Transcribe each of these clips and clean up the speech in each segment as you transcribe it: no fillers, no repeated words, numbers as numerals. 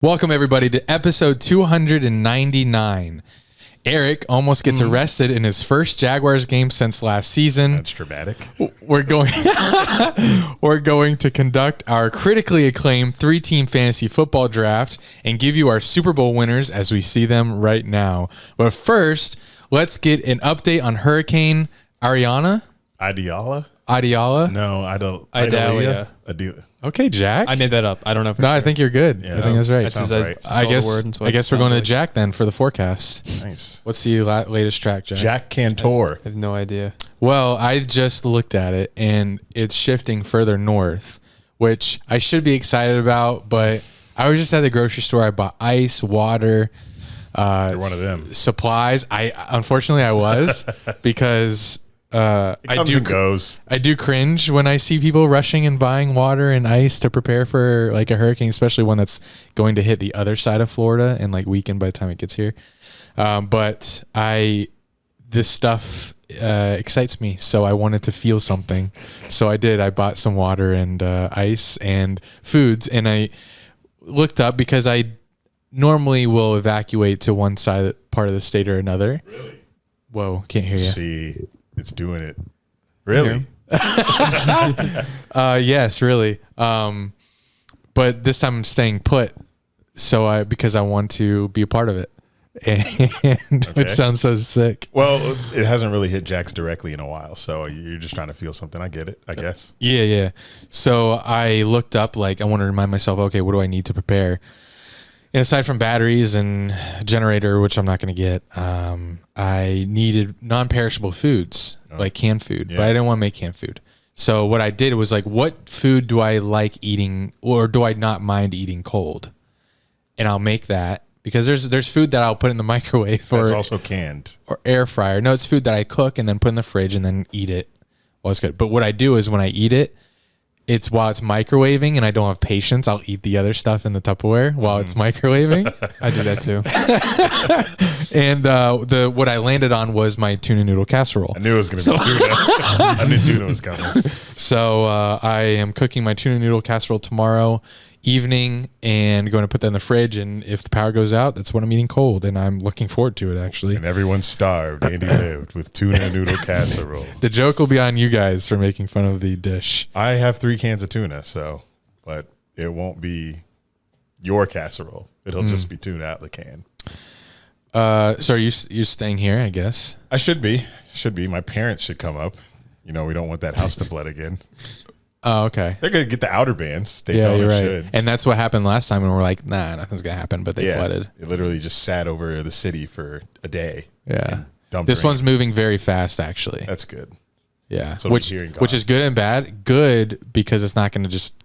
Welcome, everybody, to episode 299. Eric almost gets arrested in his first Jaguars game since last season. That's dramatic. We're going to conduct our critically acclaimed three-team fantasy football draft and give you our Super Bowl winners as we see them right now. But first, let's get an update on Hurricane Ariana. Ideala? No, I don't. Idalia. Okay, Jack. I made that up. I don't know. I think you're good. Yeah, I think that's right. that sounds right. I guess we're going to Jack then for the forecast. Nice. What's the latest track, Jack? Jack Cantor. I have no idea. Well, I just looked at it, and it's shifting further north, which I should be excited about, but I was just at the grocery store. I bought ice, water, You're one of them. supplies. Unfortunately, I was because It comes and goes. I do cringe when I see people rushing and buying water and ice to prepare for like a hurricane, especially one that's going to hit the other side of Florida and like weaken by the time it gets here. But this stuff excites me, so I wanted to feel something. So I did. I bought some water and ice and foods, and I looked up because I normally will evacuate to one part of the state or another. Really? Whoa, can't hear you. See, it's doing it. Really? Yes, really. But this time I'm staying put, because I want to be a part of it, and which sounds so sick. Well, it hasn't really hit Jack's directly in a while, so you're just trying to feel something. I get it, I guess. Yeah. So I looked up, I want to remind myself, okay, what do I need to prepare? And aside from batteries and generator, which I'm not going to get, I needed non-perishable foods, like canned food, but I didn't want to make canned food. So what I did was what food do I like eating, or do I not mind eating cold? And I'll make that, because there's food that I'll put in the microwave That's also canned. or air fryer. No, it's food that I cook and then put in the fridge and then eat it while it's good. But what I do is when I eat it, while it's microwaving and I don't have patience, I'll eat the other stuff in the Tupperware while it's microwaving. I do that too. And what I landed on was my tuna noodle casserole. I knew it was going to be tuna. I knew tuna was coming. So I am cooking my tuna noodle casserole tomorrow evening and going to put that in the fridge. And if the power goes out, that's what I'm eating cold. And I'm looking forward to it, actually. And everyone starved. Andy lived with tuna noodle casserole. The joke will be on you guys for making fun of the dish. I have 3 cans of tuna, but it won't be your casserole. It'll just be tuna out of the can. So are you staying here, I guess? I should be. My parents should come up. We don't want that house to flood again. Oh, okay. They're going to get the outer bands. They Yeah, totally you're right. should. And that's what happened last time when we're like, nah, nothing's going to happen, but they flooded. It literally just sat over the city for a day. Yeah. Dumped This rain. one's moving very fast, actually. That's good. Yeah. So Which is good and bad. Good because it's not going to just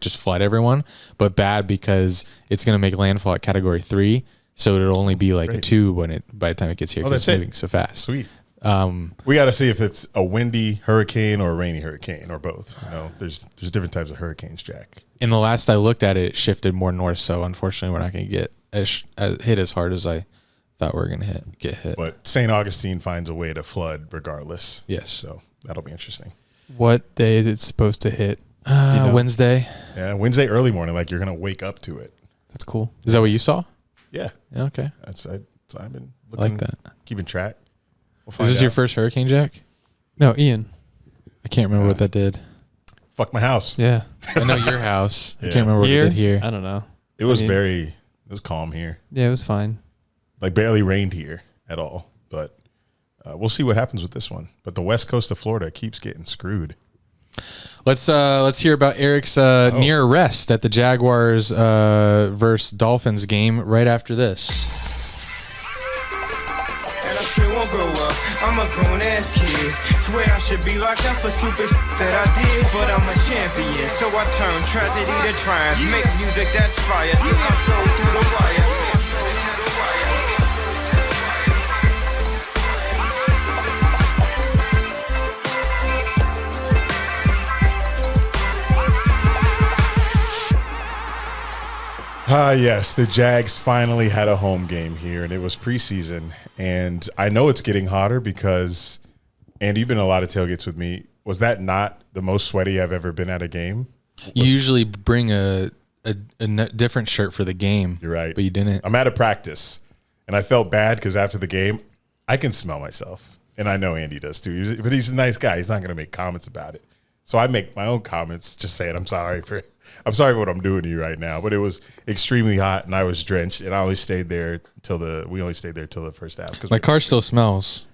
just flood everyone, but bad because it's going to make landfall at category 3. So it'll only be a 2 by the time it gets here, because it's moving so fast. Sweet. We got to see if it's a windy hurricane or a rainy hurricane or both. There's different types of hurricanes, Jack. In the last I looked at it, it shifted more north. So unfortunately, we're not going to get hit as hard as I thought we were going to get hit. But St. Augustine finds a way to flood regardless. Yes. So that'll be interesting. What day is it supposed to hit? Wednesday. Yeah, Wednesday early morning, you're going to wake up to it. That's cool. Is that what you saw? Yeah. Okay. I've been looking, I like that. Keeping track. Is this your first hurricane, Jack? No, Ian. I can't remember what that did. Fuck my house. Yeah. I know your house. I Yeah. can't remember what it did here. I don't know. It was it was calm here. Yeah, it was fine. Barely rained here at all. But we'll see what happens with this one. But the west coast of Florida keeps getting screwed. Let's hear about Eric's near arrest at the Jaguars versus Dolphins game right after this. And I still won't grow up. I'm a grown-ass kid. Swear I should be locked up for stupid that I did, but I'm a champion. So I turn tragedy to triumph. Make music that's fire. Get my soul through the wire. Yes, the Jags finally had a home game here, and it was preseason. And I know it's getting hotter because, Andy, you've been in a lot of tailgates with me. Was that not the most sweaty I've ever been at a game? You usually bring a different shirt for the game. You're right. But you didn't. I'm at a practice, and I felt bad because after the game, I can smell myself. And I know Andy does too. But he's a nice guy. He's not going to make comments about it. So I make my own comments just saying I'm sorry for what I'm doing to you right now. But it was extremely hot, and I was drenched, and I only stayed there till the first half. My car still smells.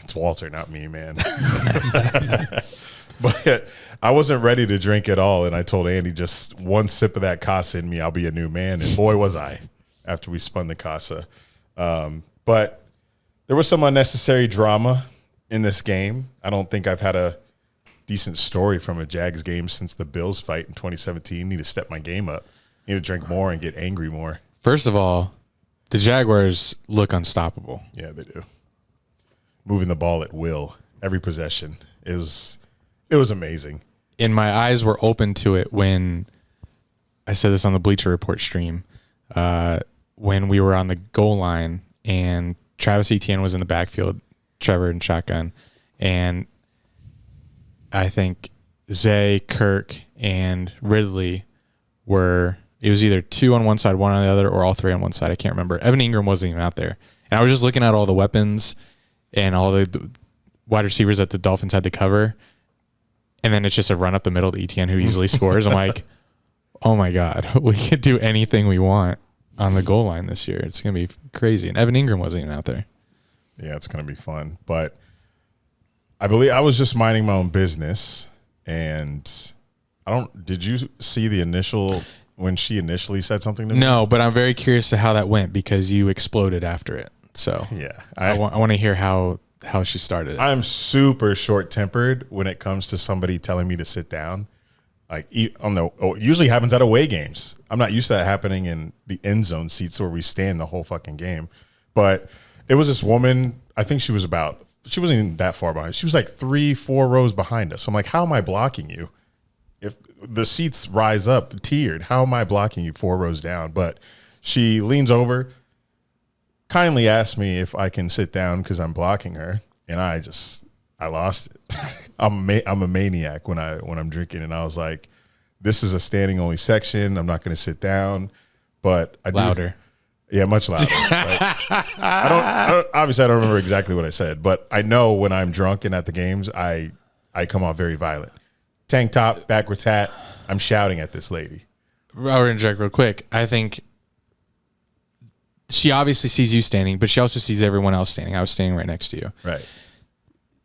It's Walter, not me, man. But I wasn't ready to drink at all, and I told Andy just one sip of that Casa in me, I'll be a new man. And boy, was I after we spun the Casa. But there was some unnecessary drama in this game. I don't think I've had a decent story from a Jags game since the Bills fight in 2017. Need to step my game up. Need to drink more and get angry more. First of all, the Jaguars look unstoppable. Yeah, they do. Moving the ball at will, every possession it was amazing. And my eyes were open to it when I said this on the Bleacher Report stream, when we were on the goal line and Travis Etienne was in the backfield, Trevor in shotgun, and I think Zay, Kirk, and Ridley it was either two on one side, one on the other, or all three on one side. I can't remember. Evan Ingram wasn't even out there. And I was just looking at all the weapons and all the wide receivers that the Dolphins had to cover. And then it's just a run up the middle to Etienne who easily scores. I'm like, oh my God, we could do anything we want on the goal line this year. It's going to be crazy. And Evan Ingram wasn't even out there. Yeah, it's going to be fun. But I believe I was just minding my own business. And did you see when she initially said something to me? No, but I'm very curious to how that went because you exploded after it. So yeah, I want to hear how she started it. I'm super short-tempered when it comes to somebody telling me to sit down. Like, it usually happens at away games. I'm not used to that happening in the end zone seats where we stand the whole fucking game. But it was this woman, I think she wasn't even that far behind. She was like 3-4 rows behind us. So I'm like, how am I blocking you? If the seats rise up tiered, how am I blocking you 4 rows down? But she leans over, kindly asked me if I can sit down because I'm blocking her, and I lost it. I'm a maniac when I'm drinking, and I was like, "This is a standing only section. I'm not going to sit down." But louder, yeah, much louder. I don't. Obviously, I don't remember exactly what I said, but I know when I'm drunk and at the games, I come off very violent. Tank top, backwards hat. I'm shouting at this lady. I'll interject real quick. I think she obviously sees you standing, but she also sees everyone else standing. I was standing right next to you. Right.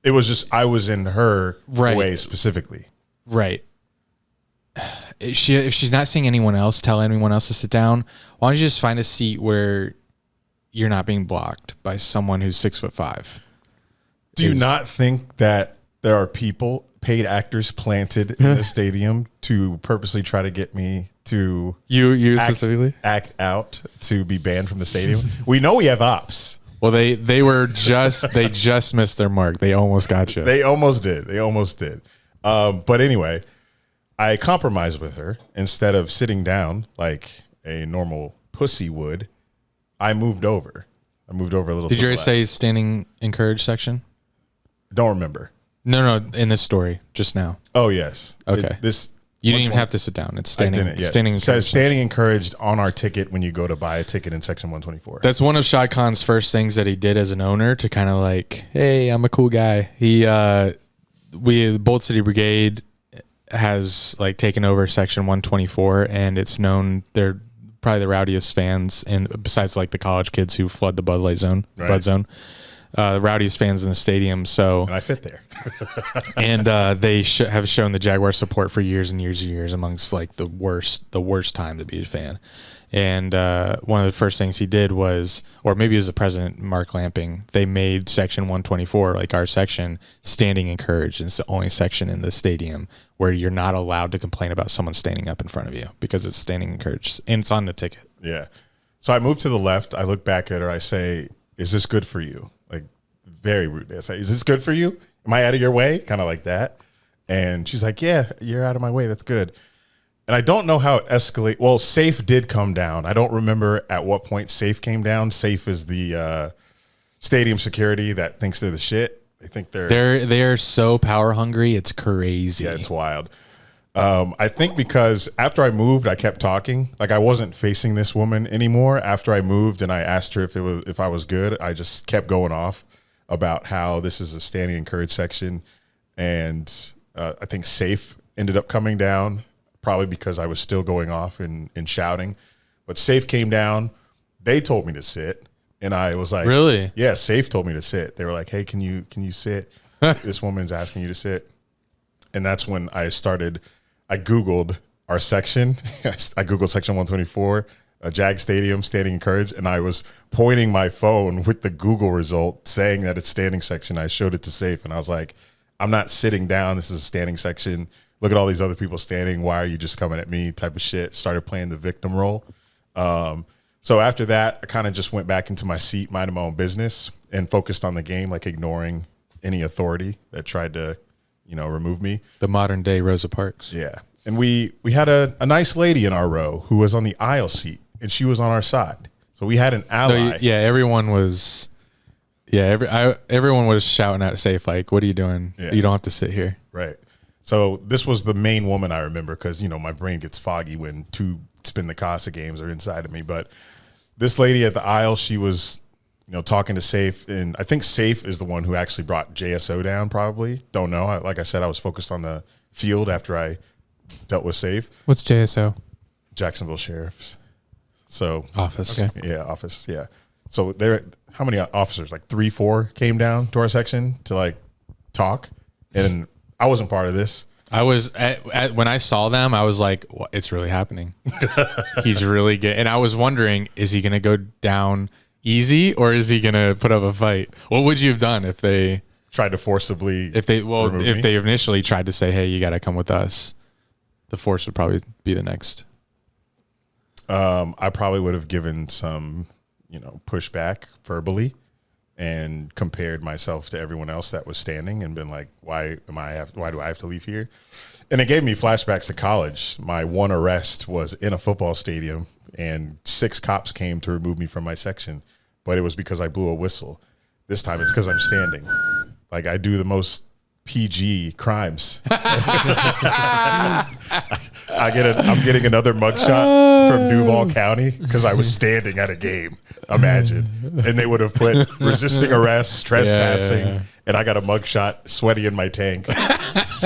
It was just I was in her way specifically. Right. If she's not seeing anyone else, tell anyone else to sit down. Why don't you just find a seat where you're not being blocked by someone who's 6'5"? Do you not think that there are paid actors planted in the stadium to purposely try to get me to specifically act out to be banned from the stadium? We know we have ops. Well, they just missed their mark. They almost got you. They almost did. But anyway, I compromised with her. Instead of sitting down like a normal pussy would, I moved over. A little. Did you already say standing encouraged section? Don't remember. No, in this story just now. Oh yes. Okay. You didn't even have to sit down. It's standing. Yes. Standing encouraged. It says standing encouraged on our ticket when you go to buy a ticket in section 124. That's one of Shad Khan's first things that he did as an owner to kind of like, hey, I'm a cool guy. The Bold City Brigade has like taken over section 124, and it's known they're probably the rowdiest fans, and besides like the college kids who flood the Bud Light zone, right. Bud zone. The rowdiest fans in the stadium. So, and I fit there. And they have shown the Jaguars support for years and years and years amongst like the worst time to be a fan. And one of the first things he did was, or maybe it was the president, Mark Lamping, they made section 124, like our section, standing encouraged. And it's the only section in the stadium where you're not allowed to complain about someone standing up in front of you because it's standing encouraged. And it's on the ticket. Yeah. So I move to the left. I look back at her. I say, is this good for you? Like, very rude. I say, is this good for you? Am I out of your way? Kind of like that. And she's like, yeah, you're out of my way. That's good. And I don't know how it escalated. Well, Safe did come down. I don't remember at what point Safe came down. Safe is the stadium security that thinks they're the shit. They think they are so power hungry. It's crazy. Yeah, it's wild. I think because after I moved, I kept talking. Like I wasn't facing this woman anymore. After I moved and I asked her if I was good, I just kept going off about how this is a standing encourage section. And I think safe ended up coming down, probably because I was still going off and shouting. But safe came down. They told me to sit. And I was like, really? Yeah, safe told me to sit. They were like, hey, can you sit? This woman's asking you to sit. And that's when I Googled our section. I Googled section 124, Jag Stadium, standing encouraged. And I was pointing my phone with the Google result saying that it's standing section. I showed it to safe. And I was like, I'm not sitting down. This is a standing section. Look at all these other people standing. Why are you just coming at me type of shit? Started playing the victim role. So after that, I kind of just went back into my seat, minding my own business, and focused on the game, like ignoring any authority that tried to, remove me. The modern day Rosa Parks. Yeah. And we had a nice lady in our row who was on the aisle seat, and she was on our side. So we had an ally. So, everyone was, everyone was shouting at safe, like, what are you doing? Yeah. You don't have to sit here. Right. So this was the main woman I remember because, my brain gets foggy when two spin the Casa games are inside of me. But this lady at the aisle, she was, talking to Safe. And I think Safe is the one who actually brought JSO down, probably. Don't know. Like I said, I was focused on the field after I dealt with Safe. What's JSO? Jacksonville Sheriff's. So Office. Okay. Yeah, office. Yeah. So how many officers? Like 3, 4 came down to our section to like talk. And I wasn't part of this. I was when I saw them, I was like, well, it's really happening. He's really good. And I was wondering, is he going to go down easy or is he going to put up a fight? What would you have done if they tried to forcibly if they initially tried to say, hey, you got to come with us? The force would probably be the next. I probably would have given some, pushback verbally and compared myself to everyone else that was standing and been like, why do I have to leave here? And it gave me flashbacks to college. My one arrest was in a football stadium and 6 cops came to remove me from my section, but it was because I blew a whistle. This time it's because I'm standing. Like I do the most PG crimes. I'm getting another mugshot from Duval County because I was standing at a game. Imagine, and they would have put resisting arrest, trespassing, and I got a mugshot, sweaty in my tank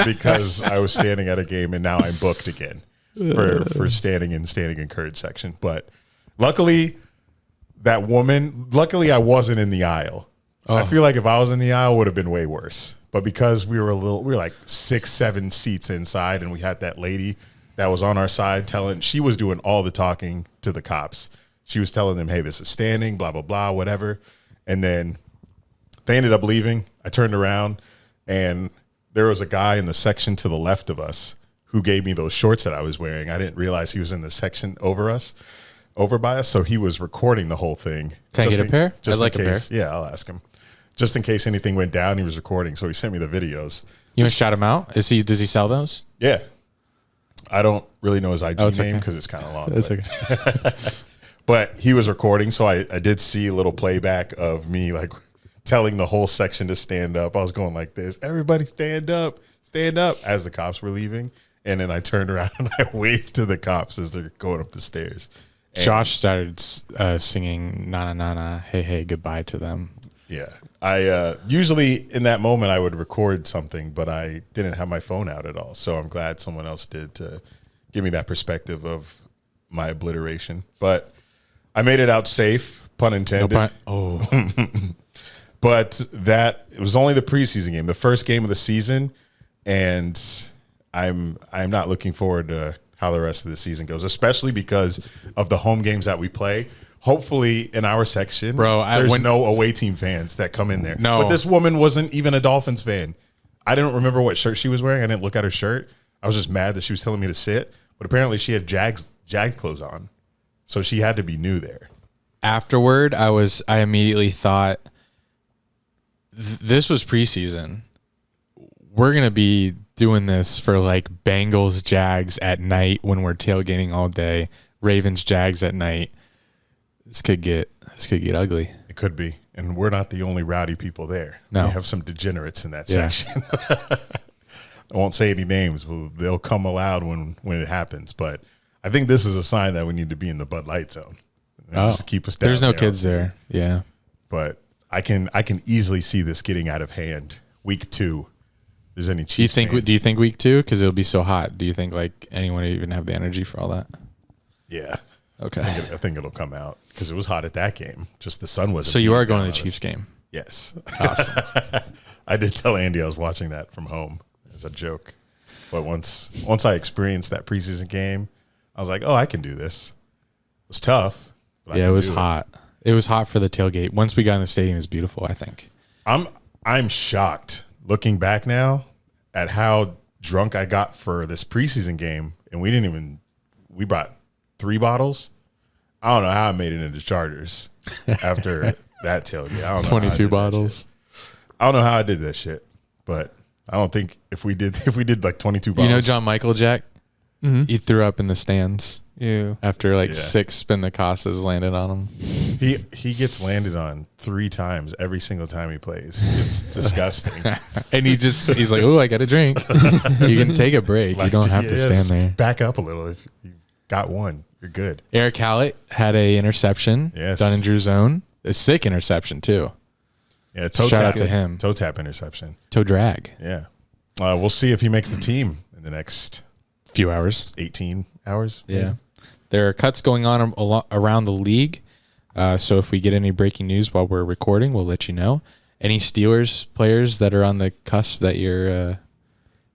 because I was standing at a game, and now I'm booked again for standing encouraged section. But luckily, I wasn't in the aisle. Oh. I feel like if I was in the aisle, it would have been way worse. But because we were like 6, 7 seats inside, and we had that lady that was on our side she was doing all the talking to the cops. She was telling them, hey, this is standing, blah, blah, blah, whatever. And then they ended up leaving. I turned around, and there was a guy in the section to the left of us who gave me those shorts that I was wearing. I didn't realize he was in the section over by us. So he was recording the whole thing. Can I get a pair? Just I'd like in case. a pair. Yeah, I'll ask him. Just in case anything went down, he was recording. So he sent me the videos. You want to shout him out? Does he sell those? Yeah. I don't really know his IG name okay. because it's kind of long. That's okay. But he was recording, so I did see a little playback of me like telling the whole section to stand up. I was going like this, everybody stand up, as the cops were leaving. And then I turned around and I waved to the cops as they're going up the stairs. And Josh started singing na na na na, hey, hey, goodbye to them. Yeah. I usually in that moment I would record something, but I didn't have my phone out at all. So I'm glad someone else did to give me that perspective of my obliteration. But I made it out safe, pun intended. But it was only the preseason game, the first game of the season, and I'm not looking forward to how the rest of the season goes, especially because of the home games that we play. Hopefully in our section, there's no away team fans that come in there. No. But this woman wasn't even a Dolphins fan. I didn't remember what shirt she was wearing. I didn't look at her shirt. I was just mad that she was telling me to sit. But apparently she had Jag clothes on. So she had to be new there. Afterward, I immediately thought, this was preseason. We're going to be doing this for like Bengals, Jags at night when we're tailgating all day. Ravens, Jags at night. This could get ugly. It could be. And we're not the only rowdy people there. No. We have some degenerates in that section. I won't say any names. They'll come aloud when it happens. But I think this is a sign that we need to be in the Bud Light zone. Just keep us down. There's no kids there. Yeah. But I can easily see this getting out of hand. Week 2. There's any Chiefs fans. Do you think week 2? Because it'll be so hot. Do you think like anyone would even have the energy for all that? Yeah. Okay. I think it'll come out because it was hot at that game. Just the sun was. So you are going to the Chiefs game? Yes. Awesome. I did tell Andy I was watching that from home as a joke. But once I experienced that preseason game, I was like, oh, I can do this. It was tough. But Yeah, it was hot. It was hot for the tailgate. Once we got in the stadium, it was beautiful, I think. I'm shocked looking back now at how drunk I got for this preseason game. And we brought 3 bottles. I don't know how I made it into Chargers after that tailgate. I don't know 22 bottles. I don't know how I did that shit, but I don't think if we did like 22 bottles. You know John Michael Jack? Mm-hmm. He threw up in the stands Ew. after 6 spin the Casas landed on him. He gets landed on 3 times every single time he plays. It's disgusting. And he's like, oh, I got a drink. You can take a break. You don't have to stand there. Back up a little. If you got one, you're good. Eric Hallett had a interception. Yes. Dunn and Drew's zone. A sick interception too. Yeah, Shout out to him. Toe tap interception. Toe drag. Yeah. We'll see if he makes the team in the next Few hours. 18 hours. Yeah. There are cuts going on around the league. So if we get any breaking news while we're recording, we'll let you know. Any Steelers players that are on the cusp that you're...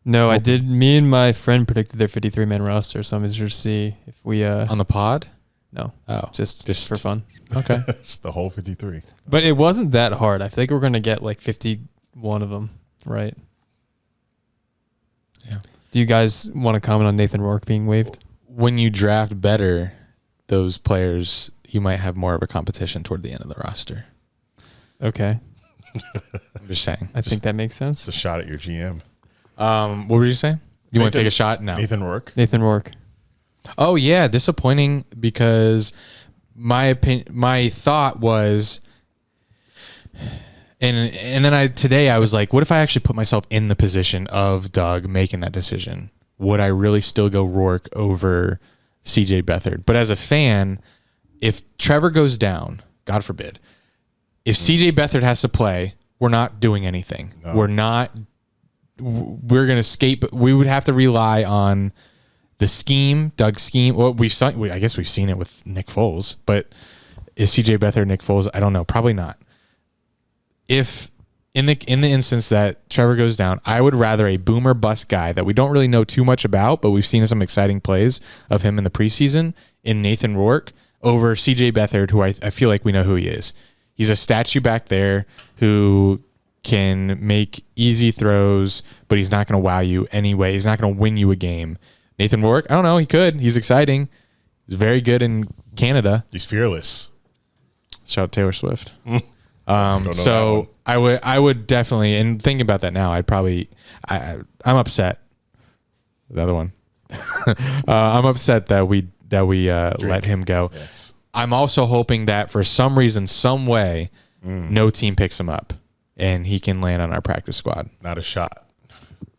No, I did. Me and my friend predicted their 53-man roster, so I'm interested to see if we... on the pod? No. Oh. Just for fun. Okay. It's the whole 53. But it wasn't that hard. I think we're going to get like 51 of them, right? Yeah. Do you guys want to comment on Nathan Rourke being waived? When you draft better, those players, you might have more of a competition toward the end of the roster. Okay. I'm just saying. I think that makes sense. It's a shot at your GM. What were you saying? You want to take a shot? No. Nathan Rourke. Nathan Rourke. Oh, yeah. Disappointing because my thought was... And then today I was like, what if I actually put myself in the position of Doug making that decision? Would I really still go Rourke over CJ Beathard? But as a fan, if Trevor goes down, God forbid, if CJ Beathard has to play, we're not doing anything. No. We're going to skate. We would have to rely on the scheme, Doug's scheme. Well, I guess we've seen it with Nick Foles, but is CJ Beathard Nick Foles? I don't know. Probably not. If in the instance that Trevor goes down, I would rather a boomer bust guy that we don't really know too much about, but we've seen some exciting plays of him in the preseason in Nathan Rourke over CJ Beathard, who I feel like we know who he is. He's a statue back there who can make easy throws, but he's not going to wow you anyway. He's not going to win you a game. Nathan Rourke, I don't know. He could. He's exciting. He's very good in Canada. He's fearless. Shout out Taylor Swift. So I would definitely, and thinking about that now, I'm upset. The other one, I'm upset that we let him go. Yes. I'm also hoping that for some reason, some way, no team picks him up and he can land on our practice squad. Not a shot.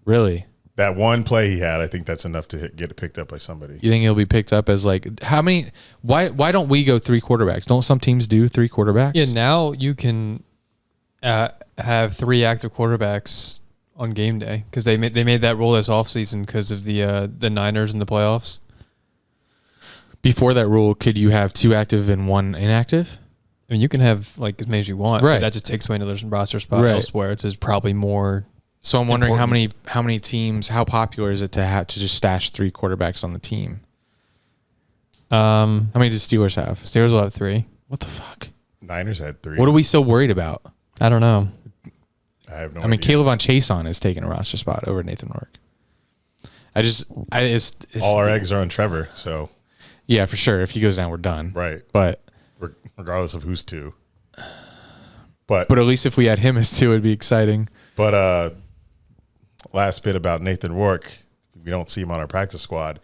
Really? That one play he had, I think that's enough to get it picked up by somebody. You think he'll be picked up as like how many? Why don't we go 3 quarterbacks? Don't some teams do 3 quarterbacks? Yeah, now you can have 3 active quarterbacks on game day because they made that rule this offseason because of the Niners in the playoffs. Before that rule, could you have 2 active and 1 inactive? I mean, you can have like as many as you want. Right. But that just takes away another roster spot elsewhere. It's probably more. So I'm wondering how many teams, how popular is it to have to just stash 3 quarterbacks on the team? How many does Steelers have? Steelers will have 3. What the fuck? Niners had 3. What are we so worried about? I don't know. I have no I mean, idea. Caleb on Chason is taking a roster spot over Nathan Rourke. It's all our eggs are on Trevor, so yeah, for sure. If he goes down, we're done. right. But Regardless of who's 2. But at least if we had him as 2, it'd be exciting. But last bit about Nathan Rourke, we don't see him on our practice squad.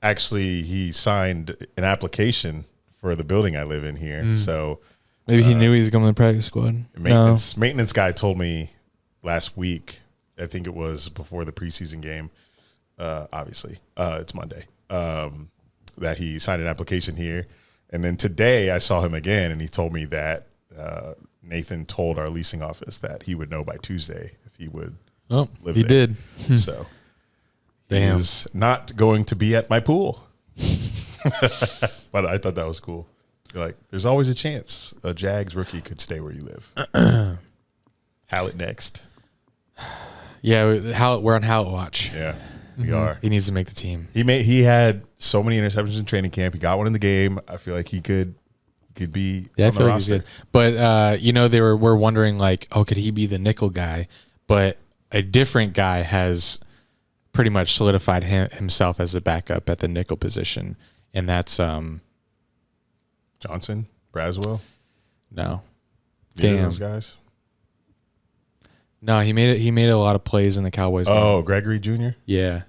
Actually, he signed an application for the building I live in here. So Maybe he knew he was going to the practice squad. maintenance guy told me last week I think it was before the preseason game. Obviously, it's Monday. That he signed an application here, and then today I saw him again, and he told me that Nathan told our leasing office that he would know by Tuesday if he would. Oh, live he there. did. So, Damn. he is not going to be at my pool. But I thought that was cool. Like, there's always a chance a Jags rookie could stay where you live. Hallett next. Yeah, we're on Hallett watch. Yeah, we are. He needs to make the team. He had so many interceptions in training camp. He got one in the game. I feel like he could be Yeah, I on feel the like he's roster. good. But they were wondering like, oh, could he be the nickel guy? But a different guy has pretty much solidified himself as a backup at the nickel position, and that's Johnson, Braswell. no, Neither of damn, those guys. no. He made a lot of plays in the Cowboys game. Oh, Gregory Jr. Yeah,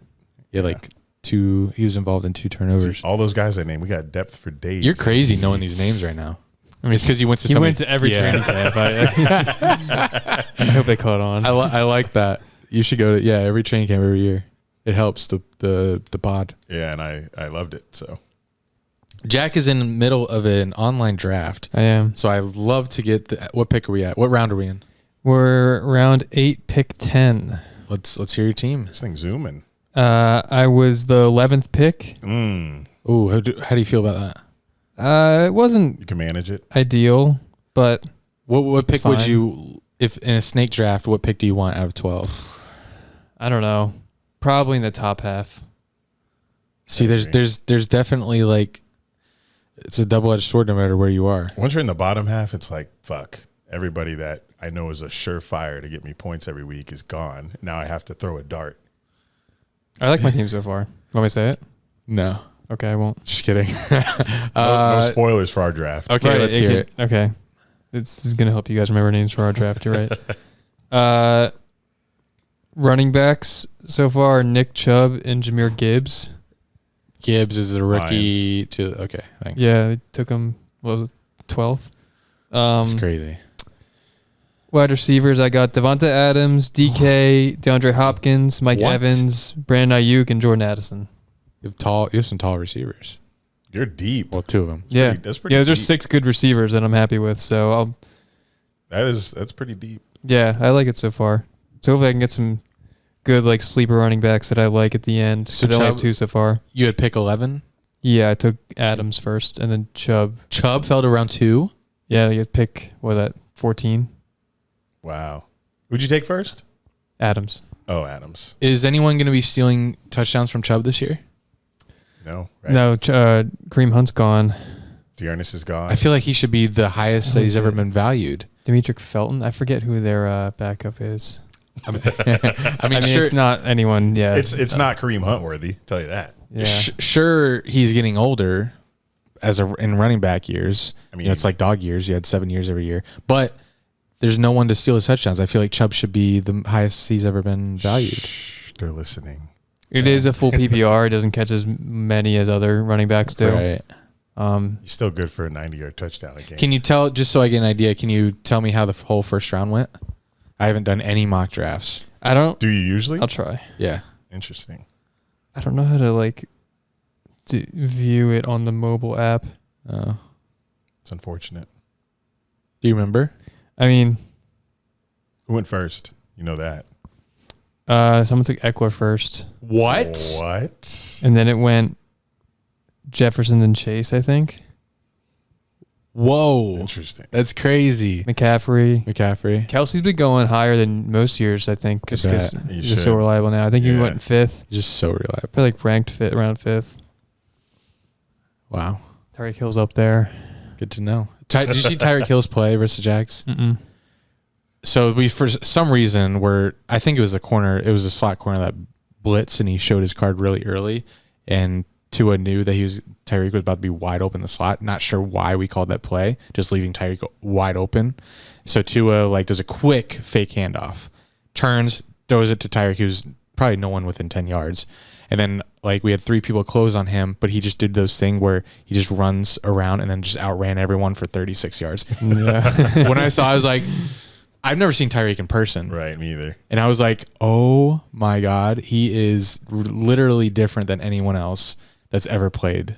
like two. He was involved in 2 turnovers. All those guys I named, we got depth for days. You're crazy knowing these names right now. I mean, it's because you went to He went to every training camp. I hope they caught on. I like that. You should go to every training camp every year. It helps the pod. Yeah, and I loved it. So Jack is in the middle of an online draft. I am. So I love to get what pick are we at? What round are we in? We're round 8, pick 10. Let's hear your team. this thing's zooming. I was the 11th pick. Ooh, how do you feel about that? It wasn't You can manage it. ideal, but What pick would fine. you, if in a snake draft, what pick do you want out of 12? I don't know. Probably in the top half. See, there's definitely like, it's a double-edged sword no matter where you are. Once you're in the bottom half, it's like, fuck. Everybody that I know is a surefire to get me points every week is gone. Now I have to throw a dart. I like my team so far. Want me to say it? No, Okay, I won't. just kidding. No spoilers for our draft. Okay, Right, let's hear it. Okay. This is going to help you guys remember names for our draft. You're right. Running backs so far, Nick Chubb and Jahmyr Gibbs. Gibbs is the rookie to. Okay, thanks. Yeah, they took him, 12th. It's crazy. Wide receivers, I got Devonta Adams, DK, DeAndre Hopkins, Mike What? Evans, Brandon Ayuk, and Jordan Addison. You have some tall receivers. You're deep. Well, 2 of them. That's pretty Those are deep. 6 good receivers that I'm happy with. So That's pretty deep. I like it so far. So hopefully I can get some good like sleeper running backs that I like at the end. So So I only have Chubb- 2 so far. You had pick 11. Yeah, I took Adams first and then Chubb. Chubb fell to round 2. Yeah, you pick 14. Wow. Who'd you take first? Adams. Oh, Adams. Is anyone going to be stealing touchdowns from Chubb this year? No. Right? No, Kareem Hunt's gone. Dearness is gone. I feel like he should be the highest that he's ever it? been valued. Demetric Felton. I forget who their backup is. I mean, I mean, sure, it's not anyone. Yeah, it's not Kareem Hunt worthy. Tell you that. Yeah. sure he's getting older in running back years. I mean, it's like dog years. You had 7 years every year, but there's no one to steal his touchdowns. I feel like Chubb should be the highest he's ever been valued. Shh, they're listening. It is a full PPR. It doesn't catch as many as other running backs do. Right. He's still good for a 90-yard touchdown a game. Can you tell, just so I get an idea, can you tell me how the whole first round went? I haven't done any mock drafts. I don't. Do you usually? I'll try. Yeah. Interesting. I don't know how to view it on the mobile app. It's unfortunate. Do you remember? I mean, Who went first? You know that. someone took Eckler first, What? and then it went Jefferson and Chase. I think Whoa. Interesting. That's crazy. McCaffrey. Kelsey's been going higher than most years. I think just because bet. He he's just so should. reliable now. I think he Yeah. went 5th. Just so reliable. Probably like ranked around 5th. Wow. Tyreek Hill's up there. Good to know. Did you see Tyreek Hill's play versus Jags? Mm-mm. So we, for some reason, I think it was a slot corner that blitz, and he showed his card really early, and Tua knew that Tyreek was about to be wide open in the slot. Not sure why we called that play, just leaving Tyreek wide open. So Tua does a quick fake handoff, turns, throws it to Tyreek, who's probably no one within 10 yards. And then we had 3 people close on him, but he just did those thing where he just runs around and then just outran everyone for 36 yards. Yeah. When I saw, I was like, I've never seen Tyreek in person. Right, me either. And I was like, oh my God, he is literally different than anyone else that's ever played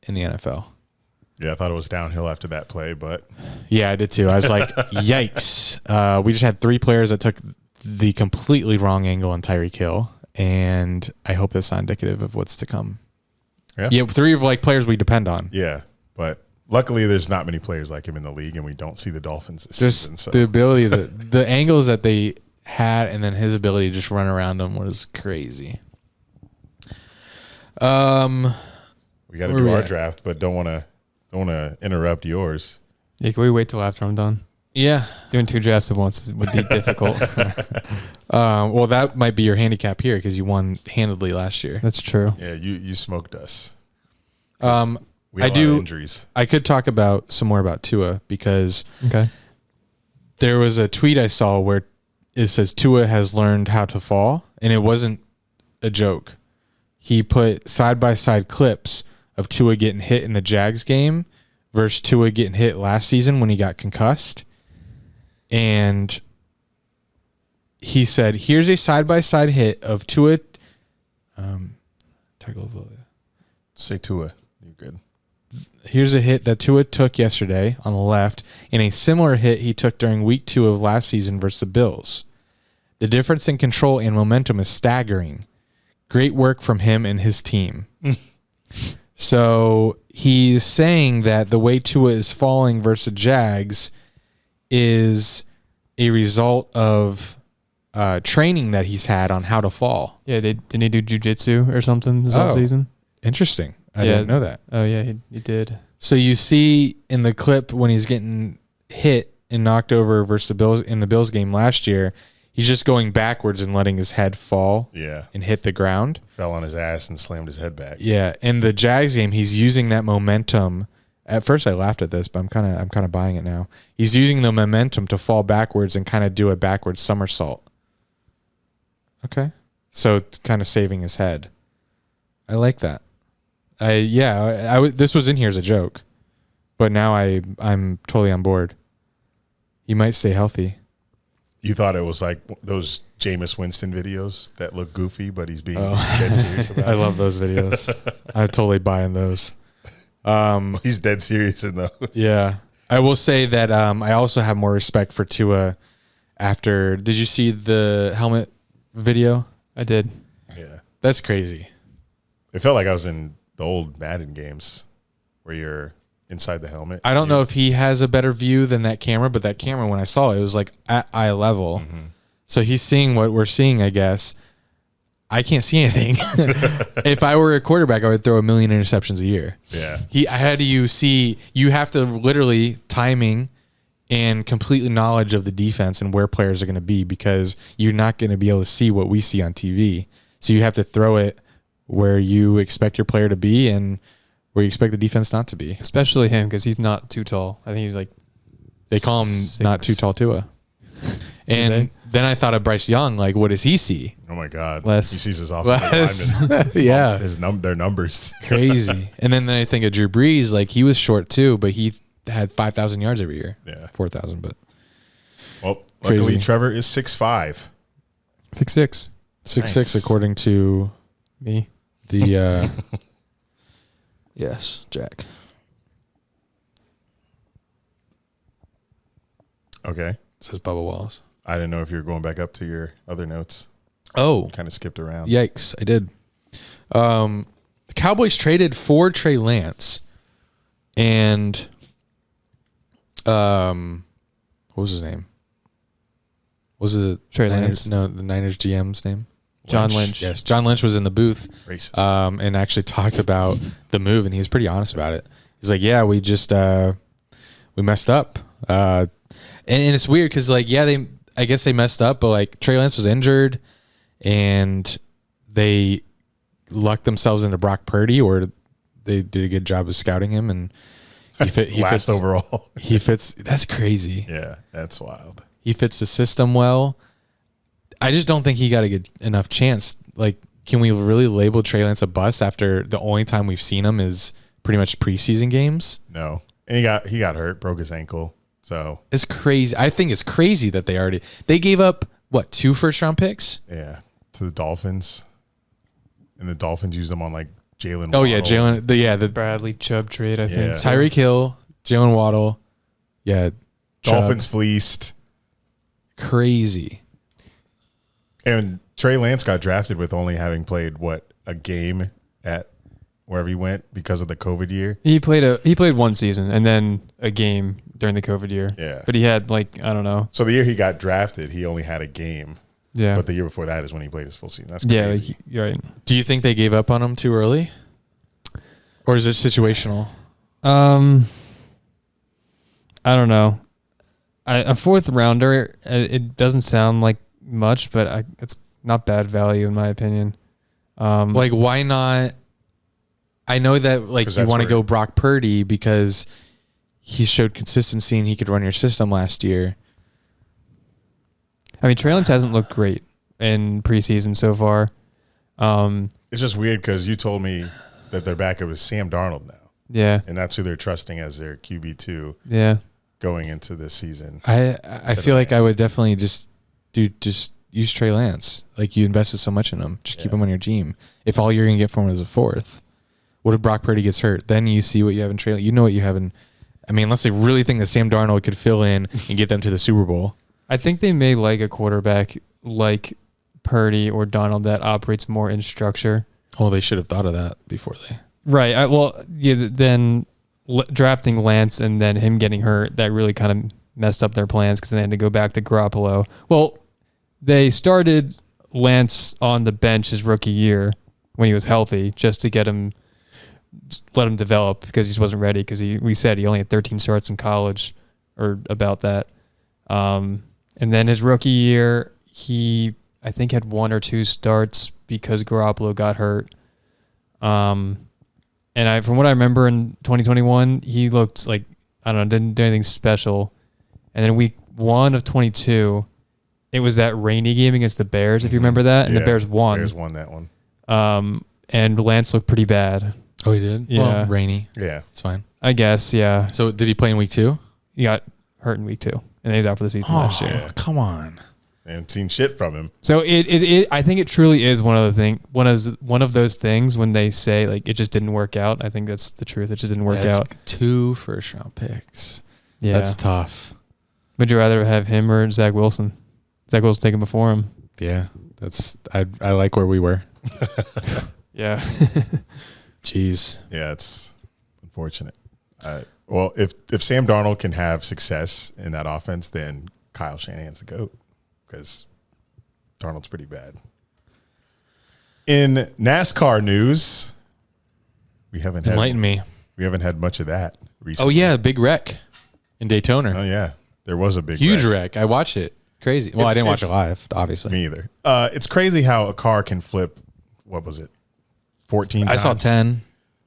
in the NFL. Yeah, I thought it was downhill after that play, but Yeah, I did too. I was like, yikes. We just had 3 players that took the completely wrong angle on Tyreek Hill, and I hope that's not indicative of what's to come. Yeah, 3 of like players we depend on. Yeah, but luckily there's not many players like him in the league, and we don't see the Dolphins this season. Just So. the ability, the angles that they had, and then his ability to just run around them was crazy. We got to do our at? draft, but don't want to interrupt yours. Yeah, can we wait till after I'm done? Yeah. Doing 2 drafts at once would be difficult. Well, that might be your handicap here because you won handedly last year. That's true. Yeah, you smoked us. We I had a lot of do. injuries. I could talk about some more about Tua because Okay. there was a tweet I saw where it says Tua has learned how to fall, and it wasn't a joke. He put side-by-side clips of Tua getting hit in the Jags game versus Tua getting hit last season when he got concussed. And he said, here's a side-by-side hit of Tua. Say Tua. You're good. Here's a hit that Tua took yesterday on the left, and a similar hit he took during week 2 of last season versus the Bills. The difference in control and momentum is staggering. Great work from him and his team. So he's saying that the way Tua is falling versus the Jags is a result of training that he's had on how to fall. Yeah, didn't he do jiu-jitsu or something this offseason? Interesting. I didn't know that. Oh, yeah, he did. So you see in the clip when he's getting hit and knocked over versus the Bills in the Bills game last year, he's just going backwards and letting his head fall and hit the ground. Fell on his ass and slammed his head back. Yeah, in the Jags game, he's using that momentum. At first, I laughed at this, but I'm kind of buying it now. He's using the momentum to fall backwards and kind of do a backwards somersault. Okay, so it's kind of saving his head. I like that. This was in here as a joke, but now I'm totally on board. He might stay healthy. You thought it was like those Jameis Winston videos that look goofy, but he's being dead serious about it. I love those videos. I totally buy in those. He's dead serious in those. Yeah. I will say that I also have more respect for Tua after. Did you see the helmet video? I did. Yeah. That's crazy. It felt like I was in the old Madden games where you're inside the helmet. I don't know if he has a better view than that camera, but that camera, when I saw it, it was like at eye level. Mm-hmm. So he's seeing what we're seeing, I guess. I can't see anything. If I were a quarterback, I would throw 1 million interceptions a year. Yeah. You have to literally timing and completely knowledge of the defense and where players are going to be, because you're not going to be able to see what we see on TV. So you have to throw it where you expect your player to be and where you expect the defense not to be. Especially him, because he's not too tall. I think he's like... They call him not too tall Tua. And then I thought of Bryce Young. Like, what does he see? Oh my God! Less. He sees his offensive lineman. Yeah, their numbers. Crazy. And then I think of Drew Brees. Like, he was short too, but he had 5,000 yards every year. Yeah, 4,000. But well, luckily crazy. Trevor is 6'5". 6'6". 6'6", according to me. The yes, Jack. Okay. It says Bubba Wallace. I didn't know if you were going back up to your other notes. Oh, Kind of skipped around. yikes! I did. The Cowboys traded for Trey Lance, and what was his name? Was it Trey Niners? Lance? No, the Niners GM's name. John Lynch. Yes, John Lynch was in the booth, Racist. and actually talked about the move, and he was pretty honest about it. He's like, "Yeah, we just we messed up." And it's weird because, like, I guess they messed up, but, like, Trey Lance was injured, and they lucked themselves into Brock Purdy, or they did a good job of scouting him, and he Last overall. He fits. That's crazy. Yeah, that's wild. He fits the system well. I just don't think he got a good enough chance. Like, can we really label Trey Lance a bust after the only time we've seen him is pretty much preseason games? No, and he got hurt, broke his ankle. So it's crazy. I think it's crazy that they gave up what 2 first-round picks? yeah, to the Dolphins, and the Dolphins used them on like Jalen. Oh yeah, Waddle. Jalen. The Bradley Chubb trade, I think. Yeah. Tyreek Hill, Jalen Waddle. Yeah, Dolphins Chubb. fleeced. Crazy. And Trey Lance got drafted with only having played a game at wherever he went because of the COVID year. He played one season and then a game during the COVID year. Yeah. But he had like, I don't know. So the year he got drafted, he only had a game. Yeah. But the year before that is when he played his full season. That's Yeah, crazy. like, you're right. Do you think they gave up on him too early? Or is it situational? I don't know. A 4th rounder, it doesn't sound like much, but it's not bad value in my opinion. Like, why not? I know that like you want to go Brock Purdy because he showed consistency and he could run your system last year. I mean, Trey Lance hasn't looked great in preseason so far. It's just weird because you told me that their backup is Sam Darnold now. Yeah. And that's who they're trusting as their QB2 Yeah. going into this season. I feel like I would definitely just use Trey Lance. Like, you invested so much in him. Just keep him on your team. If all you're going to get from him is a 4th. What if Brock Purdy gets hurt? Then you see what you have in Trey Lance. You know what you have in. I mean, unless they really think that Sam Darnold could fill in and get them to the Super Bowl. I think they may like a quarterback like Purdy or Donald that operates more in structure. Oh, they should have thought of that before they. Right. Then drafting Lance and then him getting hurt, that really kind of messed up their plans because they had to go back to Garoppolo. Well, they started Lance on the bench his rookie year when he was healthy just to let him develop because he just wasn't ready because we said he only had 13 starts in college or about that. And then his rookie year, he, I think, had 1 or 2 starts because Garoppolo got hurt. And from what I remember in 2021, he looked like, I don't know, didn't do anything special. And then week 1 of 22, it was that rainy game against the Bears, if you remember that, and the Bears won. Bears won that one. And Lance looked pretty bad. Oh, he did? Yeah. Well, rainy. Yeah. It's fine. I guess, yeah. So did he play in week 2? He got hurt in week 2, and then he's out for the season last year. Yeah. Come on. I haven't seen shit from him. So I think it truly is one of those things when they say like it just didn't work out. I think that's the truth. It just didn't work out. 2 first-round picks. Yeah, That's tough. Would you rather have him or Zach Wilson? Zach Wilson taken before him. Yeah, I like where we were. Yeah. Jeez. Yeah, it's unfortunate. Well, if Sam Darnold can have success in that offense, then Kyle Shanahan's the GOAT because Darnold's pretty bad. In NASCAR news, we haven't had much of that recently. Oh yeah, big wreck in Daytona. Oh yeah, there was a big Huge wreck. I watched it. Crazy. Well, I didn't watch it live, obviously. Me either. It's crazy how a car can flip. What was it? 14 times? I saw 10.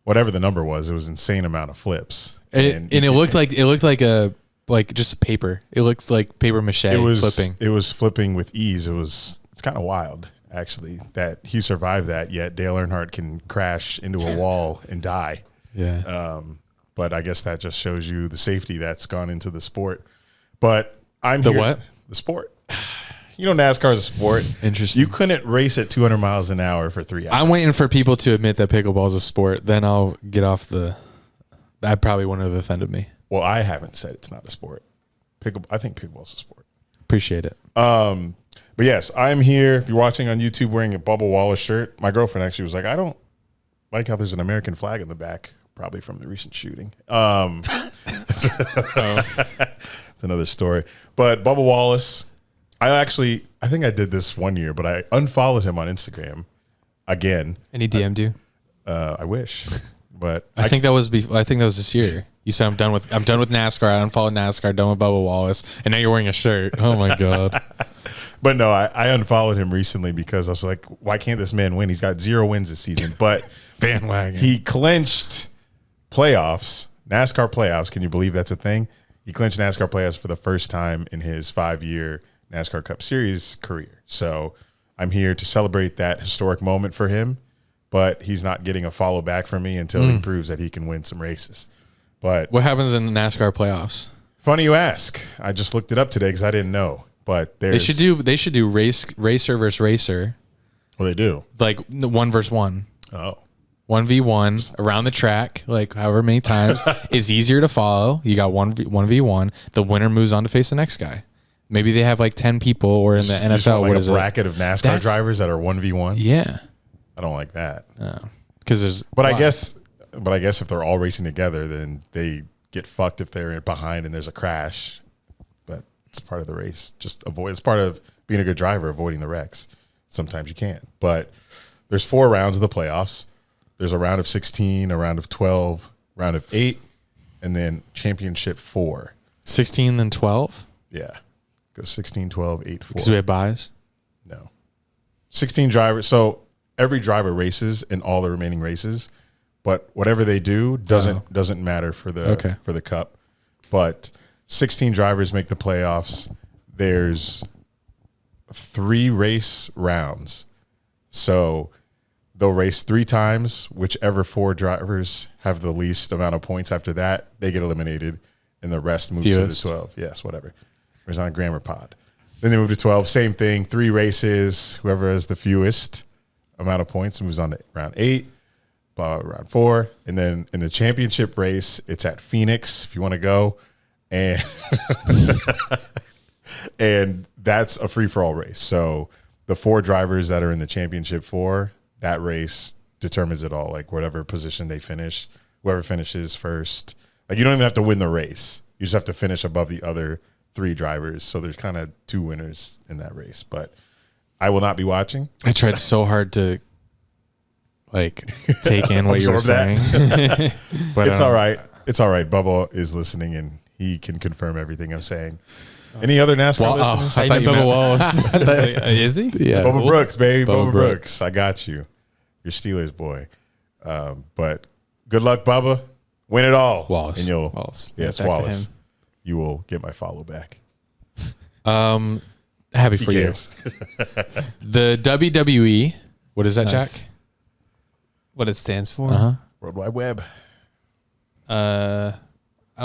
Whatever the number was, it was an insane amount of flips. And it looked like just paper. It looks like paper mache flipping. It was flipping with ease. It's kind of wild, actually, that he survived that, yet Dale Earnhardt can crash into a wall and die. Yeah. But I guess that just shows you the safety that's gone into the sport. But what? The sport. You know, NASCAR is a sport. Interesting. You couldn't race at 200 miles an hour for 3 hours. I'm waiting for people to admit that pickleball is a sport. Then I'll get off that probably wouldn't have offended me. Well, I haven't said it's not a sport. I think pickleball's a sport. Appreciate it. But yes, I'm here. If you're watching on YouTube wearing a Bubba Wallace shirt, my girlfriend actually was like, I don't like how there's an American flag in the back, probably from the recent shooting. It's another story. But Bubba Wallace, I think I did this one year, but I unfollowed him on Instagram again. And he DM'd you? I wish. But I think that was this year. You said I'm done with NASCAR. I unfollowed NASCAR. Done with Bubba Wallace, and now you're wearing a shirt. Oh my god! But no, I unfollowed him recently because I was like, why can't this man win? He's got 0 wins this season, but bandwagon. He clinched playoffs, NASCAR playoffs. Can you believe that's a thing? He clinched NASCAR playoffs for the first time in his 5-year NASCAR Cup Series career. So I'm here to celebrate that historic moment for him. But he's not getting a follow back from me until he proves that he can win some races. But what happens in the NASCAR playoffs? Funny you ask. I just looked it up today because I didn't know. But They should do racer versus racer, Well, they do. like 1 versus 1. Oh. 1v1 around the track, like however many times. It's easier to follow. You got 1v1. The winner moves on to face the next guy. Maybe they have like 10 people, or in the You just NFL, want what like is a it? bracket of NASCAR drivers that are 1v1. Yeah. I don't like that. Because there's. But why? I guess if they're all racing together, then they get fucked if they're behind and there's a crash. But it's part of the race. Just avoid. It's part of being a good driver, avoiding the wrecks. Sometimes you can't. But there's 4 rounds of the playoffs. There's a round of 16, a round of 12, round of 8, and then championship 4. 16 then 12. Yeah. Go 16, 12, 8, 4. Because we have buys. No. 16 drivers. So every driver races in all the remaining races, but whatever they do doesn't matter for the cup. But 16 drivers make the playoffs. There's 3 race rounds. So they'll race 3 times. Whichever 4 drivers have the least amount of points after that, they get eliminated, and the rest move to the 12. Yes, whatever. There's not a grammar pod. Then they move to 12. Same thing. 3 races. Whoever has the fewest amount of points moves on to round 8. Round 4. And then in the championship race, it's at Phoenix if you want to go. And and that's a free-for-all race. So the 4 drivers that are in the championship 4, that race determines it all. Like whatever position they finish, whoever finishes first. Like you don't even have to win the race. You just have to finish above the other 3 drivers. So there's kind of 2 winners in that race. But I will not be watching. I tried so hard to like take in what you were saying. But It's all right. It's all right. Bubba is listening and he can confirm everything I'm saying. Any other NASCAR listeners? I know Bubba Wallace. Is he? Yeah. Bubba Brooks, baby. Bubba Bubba Brooks. I got you. Your Steelers boy. But good luck, Bubba. Win it all. Wallace. And you'll, Wallace. Yes, Back to Wallace. him. You will get my follow back. Happy for you. The WWE. What is that, Nice. Jack? What it stands for? World Wide Web. I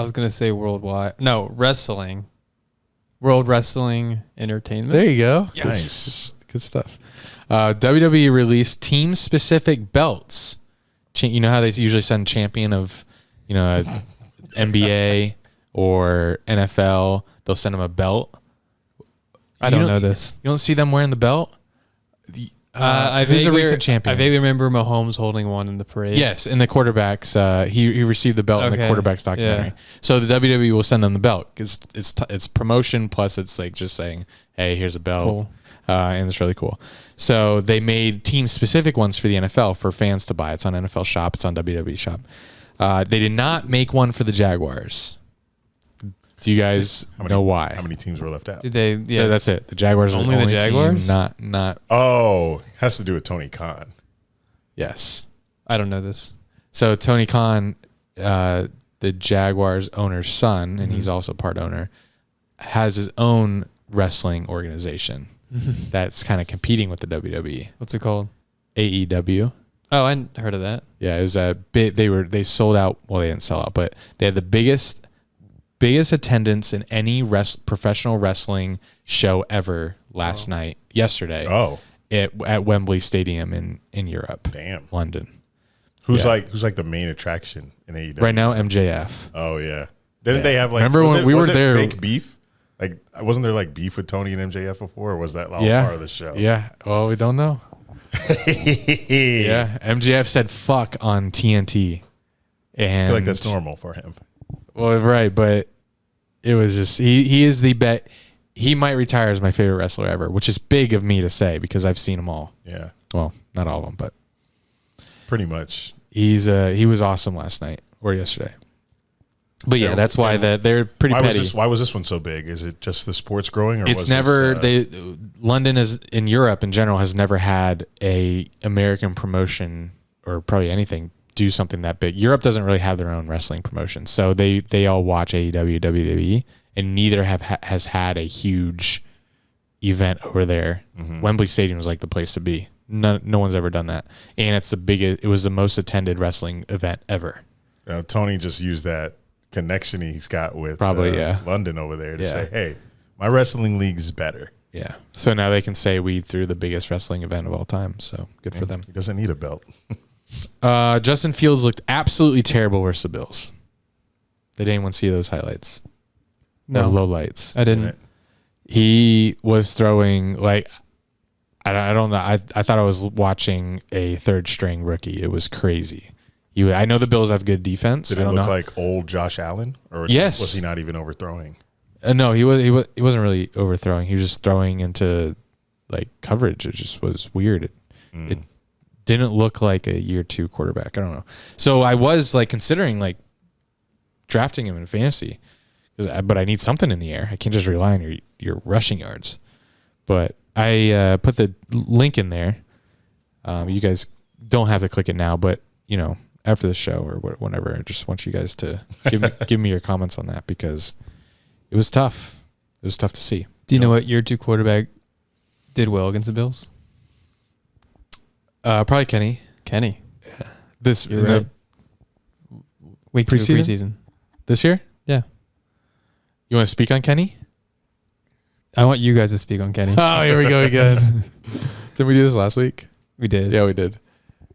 was gonna say worldwide. No, wrestling. World Wrestling Entertainment. There you go. Nice. Good stuff. WWE released team-specific belts. You know how they usually send champion of, NBA or NFL. They'll send them a belt. I don't know this. You don't see them wearing the belt? Who's a recent champion? I vaguely remember Mahomes holding one in the parade. Yes, in the quarterbacks, he received the belt in the quarterbacks documentary. Yeah. So the WWE will send them the belt. It's promotion plus it's like just saying, hey, here's a belt. Cool. And it's really cool. So they made team specific ones for the NFL for fans to buy. It's on NFL Shop. It's on WWE Shop. They did not make one for the Jaguars. Do you guys know why? How many teams were left out? Did they? Yeah, that's it. The Jaguars are Only the Jaguars? Team, not. Oh, has to do with Tony Khan. Yes. I don't know this. So Tony Khan, the Jaguars owner's son, and he's also part owner, has his own wrestling organization that's kind of competing with the WWE. What's it called? AEW. Oh, I hadn't heard of that. Yeah, it was a bit. They sold out. Well, they didn't sell out, but they had the biggest attendance in any professional wrestling show ever yesterday. Oh, at Wembley Stadium in Europe. damn. London. Who's like the main attraction in AEW? Right now, MJF. Oh yeah. Didn't they have like? Remember was when it- we was were it there? Fake beef. Like, wasn't there like beef with Tony and MJF before, or was that all Yeah. part of the show? Yeah. Well, we don't know. Yeah. MJF said fuck on TNT. And I feel like that's normal for him. Well, right, but it was just he is the bet. He might retire as my favorite wrestler ever, which is big of me to say because I've seen them all. Yeah, Well, not all of them, but pretty much. he was awesome last night or yesterday. But yeah, that's why they're pretty petty. Why was this one so big? Is it just the sports growing, or It's was never this, London is in Europe in general has never had a American promotion or probably anything do something that big. Europe doesn't really have their own wrestling promotion, so they all watch AEW, WWE, and neither has had a huge event over there. Wembley Stadium was like the place to be. No one's ever done that, and it's the biggest. It was the most attended wrestling event ever. Tony just used that connection he's got with Probably, London over there to Yeah. say, hey, my wrestling league is better. Yeah. So now they can say we threw the biggest wrestling event of all time. So good for them. He doesn't need a belt. Justin Fields looked absolutely terrible versus the Bills. Did anyone see those highlights? No. Or low lights. I didn't. He was throwing like, I don't know. I thought I was watching a third string rookie. It was crazy. I know the Bills have good defense. Did it look like old Josh Allen? Or Yes. was he not even overthrowing? No, he wasn't really overthrowing. He was just throwing into like coverage. It just was weird. It didn't look like a year 2 quarterback. I don't know. So I was like considering like drafting him in fantasy, but I need something in the air. I can't just rely on your rushing yards. But I put the link in there. You guys don't have to click it now, but you know, after the show or whenever, I just want you guys to give me your comments on that because it was tough. It was tough to see. Do you know what year 2 quarterback did well against the Bills? Probably Kenny. Kenny. This You're right. Week 2 preseason. This year? Yeah. You want to speak on Kenny? I want you guys to speak on Kenny. Oh, here we go again. Did we do this last week? We did. Yeah, we did.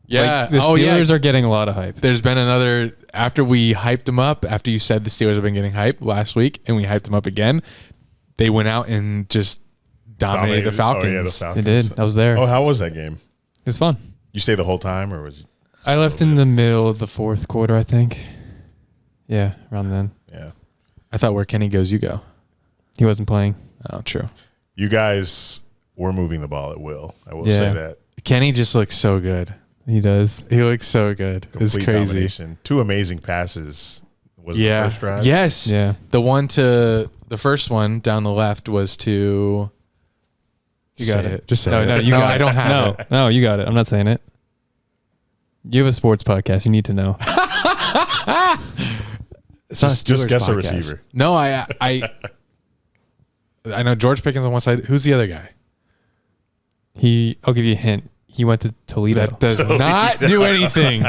Yeah. Like, the Steelers are getting a lot of hype. There's been another, after we hyped them up, after you said the Steelers have been getting hyped last week and we hyped them up again, they went out and just dominated the Falcons. Oh, yeah, the Falcons. They did. I was there. Oh, how was that game? It was fun. You stayed the whole time or was you I left in the middle of the 4th quarter, I think. Yeah, around then. Yeah. I thought where Kenny goes, you go. He wasn't playing. Oh, true. You guys were moving the ball at will. I will say that. Kenny just looks so good. He does. He looks so good. It's Complete crazy. domination. 2 amazing passes. Was the first drive? Yes. Yeah. The first one down the left was to. You got Say it. Just say No, it. no, you no, got I it. don't have it. No, you got it. I'm not saying it. You have a sports podcast. You need to know. It's not a Just Steelers guess a podcast. receiver. No, I know George Pickens on one side. Who's the other guy? I'll give you a hint. He went to Toledo. That does not do anything.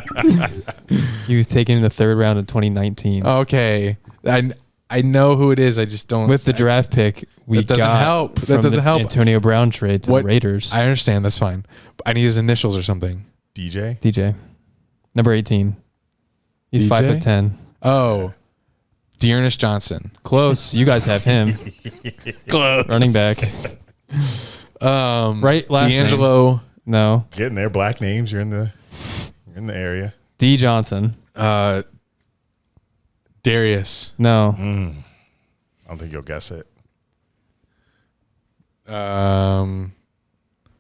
He was taken in the 3rd round of 2019. Okay. I know who it is. I just don't. With the draft pick, we That doesn't got help. That from doesn't the help. Antonio Brown trade to What- the Raiders. I understand. That's fine. I need his initials or something. DJ? DJ, number 18. He's DJ? 5'10". Oh, Dearness Johnson. Close. You guys have him. Close. Running back. Right. Last D'Angelo. name. No. Getting there. Black names. You're in the area. D. Johnson. Darius. No. I don't think you'll guess it.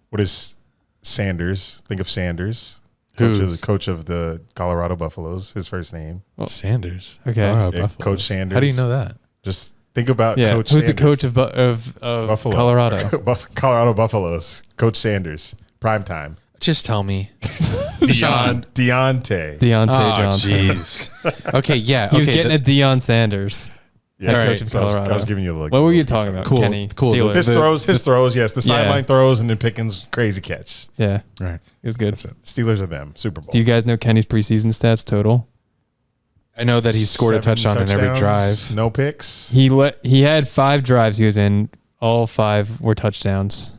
What is Sanders? Think of Sanders. Coach of the Colorado Buffaloes. His first name. Sanders. Okay. Oh, Yeah, Buffaloes. Coach Sanders. How do you know that? Just think about Yeah. Coach Who's Sanders. the coach of Buffalo. Colorado? Colorado Buffaloes. Coach Sanders. Prime time. Just tell me. Deontay. Deontay Oh, Johnson. jeez. Okay, yeah. He was okay, getting a Deion Sanders. Yeah, Head All coach right. of So I Colorado. was giving you a look. What were you talking about? Cool, Kenny. cool. Steelers. His throws, yes. The Yeah. sideline throws and then Pickens crazy catch. Yeah. All right. It was good. That's it. Steelers are them. Super Bowl. Do you guys know Kenny's preseason stats total? I know that he scored a 7 touchdown in every touchdowns, drive. No picks. He had 5 drives he was in. All 5 were touchdowns.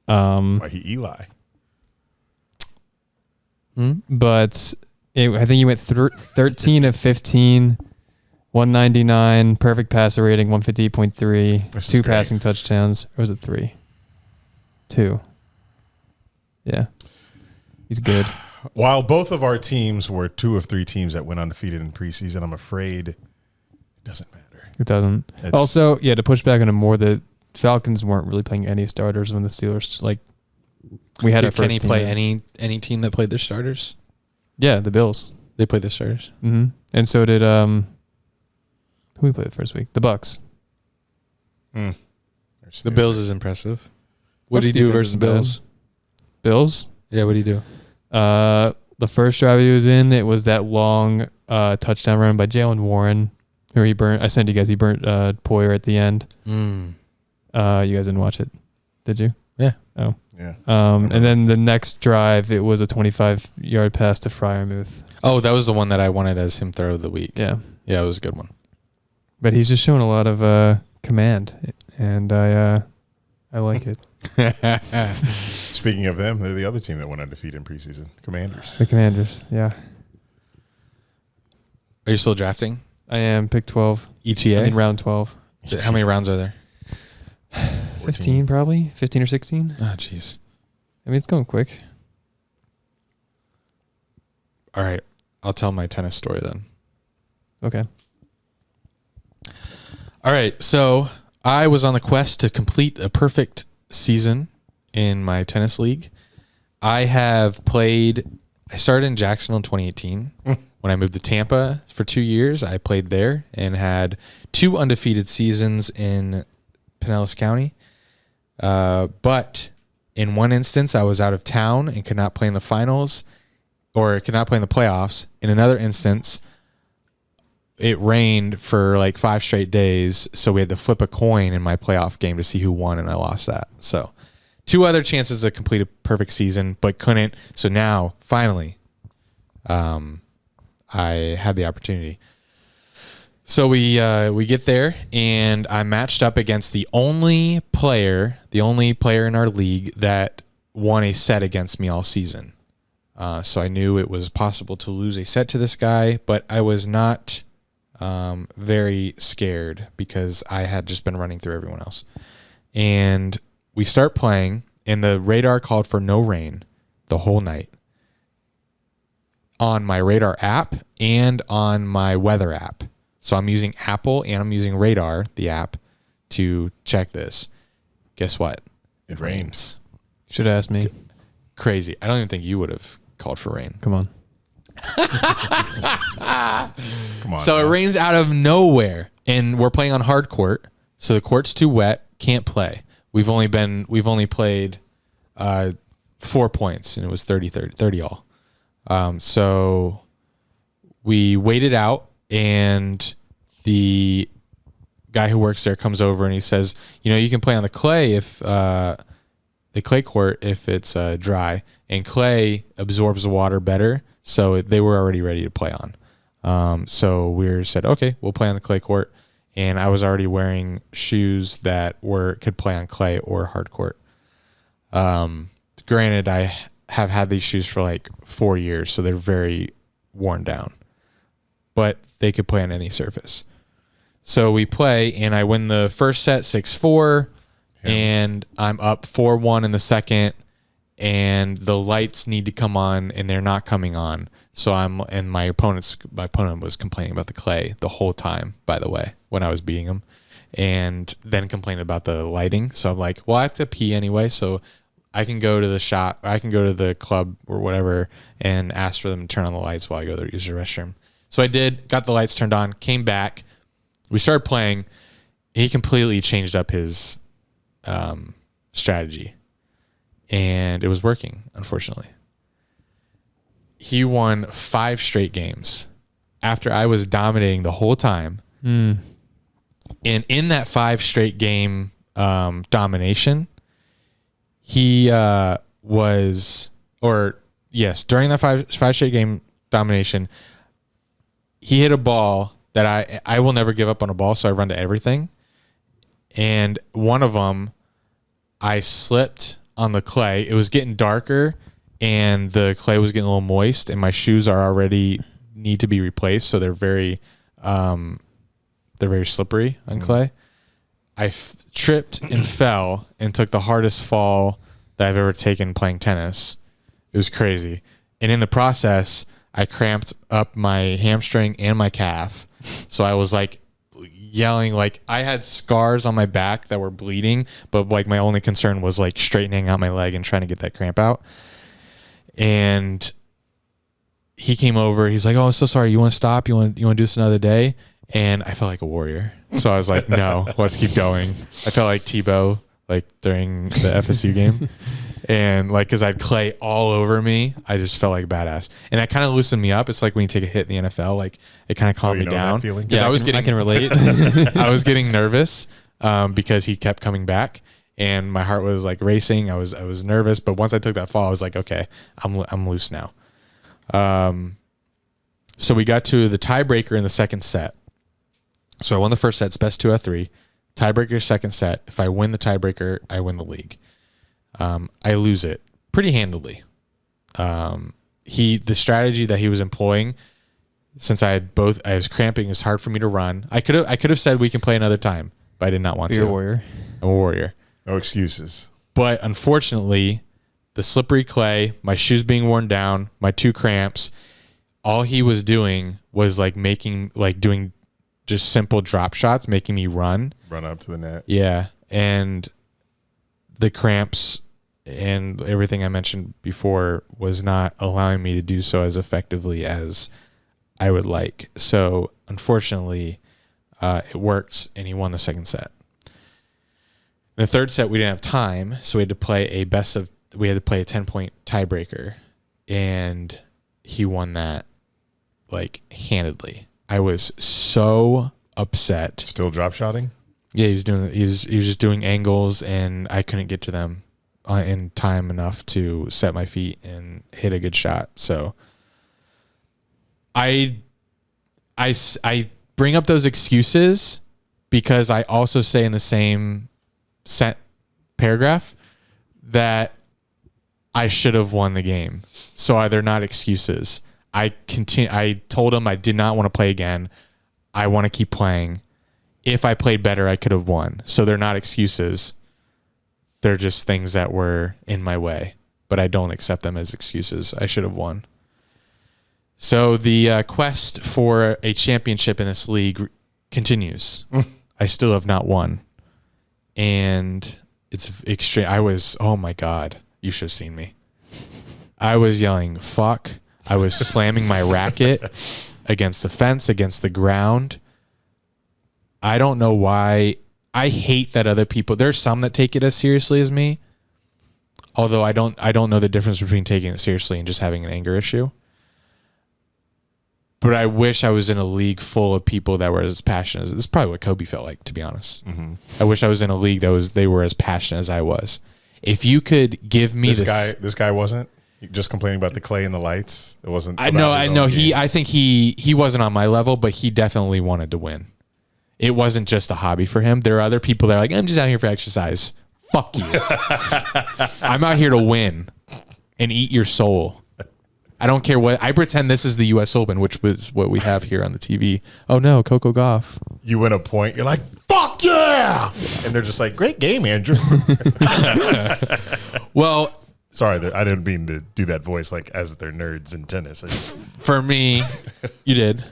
Why he Eli? But I think he went 13 of 15, 199, perfect passer rating, 158.3, This is 2 great. passing touchdowns. Or was it 3? 2. Yeah. He's good. While both of our teams were 2 of 3 teams that went undefeated in preseason, I'm afraid it doesn't matter. It doesn't. It's- Also, yeah, to push back on it more, the Falcons weren't really playing any starters when the Steelers, we had our Did first Kenny team play in. any team that played their starters? Yeah, the Bills. They played their starters. Mm-hmm. And so did who we played the first week? The Bucks. The Bills is impressive. What Bucks did he do defense versus the isn't bad. Bills? Bills. Yeah, what did he do? The first drive he was in, it was that long touchdown run by Jalen Warren, where he burnt. I sent you guys. He burnt Poyer at the end. You guys didn't watch it, did you? Yeah. Oh. Yeah. And then the next drive, it was a 25-yard pass to Freiermuth. Oh, that was the one that I wanted as him throw of the week. Yeah. Yeah, it was a good one. But he's just showing a lot of command, and I like it. Speaking of them, they're the other team that went undefeated in preseason. Commanders. The Commanders, yeah. Are you still drafting? I am pick 12. ETA? I mean round 12. How many rounds are there? 15 probably, 15 or 16. Oh, jeez. I mean, it's going quick. All right. I'll tell my tennis story then. Okay. All right. So I was on the quest to complete a perfect season in my tennis league. I started in Jacksonville in 2018. When I moved to Tampa for 2 years, I played there and had 2 undefeated seasons in Pinellas County. But in one instance, I was out of town and could not play in the finals or could not play in the playoffs. In another instance, it rained for like 5 straight days, so we had to flip a coin in my playoff game to see who won, and I lost that. So 2 other chances to complete a perfect season, but couldn't. So now, finally, I had the opportunity. So we get there, and I matched up against the only player in our league that won a set against me all season. So I knew it was possible to lose a set to this guy, but I was not very scared because I had just been running through everyone else. And we start playing, and the radar called for no rain the whole night on my radar app and on my weather app. So I'm using Apple and I'm using Radar, the app, to check this. Guess what? It rains. Should have asked me. Crazy. I don't even think you would have called for rain. Come on. Come on. So it rains out of nowhere, and we're playing on hard court. So the court's too wet, can't play. We've only played 4 points, and it was 30 all. So we waited out, and the guy who works there comes over and he says, you can play on the clay if the clay court if it's dry, and clay absorbs the water better. So they were already ready to play on. So we said, okay, we'll play on the clay court. And I was already wearing shoes that could play on clay or hard court. Granted, I have had these shoes for like 4 years, so they're very worn down, but they could play on any surface. So we play, and I win the first set 6-4, and I'm up 4-1 in the second, and the lights need to come on, and they're not coming on. So my opponent was complaining about the clay the whole time, by the way, when I was beating him, and then complaining about the lighting. So I'm like, well, I have to pee anyway, so I can go to the shop, I can go to the club or whatever and ask for them to turn on the lights while I go there to use the restroom. So I did, got the lights turned on, came back. We started playing. He completely changed up his strategy, and it was working, unfortunately. He won 5 straight games after I was dominating the whole time. And in that 5 straight game domination, he during that 5 straight game domination, he hit a ball that I will never give up on a ball, so I run to everything. And one of them, I slipped on the clay. It was getting darker, and the clay was getting a little moist, and my shoes need to be replaced, so they're very slippery on clay. I tripped and fell and took the hardest fall that I've ever taken playing tennis. It was crazy. And in the process, I cramped up my hamstring and my calf. So I was like yelling, like I had scars on my back that were bleeding, but like my only concern was like straightening out my leg and trying to get that cramp out. And he came over. He's like, "Oh, I'm so sorry. You want to stop? You want to do this another day?" And I felt like a warrior. So I was like, "No, let's keep going." I felt like Tebow, like during the FSU game. And like, cause I had clay all over me, I just felt like a badass. And that kind of loosened me up. It's like when you take a hit in the NFL, like it kind of calmed me down. Yeah, I can relate. I was getting nervous because he kept coming back, and my heart was like racing. I was nervous, but once I took that fall, I was like, okay, I'm loose now. So we got to the tiebreaker in the second set. So I won the first set. It's best 2 out of 3. Tiebreaker second set. If I win the tiebreaker, I win the league. I lose it pretty handily. The strategy that he was employing, since I was cramping, it was hard for me to run. I could have said we can play another time, but I did not want to. You're a warrior. I'm a warrior. No excuses. But unfortunately, the slippery clay, my shoes being worn down, my 2 cramps, all he was doing was doing just simple drop shots, making me run Run up to the net. Yeah. And the cramps and everything I mentioned before was not allowing me to do so as effectively as I would like. So unfortunately, it worked, and he won the second set. The third set, we didn't have time, so we had to play a 10-point tiebreaker, and he won that handedly. I was so upset. Still drop shotting? Yeah, he was just doing angles, and I couldn't get to them in time enough to set my feet and hit a good shot. So I bring up those excuses because I also say in the same paragraph that I should have won the game. So they're not excuses. I told him I did not want to play again. I want to keep playing. If I played better, I could have won. So they're not excuses. They're just things that were in my way, but I don't accept them as excuses. I should have won. So the quest for a championship in this league continues. I still have not won. And it's extreme. Oh my God, you should have seen me. I was yelling, fuck. I was slamming my racket against the fence, against the ground. I don't know why. I hate that other people. There's some that take it as seriously as me. Although I don't know the difference between taking it seriously and just having an anger issue. But I wish I was in a league full of people that were as passionate as this is probably what Kobe felt like, to be honest. Mm-hmm. I wish I was in a league they were as passionate as I was. If you could give me this guy wasn't just complaining about the clay and the lights. It wasn't. I know. I think he wasn't on my level, but he definitely wanted to win. It wasn't just a hobby for him. There are other people that are like, I'm just out here for exercise. Fuck you. I'm out here to win and eat your soul. I don't care what. I pretend this is the U.S. Open, which was what we have here on the TV. Oh, no, Coco Gauff. You win a point. You're like, fuck yeah. And they're just like, great game, Andrew. Well. Sorry, I didn't mean to do that voice as they're nerds in tennis. For me, you did.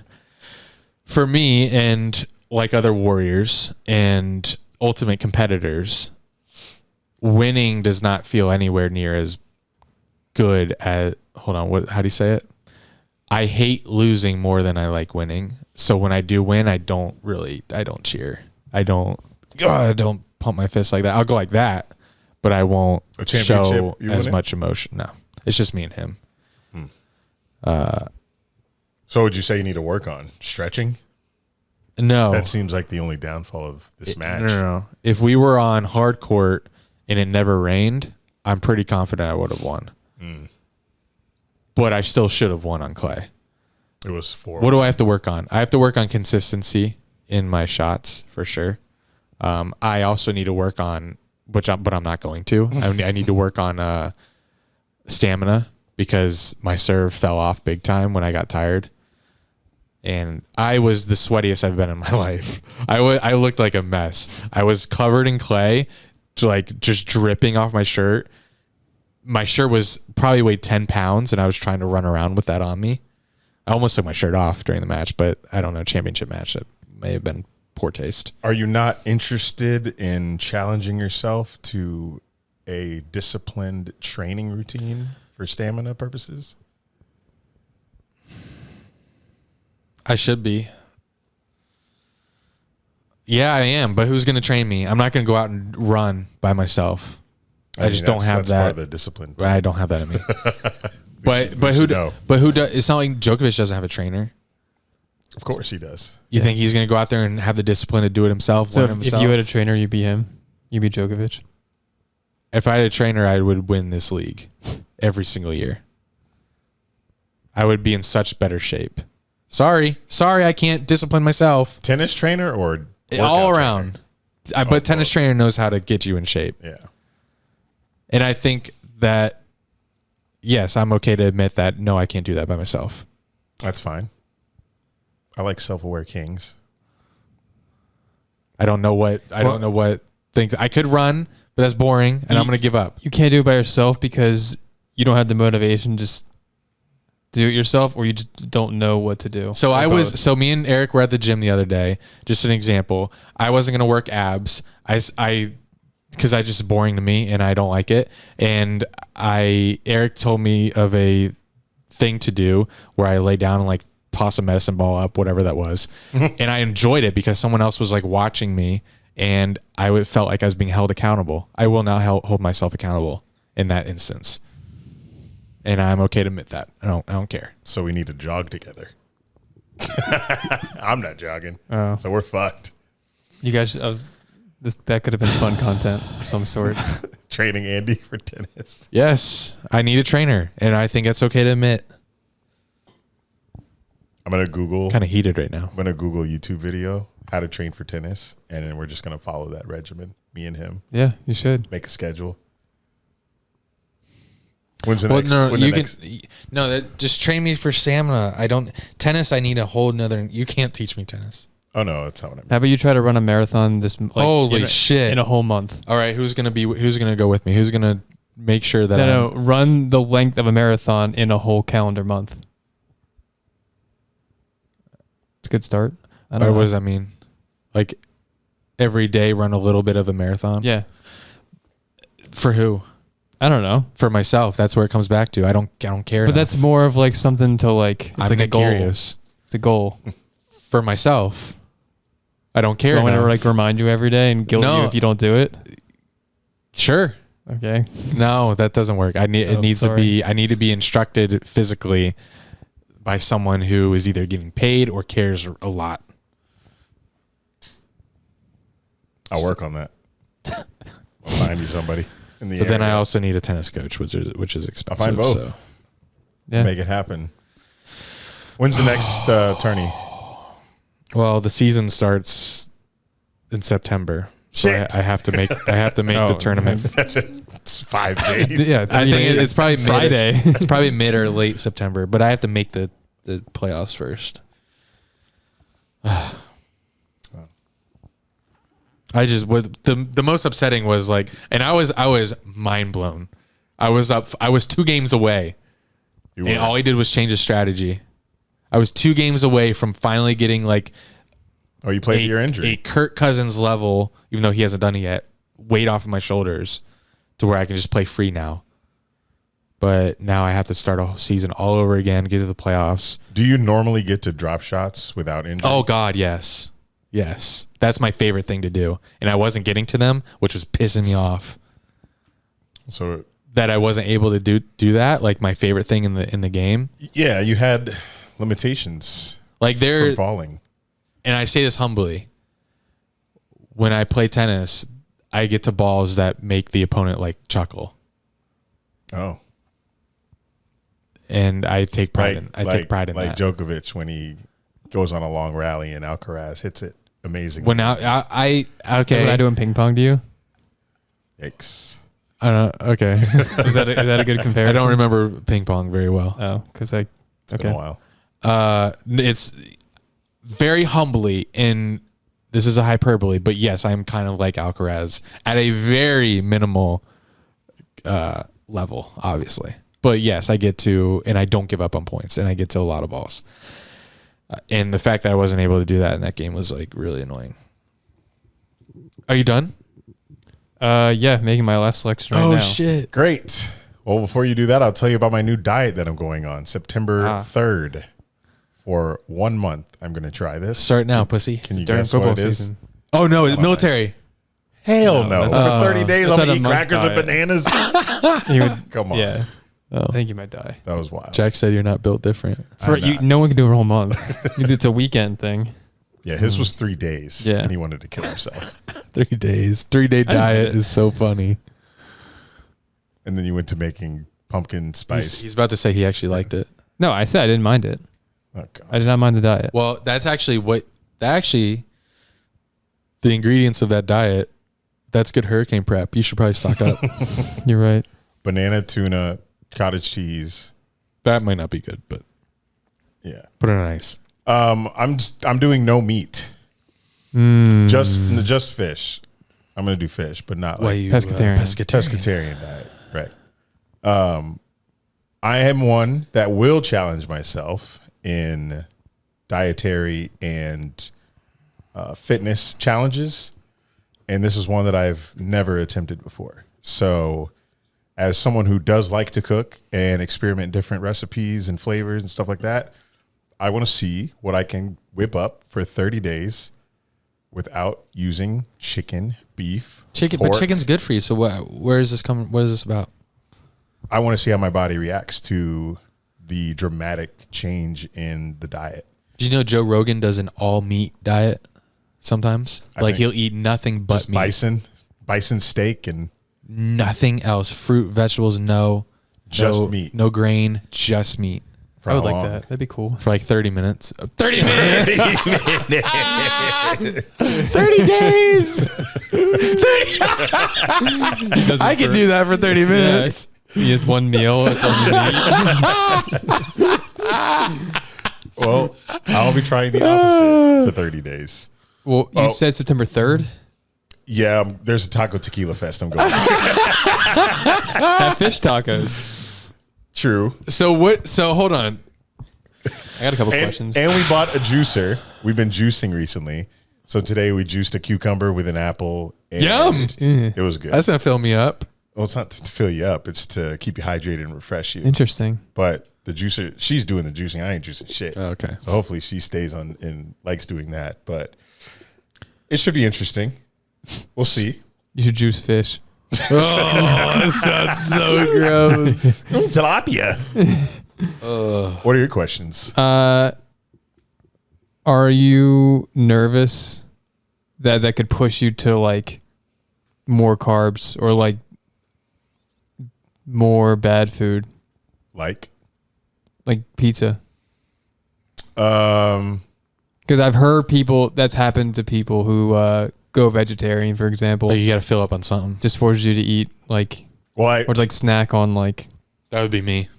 For me and like other warriors and ultimate competitors, winning does not feel anywhere near as good as, how do you say it? I hate losing more than I like winning. So when I do win, I don't cheer. I don't pump my fist like that. I'll go like that, but I won't show as much emotion. No, it's just me and him. So would you say you need to work on stretching? No. That seems like the only downfall of this match. No. If we were on hard court and it never rained, I'm pretty confident I would have won. But I still should have won on clay. It was 4. What do I have to work on? I have to work on consistency in my shots for sure. I also need to work on, but I'm not going to. I need to work on stamina because my serve fell off big time when I got tired. And I was the sweatiest I've been in my life. I looked like a mess. I was covered in clay, just dripping off my shirt. My shirt was probably weighed 10 pounds, and I was trying to run around with that on me. I almost took my shirt off during the match, but I don't know, championship match, that may have been poor taste. Are you not interested in challenging yourself to a disciplined training routine for stamina purposes? I should be. Yeah, I am. But who's going to train me? I'm not going to go out and run by myself. I just don't have that. Part of the discipline. I don't have that in me. But who does? It's not like Djokovic doesn't have a trainer. Of course he does. You think he's going to go out there and have the discipline to do it himself? So if you had a trainer, you'd be him. You'd be Djokovic. If I had a trainer, I would win this league every single year. I would be in such better shape. Sorry, I can't discipline myself. Tennis trainer or All around. But tennis trainer knows how to get you in shape. Yeah. And I think that, yes, I'm okay to admit that, no, I can't do that by myself. That's fine. I like self-aware kings. I don't know what things I could run, but that's boring, and I'm going to give up. You can't do it by yourself because you don't have the motivation to just do it yourself, or you just don't know what to do. So me and Eric were at the gym the other day. Just an example. I wasn't going to work abs. Because it's boring to me and I don't like it. And Eric told me of a thing to do where I lay down and like toss a medicine ball up, whatever that was. And I enjoyed it because someone else was like watching me, and I felt like I was being held accountable. I will not hold myself accountable in that instance. And I'm okay to admit that. I don't care. So we need to jog together. I'm not jogging. Oh. So we're fucked. You guys, that could have been fun content of some sort. Training Andy for tennis. Yes, I need a trainer, and I think that's okay to admit. I'm going to Google. Kind of heated right now. I'm going to Google YouTube video, how to train for tennis, and then we're just going to follow that regimen, me and him. Yeah, you should. Make a schedule. When's the next? Just train me for stamina. Tennis, I need a whole nother. You can't teach me tennis. Oh, no, that's not what I mean. How about you try to run a marathon Holy shit. in a whole month? All right, who's gonna go with me? Who's gonna make sure that run the length of a marathon in a whole calendar month. It's a good start. What does that mean? Like every day run a little bit of a marathon? Yeah. For who? I don't know. For myself. That's where it comes back to. I don't care. But that's more of like something to like. It's I'm like a goal. curious. It's a goal. For myself. I don't care. Do I want to like remind you every day and guilt you if you don't do it? Sure. Okay. No, that doesn't work. I need to be instructed physically by someone who is either getting paid or cares a lot. I'll work on that. I'll find you somebody in the But area. then I also need a tennis coach, which is expensive. I'll find both. So. Yeah. Make it happen. When's the next tourney? Well, the season starts in September, so Shit. I have to make the tournament. It's 5 days. Yeah, I think it's probably Friday. It's probably mid or late September, but I have to make the playoffs first. I just the most upsetting was like, and I was mind blown. I was 2 games away, and all he did was change his strategy. I was 2 games away from finally getting like, you played your injury. A Kirk Cousins level, even though he hasn't done it yet, weight off of my shoulders to where I can just play free now. But now I have to start a season all over again, get to the playoffs. Do you normally get to drop shots without injury? Oh God, yes. Yes. That's my favorite thing to do. And I wasn't getting to them, which was pissing me off. So that I wasn't able to do that, like my favorite thing in the game. Yeah, you had limitations like from falling. And I say this humbly. When I play tennis, I get to balls that make the opponent like chuckle. Oh. And I take pride in that. Like Djokovic when he goes on a long rally and Alcaraz hits it amazing. When okay. What I do in ping pong to you? Yikes. Okay. Is that a good comparison? I don't remember ping pong very well. Oh, because It's been a while. It's very humbly, and this is a hyperbole, but yes, I'm kind of like Alcaraz at a very minimal level, obviously. But yes, I get to, and I don't give up on points, and I get to a lot of balls. And the fact that I wasn't able to do that in that game was like really annoying. Are you done? Yeah, making my last selection right now. Oh shit! Great. Well, before you do that, I'll tell you about my new diet that I'm going on September 3rd. For 1 month, I'm going to try this. Start now, pussy. Can you During guess what football it is? season. Oh no, it's military. Hell no. For 30 days, I'm that's going to not eat a month crackers and diet. bananas. You would, Come on. yeah. Oh. I think you might die. That was wild. Jack said you're not built different. No one can do it for a whole month. It's a weekend thing. Yeah, his was 3 days. Yeah. And he wanted to kill himself. 3 days. 3-day diet is so funny. And then you went to making pumpkin spice. He's about to say he actually liked it. No, I said I didn't mind it. Oh, God. I did not mind the diet. Well, that's actually the ingredients of that diet. That's good hurricane prep. You should probably stock up. You're right. Banana, tuna, cottage cheese. That might not be good, but Yeah. put it on ice. I'm doing no meat. Just fish. I'm gonna do fish, but not like pescatarian. pescatarian diet. Right. I am one that will challenge myself in dietary and fitness challenges, and this is one that I've never attempted before. So, as someone who does like to cook and experiment different recipes and flavors and stuff like that, I want to see what I can whip up for 30 days without using chicken, beef, Chicken, pork. but chicken's good for you. So where is this coming? What is this about? I want to see how my body reacts to the dramatic change in the diet. Do you know Joe Rogan does an all meat diet sometimes? I think He'll eat nothing but Just meat. bison steak, and Nothing else. Fruit, vegetables, no. Just meat. No grain, just meat. for I would how like long? that. That'd be cool. For like 30 minutes. 30 minutes! 30 days! I can do that for 30 minutes. He has one meal. It's all you need. Well, I'll be trying the opposite for 30 days. Well, you said September 3rd. Yeah, there's a taco tequila fest I'm going to. Have fish tacos. True. So hold on. I got a couple questions. And we bought a juicer. We've been juicing recently. So today we juiced a cucumber with an apple. And Yum. It was good. That's going to fill me up. Well, it's not to fill you up. It's to keep you hydrated and refresh you. Interesting. But the juicer, she's doing the juicing. I ain't juicing shit. Oh, okay. So hopefully she stays on and likes doing that. But it should be interesting. We'll see. You should juice fish. Oh, that sounds so gross. Tilapia. What are your questions? Are you nervous that could push you to like more carbs or like more bad food, Like pizza? Um, Because I've heard that's happened to people who go vegetarian, for example. You got to fill up on something. Just forces you to eat or snack on That would be me.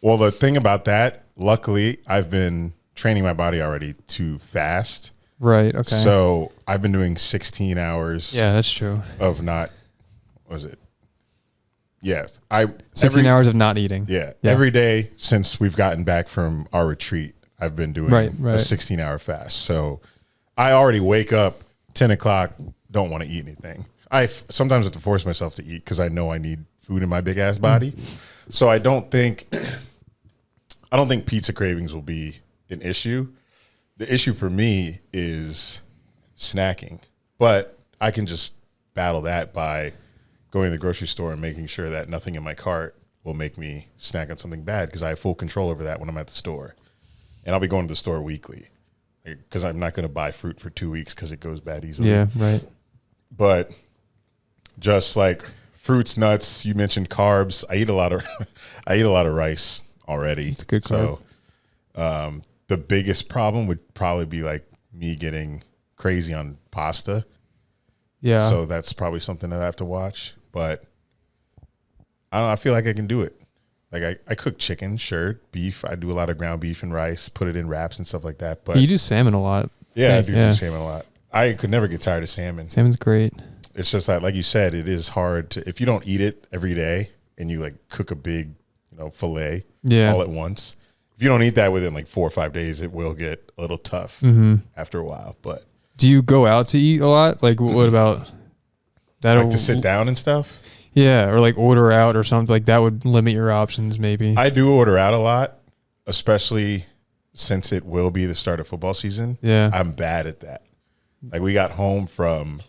Well, the thing about that, luckily, I've been training my body already to fast. Right. Okay. So I've been doing 16 hours yeah, that's true. of not, what was it? Yes. 16 hours of not eating. Yeah. Every day since we've gotten back from our retreat, I've been doing a 16-hour fast. So I already wake up 10 o'clock, don't want to eat anything. I sometimes have to force myself to eat because I know I need food in my big ass body. So I don't think pizza cravings will be an issue. The issue for me is snacking, but I can just battle that by going to the grocery store and making sure that nothing in my cart will make me snack on something bad because I have full control over that when I'm at the store. And I'll be going to the store weekly because I'm not going to buy fruit for 2 weeks because it goes bad easily. Yeah. Right. But just like fruits, nuts, you mentioned carbs. I eat a lot of rice already. It's a good carb. So the biggest problem would probably be like me getting crazy on pasta. Yeah. So that's probably something that I have to watch. But I don't know, I feel like I can do it. Like I cook chicken, sure, beef. I do a lot of ground beef and rice, put it in wraps and stuff like that. But you do salmon a lot. yeah, I do salmon a lot. I could never get tired of salmon. Salmon's great. It's just like you said, it is hard to, if you don't eat it every day and you like cook a big, fillet all at once. If you don't eat that within like 4 or 5 days, it will get a little tough after a while. But do you go out to eat a lot? Like what about that? like to sit down and stuff? Yeah, or like order out or something like that would limit your options maybe. I do order out a lot, especially since it will be the start of football season. Yeah. I'm bad at that. Like we got home from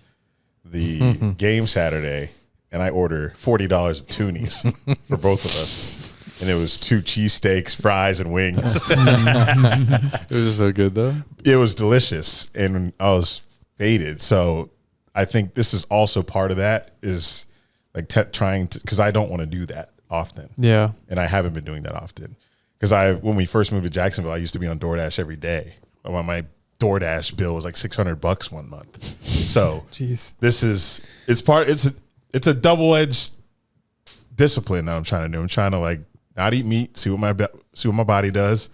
the game Saturday and I ordered $40 of toonies for both of us. And it was 2 cheesesteaks, fries, and wings. It was so good, though. It was delicious. And I was faded. So I think this is also part of that is like trying to, because I don't want to do that often. Yeah. And I haven't been doing that often. Because when we first moved to Jacksonville, I used to be on DoorDash every day. My DoorDash bill was like $600 one month. So Jeez. it's a double-edged discipline that I'm trying to do. I'm trying to like not eat meat, see what my body does.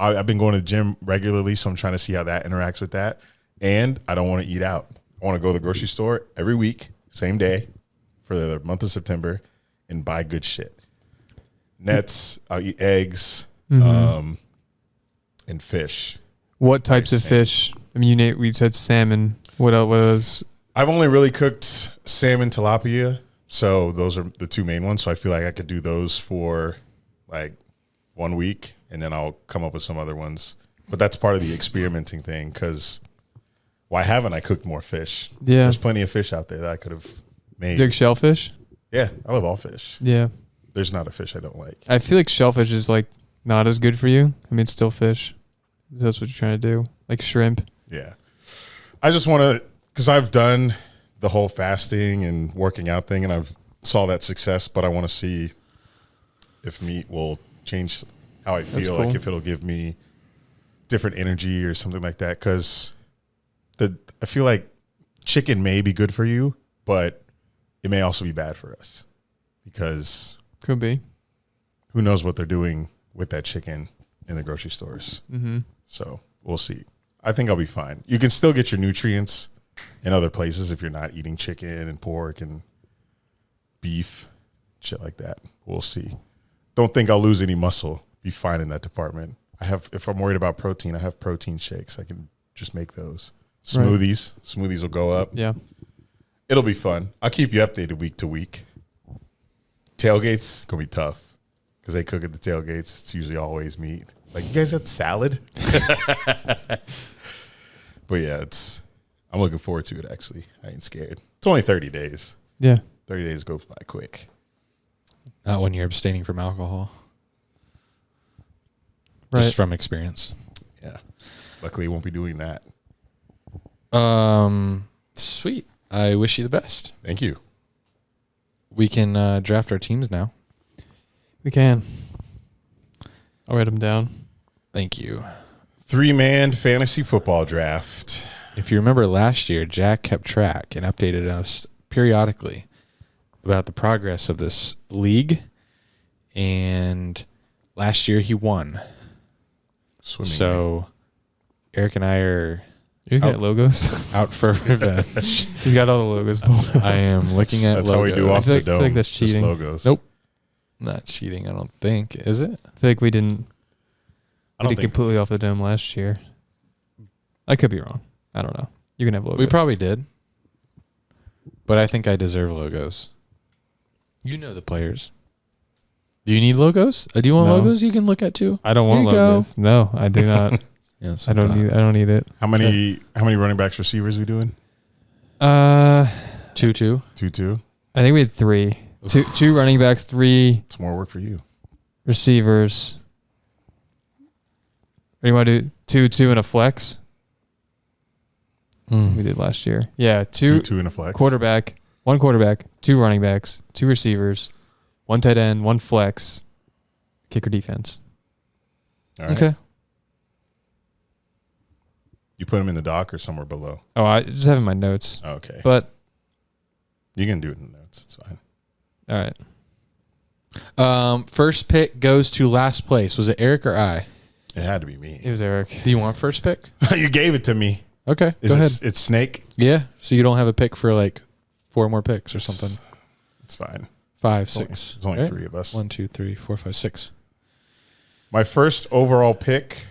I've been going to the gym regularly, so I'm trying to see how that interacts with that. And I don't want to eat out. I want to go to the grocery store every week, same day, for the month of September, and buy good shit. Nets, I'll eat eggs, and fish. What types of fish? I mean, we said salmon. What else? I've only really cooked salmon, tilapia, so those are the two main ones. So I feel like I could do those for like 1 week, and then I'll come up with some other ones. But that's part of the experimenting thing, because why haven't I cooked more fish? Yeah. There's plenty of fish out there that I could have made. Big shellfish? Yeah, I love all fish. Yeah. There's not a fish I don't like. I feel like shellfish is like not as good for you. I mean, it's still fish. That's what you're trying to do. Like shrimp. Yeah. I just want to, because I've done the whole fasting and working out thing, and I've saw that success, but I want to see if meat will change how I feel, cool. like if it'll give me different energy or something like that. Because I feel like chicken may be good for you, but it may also be bad for us, because Could be. who knows what they're doing with that chicken in the grocery stores. Mm-hmm. So we'll see. I think I'll be fine. You can still get your nutrients in other places if you're not eating chicken and pork and beef, shit like that. We'll see. Don't think I'll lose any muscle. Be fine in that department. If I'm worried about protein, I have protein shakes. I can just make those. Smoothies. Right. Smoothies will go up. Yeah. It'll be fun. I'll keep you updated week to week. Tailgates going to be tough because they cook at the tailgates. It's usually always meat. Like, you guys had salad? But yeah, I'm looking forward to it, actually. I ain't scared. It's only 30 days. Yeah. 30 days goes by quick. Not when you're abstaining from alcohol. Right. Just from experience. Yeah. Luckily, I won't be doing that. Sweet. I wish you the best. Thank you. We can draft our teams now. We can. I'll write them down. Thank you. 3-man fantasy football draft. If you remember last year, Jack kept track and updated us periodically about the progress of this league. And last year he won. Swimming. So Eric and I are He's got logos. out for revenge. He's got all the logos pulled up. I am looking at That's logos. how we do off the I feel dome. like that's Just cheating. logos. Nope. Not cheating, I don't think. Is it? I feel like we didn't I don't did think completely off the dome last year. I could be wrong. I don't know. You can have logos. We probably did. But I think I deserve logos. You know the players. Do you need logos? Do you want No. logos you can look at too? I don't Here want you go. logos. No, I do not. Yeah, that's I what don't need it. How many running backs, receivers we doing? 2-2. 2-2. I think we had 3. Two running backs, 3 It's more work for you. receivers. What do you want to do? 2 and a flex? That's what we did last year. Yeah, 2 in a flex. quarterback, 1 quarterback, 2 running backs, 2 receivers, 1 tight end, 1 flex, kicker defense. All right. Okay. You put them in the doc or somewhere below? Oh, I just have in my notes. Okay. But You can do it in the notes. It's fine. all right. First pick goes to last place. Was it Eric or I? It had to be me. It was Eric. Do you want first pick? You gave it to me. Okay, Is go it, ahead. It's Snake? Yeah, so you don't have a pick for like 4 more picks or something. It's fine. 5, 6. There's only right? 3 of us. 1, 2, 3, 4, 5, 6. My first overall pick,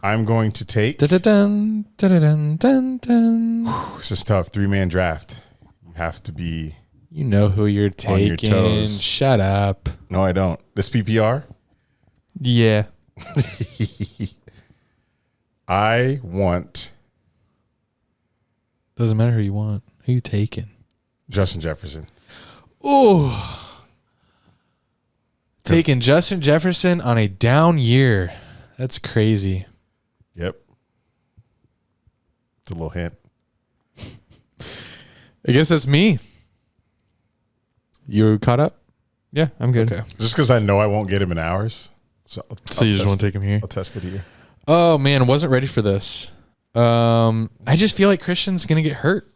I'm going to take. Dun, dun, dun, dun, dun. This is tough. 3-man draft. You have to be. You know who you're On your taking. toes. Shut up. No, I don't. This PPR. Yeah. I want Doesn't matter who you want. Who you taking? Justin Jefferson. Oh. Taking Justin Jefferson on a down year. That's crazy. Yep. It's a little hint. I guess that's me. You caught up? Yeah, I'm good. Okay. Just because I know I won't get him in ours. So You just want to take him here? I'll test it here. Oh man, wasn't ready for this. I just feel like Christian's gonna get hurt.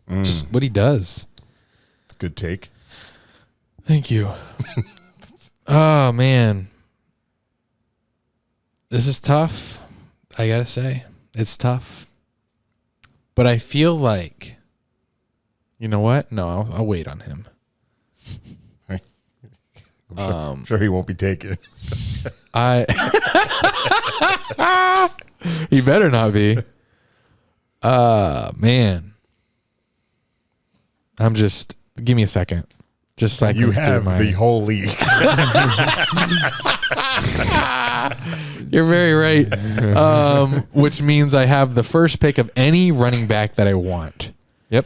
Just what he does. It's a good take. Thank you. Oh man, this is tough. I gotta say, it's tough. But I feel like, you know what? No, I'll wait on him. I'm sure he won't be taken. He better not be. Man. Give me a second. Just so I You can have do my- the whole league. You're very right. Which means I have the first pick of any running back that I want. Yep.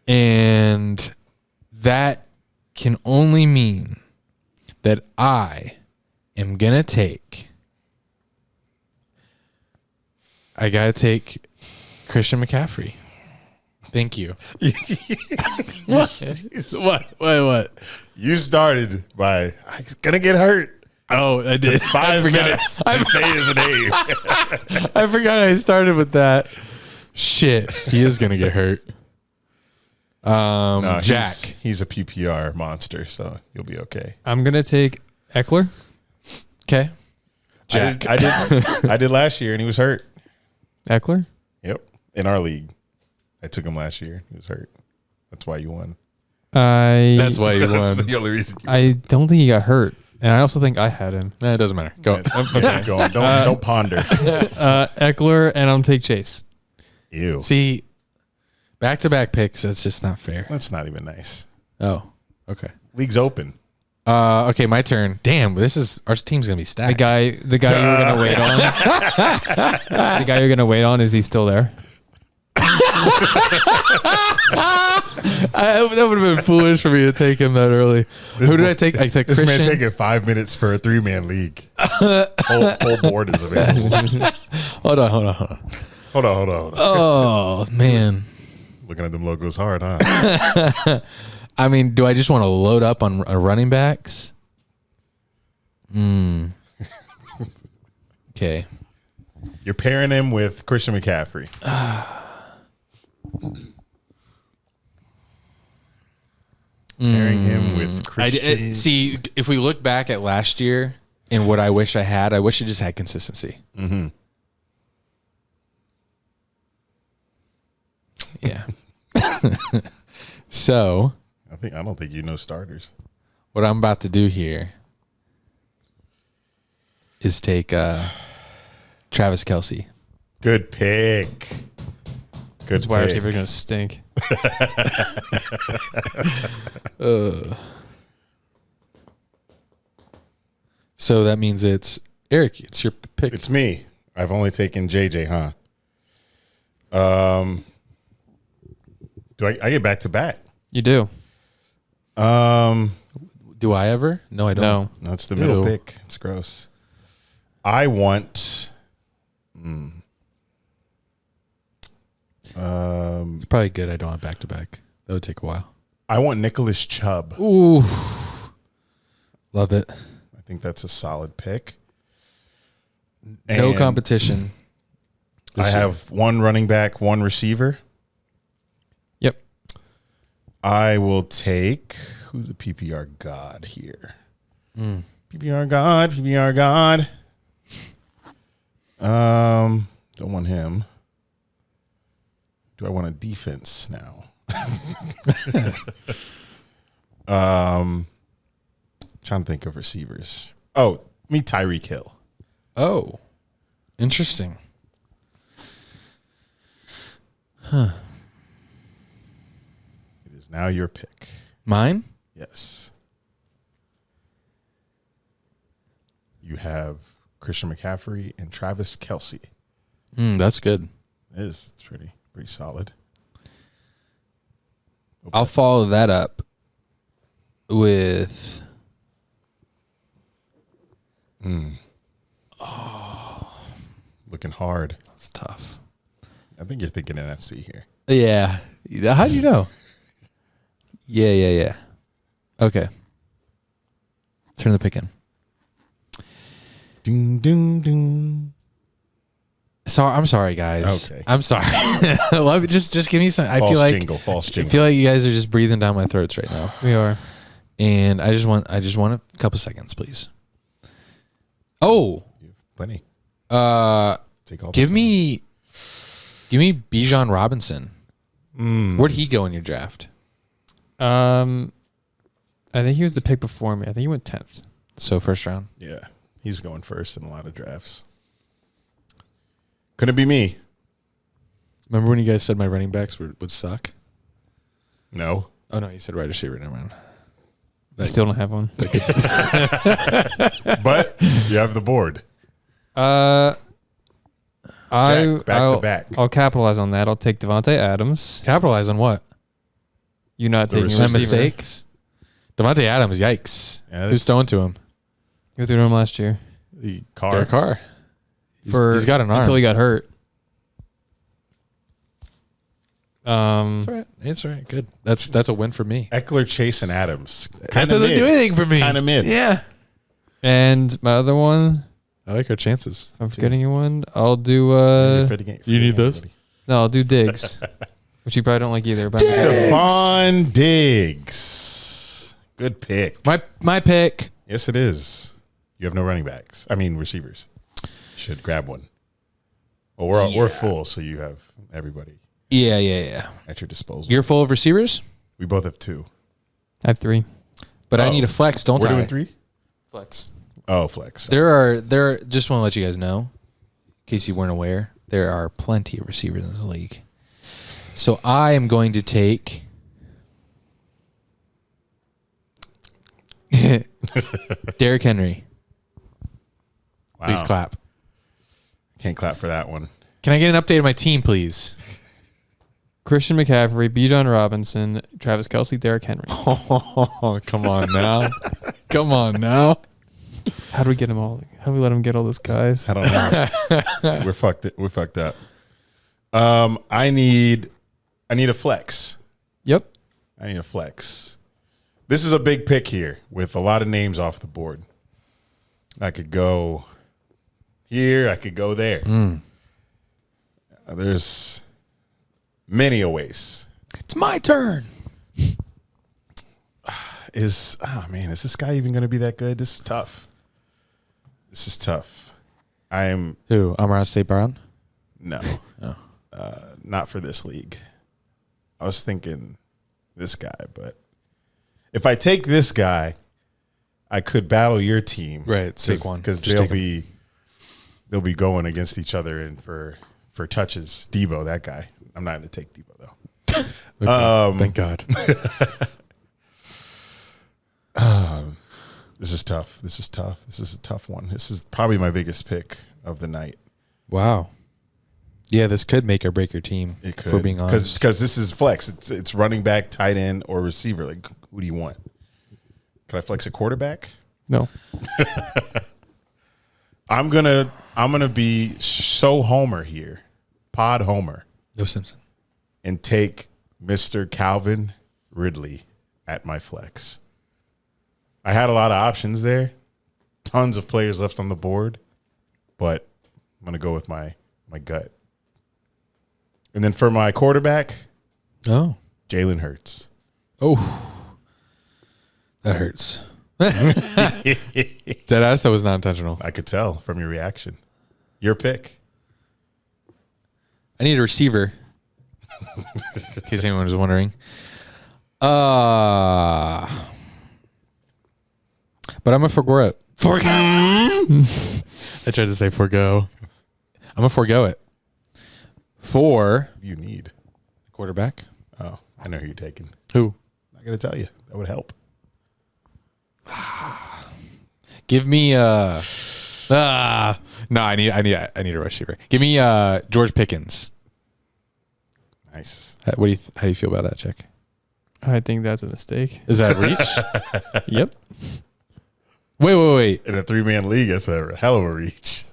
And that can only mean that I am going to take. I got to take Christian McCaffrey. Thank you. What? You started by, he's going to get hurt. Oh, I did. 5 minutes to say his name. I forgot I started with that. Shit. He is going to get hurt. No, Jack. He's a PPR monster, so you'll be okay. I'm gonna take Eckler. Okay. Jack. I did last year, and he was hurt. Eckler. Yep, in our league, I took him last year. He was hurt. That's why you won. That's why you That's won. the only reason. I don't think he got hurt, and I also think I had him. It doesn't matter. Go. Okay, go on. Don't ponder. Eckler, and I'll take Chase. Ew. See, back-to-back picks, that's just not fair. That's not even nice. Oh, okay. League's open. Okay, my turn. Damn, our team's going to be The stacked. guy you were gonna wait on. The guy you're gonna wait on, is he still there? That would have been foolish for me to take him that early. Who did I take? I took This Christian. man taking 5 minutes for a 3-man league. whole board is available. Hold on. Hold on. Oh, man. Looking at them logos hard, huh? I mean, do I just want to load up on running backs? Okay. You're pairing him with Christian McCaffrey. Pairing him with Christian. See, if we look back at last year and what I wish I wish I just had consistency. Mm-hmm. Yeah. So, I don't think you know starters. what I'm about to do here is take Travis Kelce. Good pick. Good His wide pick. receiver gonna stink. So that means it's Eric. It's your pick. It's me. I've only taken JJ, huh? Do I get back to back? You do. Do I ever? No, I don't. No. No, it's the middle Ew. pick. It's gross. I want. It's probably good I don't have back to back. That would take a while. I want Nicholas Chubb. Ooh. Love it. I think that's a solid pick. No And competition. I have one running back, one receiver. Yep. I will take, who's a PPR god here? PPR god. Don't want him. Do I want a defense now? Trying to think of receivers. Oh, me Tyreek Hill. Oh. Interesting. It is now your pick. Mine? Yes. You have Christian McCaffrey and Travis Kelce. That's good. It is. It's pretty solid. I'll follow that up with. Looking hard. That's tough. I think you're thinking NFC here. Yeah. How do you know? Yeah. Okay. Turn the pick in. Ding, ding, ding. So I'm sorry, guys. Okay. I'm sorry. Love it. Just give me some. I False feel like false I jingle. feel like you guys are just breathing down my throats right now, We are. and I just want a couple seconds, please. Oh, You have plenty. Take all. give me Bijan Robinson. Where'd he go in your draft? I think he was the pick before me. I think he went 10th. So first round. Yeah, he's going first in a lot of drafts. Couldn't be me. Remember when you guys said my running backs would suck? No. Oh no, you said wide receiver. Never mind. I still don't have one. But you have the board. Back to back. I'll capitalize on that. I'll take Devontae Adams. Capitalize on what? You not taking receiver. My receiver. mistakes. Devontae Adams. Yikes. Yeah, Who's throwing to him? Who threw him last year? The car. Derek Carr. He's got an arm. Until he got hurt. It's all right. It's all right. Good. That's a win for me. Eckler, Chase, and Adams. That doesn't do anything for me. Kind of mid. Yeah. And my other one, I like our chances. I'm forgetting one. I'll do You need those? no, I'll do Diggs. Which you probably don't like either. But Stephon Diggs. Good pick. My pick. Yes, it is. You have no running backs. I mean receivers. Should grab one. Well, we're full, so you have everybody Yeah. at your disposal. You're full of receivers, We both have 2. I have 3. but I need a flex, don't We're I? doing 3? Flex. Oh, flex. There are just want to let you guys know, in case you weren't aware, there are plenty of receivers in this league. So I am going to take Derrick Henry. Wow. Please clap. Can't clap for that one. Can I get an update of my team, please? Christian McCaffrey, Bijan Robinson, Travis Kelce, Derrick Henry. Oh, come on now. Come on now. How do we get them all? How do we let them get all those guys? I don't know. We're fucked up. I need a flex. Yep. I need a flex. This is a big pick here with a lot of names off the board. I could go here. I could go there. There's many a ways. It's my turn. Is this guy even going to be that good? This is tough. Who? Amon St. Brown? No. Oh. Not for this league. I was thinking this guy, but if I take this guy, I could battle your team. Right, Saquon. Because Just take him. they'll be going against each other and for touches. Debo, that guy. I'm not going to take Debo though. Okay, thank God. This is tough. This is a tough one. This is probably my biggest pick of the night. Wow. Yeah, this could make or break your team. It could. If we're being honest. Because this is flex. It's running back, tight end, or receiver. Like, who do you want? Can I flex a quarterback? No. I'm gonna be so homer here, pod homer, No Simpson. and take Mr. Calvin Ridley at my flex. I had a lot of options there, tons of players left on the board, but I'm gonna go with my gut. And then for my quarterback, Oh. Jalen Hurts. Oh. That hurts. Deadass, that was not intentional. I could tell from your reaction. Your pick. I need a receiver. In case anyone was wondering. But I'm a forgo it. I tried to say forgo. I'm gonna forgo it. For You need. quarterback. Oh, I know who you're taking. Who? I'm not gonna tell you. That would help. Give me no, I need a receiver. Give me George Pickens. Nice. How do you feel about that, Chick? I think that's a mistake. Is that reach? Yep. Wait. In a 3-man league, that's a hell of a reach.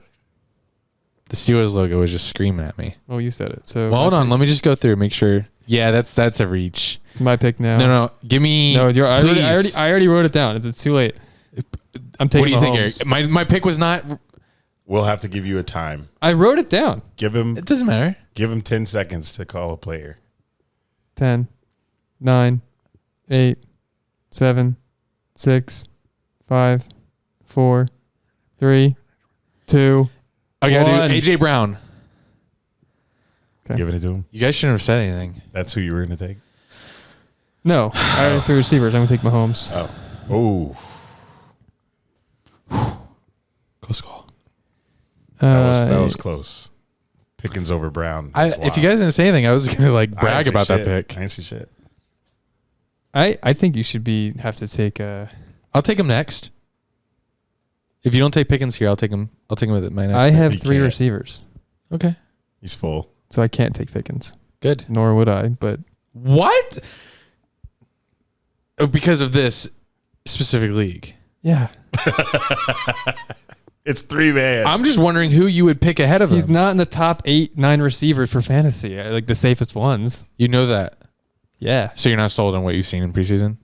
The Steelers logo was just screaming at me. Oh, you said it. So Well, hold on. Let me just go through. Make sure. Yeah, that's a reach. it's my pick now. No. Give me. No, I please. already wrote it down. It's too late. I'm taking What do you think, Mahomes. Eric? My pick was not. We'll have to give you a time. I wrote it down. It doesn't matter. Give him 10 seconds to call a player. 10, 9, 8, 7, 6, 5, 4, 3, 2. I gotta One. do AJ Brown. Okay. Giving it to him. You guys shouldn't have said anything. That's who you were going to take. No, I have 3 receivers. I'm going to take Mahomes. Oh. Close call. That was close. Pickens over Brown. If you guys didn't say anything, I was gonna brag about that pick. I didn't see shit. I think you should have to take I'll take him next. If you don't take Pickens here, I'll take him. I'll take him with my next. I pick. have You 3 can't. receivers, He's full. so I can't take Pickens. Good. Nor would I, but What? Oh, because of this specific league. yeah. It's 3-man. I'm just wondering who you would pick ahead of He's him. not in the top 8, 9 receivers for fantasy, like the safest ones. You know that. Yeah. So you're not sold on what you've seen in preseason?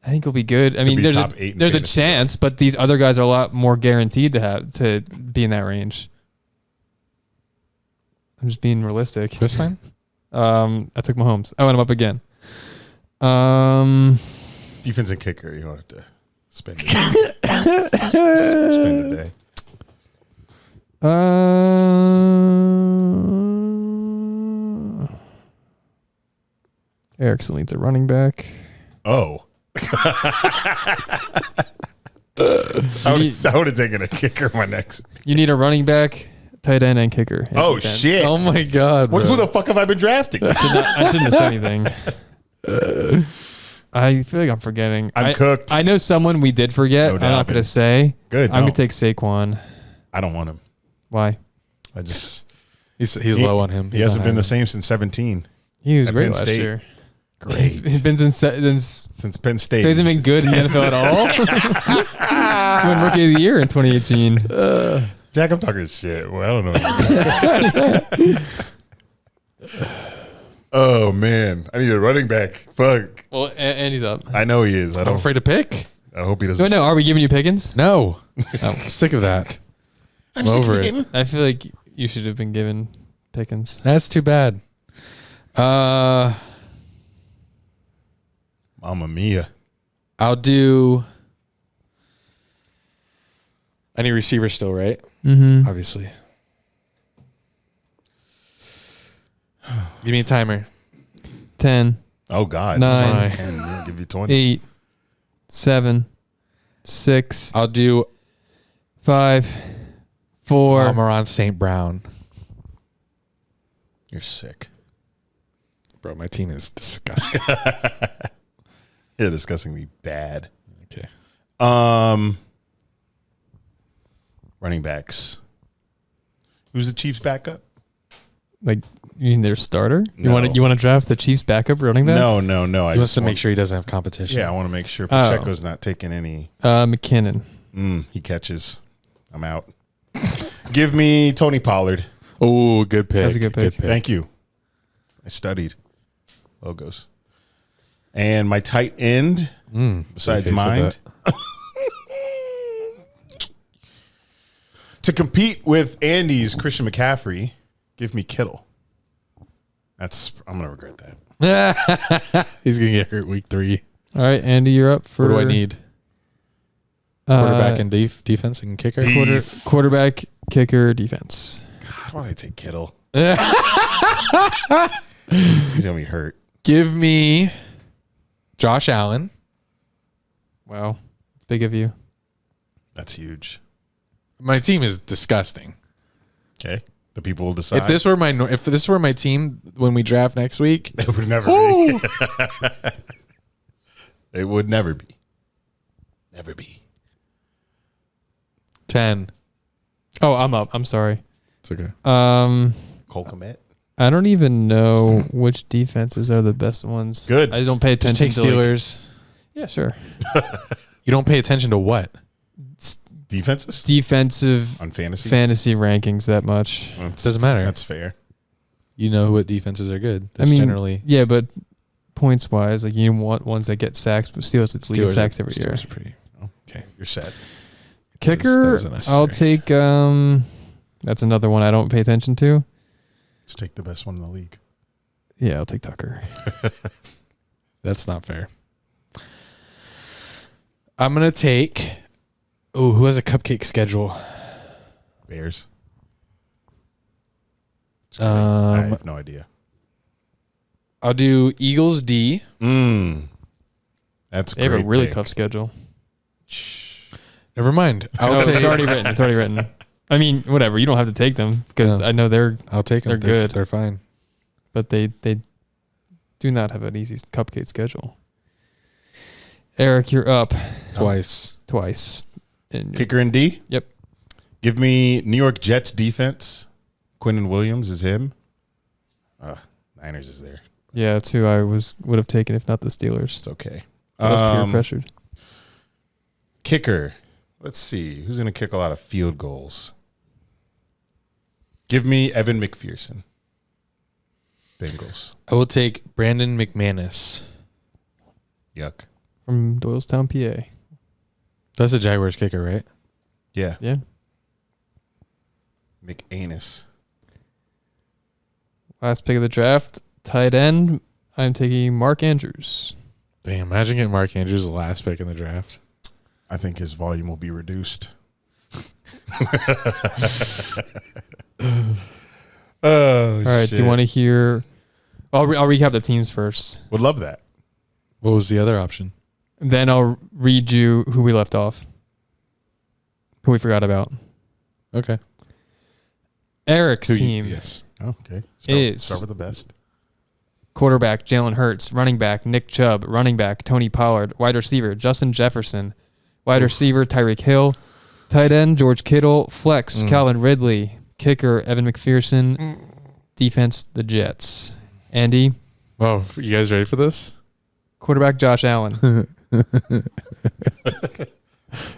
I think he'll be good. I To mean, be there's top 8 in there's a fantasy. chance, but these other guys are a lot more guaranteed to be in that range. I'm just being realistic. That's fine. I took Mahomes. Oh, and I'm up again. Defense and kicker. You don't have to spend it. Spend a day. Erickson needs a running back. Oh. I would have taken a kicker my next. You need a running back, tight end, and kicker. in Oh, defense. shit. Oh my God. Who bro. the fuck have I been drafting? I shouldn't have said anything. I feel like I'm forgetting. I'm cooked. I know someone we did forget. No I'm doubt, not going man. to say. Good. I'm no. going to take Saquon. I don't want him. Why? I just. He's low on him. He hasn't been the same since 17. He was At great Penn last State. year. Great. He's been since Penn State. he hasn't been good in the NFL at all. Won Rookie of the Year in 2018. Jack, I'm talking shit. Well, I don't know. Oh, man. I need a running back. Fuck. Well, and he's up. I know he is. I'm afraid to pick. I hope he So doesn't. no, are we giving you Pickens? No. I'm sick of that. I'm over it. I feel like you should have been given Pickens. That's too bad. Mamma mia. I'll do. I need receiver still, right? Mm-hmm. Obviously. Give me a timer. 10, Oh, God. 9, 10. I'll give you 20. 8, 7, 6, I'll do 5, 4. Amon St. Brown. You're sick. Bro, my team is disgusting. Yeah, disgustingly bad. Okay. Running backs. Who's the Chiefs' backup? Like, you mean their starter? No. You want to draft the Chiefs backup running back? No. I He wants just to make want- sure he doesn't have competition. Yeah, I want to make sure Pacheco's not taking any. McKinnon. He catches. I'm out. Give me Tony Pollard. Oh, good pick. That's a good pick. Thank you. I studied logos. And my tight end, besides okay, so mine, to compete with Andy's Christian McCaffrey, give me Kittle. I'm gonna regret that. He's going to get hurt week 3. All right, Andy, you're up for. What do I need? Quarterback and defense and kicker? Quarterback, kicker, defense. God, why did I take Kittle? He's gonna be hurt. Give me Josh Allen. Wow. Big of you. That's huge. My team is disgusting. Okay, the people will decide. If this were my team when we draft next week, it would never be. It would never be. Never be. 10. Oh, I'm up. I'm sorry. It's okay. Cole Kmet. I don't even know which defenses are the best ones. Good. I don't pay Just attention take to Steelers. yeah, sure. You don't pay attention to what? Defenses Defensive on fantasy. fantasy rankings that much. Doesn't matter. That's fair. You know what defenses are good. That's generally yeah, but points wise, like you want ones that get sacks, but Steelers lead sacks every year. Steelers are pretty. Okay. You're set. Kicker, that was unnecessary. I'll take. That's another one I don't pay attention to. Let's take the best one in the league. Yeah, I'll take Tucker. That's not fair. I'm going to take... Oh, who has a cupcake schedule? Bears. I have no idea. I'll do Eagles D. That's They have a really pick. tough schedule. Never mind. I'll take, It's already written. It's already written. I mean, whatever. You don't have to take them because No. I know they're I'll take them. They're good. They're fine. but they do not have an easy cupcake schedule. Eric, you're up Twice. And Kicker in D? Yep. Give me New York Jets defense. Quinnen Williams is him. Niners is there. Yeah, that's who I would have taken if not the Steelers. It's okay. I was peer pressured. Kicker. Let's see. Who's going to kick a lot of field goals? Give me Evan McPherson. Bengals. I will take Brandon McManus. Yuck. From Doylestown, PA. That's a Jaguars kicker, right? Yeah. Yeah. McAnus. Last pick of the draft, tight end. I'm taking Mark Andrews. Damn, imagine getting Mark Andrews the last pick in the draft. I think his volume will be reduced. Oh, All right. Do you want to hear? I'll recap the teams first. Would love that. What was the other option? Then I'll read you who we left off. Who we forgot about. Okay. Eric's Who you- team. yes. Oh, okay. Is- Start with the best. Quarterback, Jalen Hurts. Running back, Nick Chubb. Running back, Tony Pollard. Wide receiver, Justin Jefferson. Wide receiver, Tyreek Hill. Tight end, George Kittle. Flex, Calvin Ridley. Kicker, Evan McPherson. Defense, the Jets. Andy, Oh, you guys ready for this? quarterback, Josh Allen.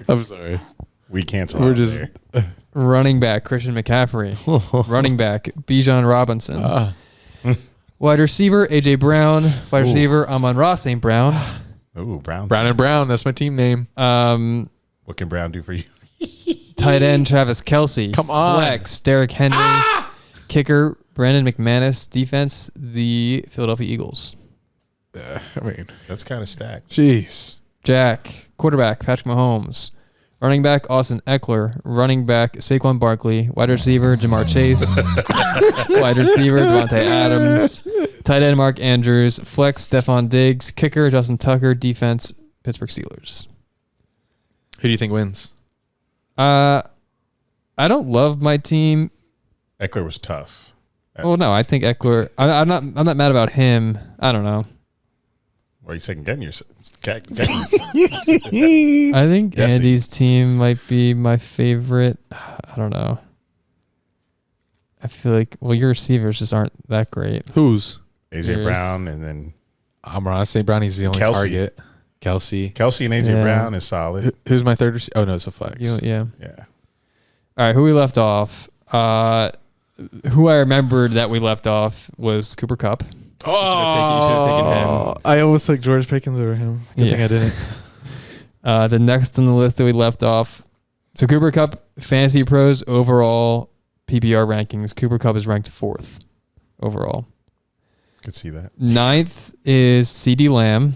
I'm sorry. We cancel. We're out just there. Running back, Christian McCaffrey. Running back, Bijan Robinson. Wide receiver, A.J. Brown. Wide receiver, Amon-Ra St. Brown. Ooh, Brown. Brown and Brown. That's my team name. What can Brown do for you? Tight end, Travis Kelce. Come on. Flex, Derrick Henry. Kicker, Brandon McManus. Defense, the Philadelphia Eagles. I mean, That's kind of stacked. jeez. Jack, quarterback, Patrick Mahomes. Running back, Austin Eckler. Running back, Saquon Barkley. Wide receiver, Jamar Chase. Wide receiver, Devontae Adams. Tight end, Mark Andrews. Flex, Stephon Diggs. Kicker, Justin Tucker. Defense, Pittsburgh Steelers. Who do you think wins? I don't love my team. Eckler was tough. Well, no, I think Eckler. I'm not mad about him. I don't know. Why are you second getting yourself? I think Guessing. Andy's team might be my favorite. I don't know. I feel like, well, your receivers just aren't that great. Who's? AJ Yours. Brown and then Amon-Ra St. Brown. He's the only Kelsey. target. Kelsey. Kelsey and AJ Yeah. Brown is solid. Who's my third receiver? Oh, no, it's a flex. Yeah. Yeah. All right, who we left off? Who I remembered that we left off was Cooper Kupp. You should have taken him. I almost took George Pickens over him. Good thing I didn't. The next on the list that we left off. So Cooper Kupp, Fantasy Pros overall PPR rankings. Cooper Kupp is ranked 4th overall. Could see that. 9th is CeeDee Lamb.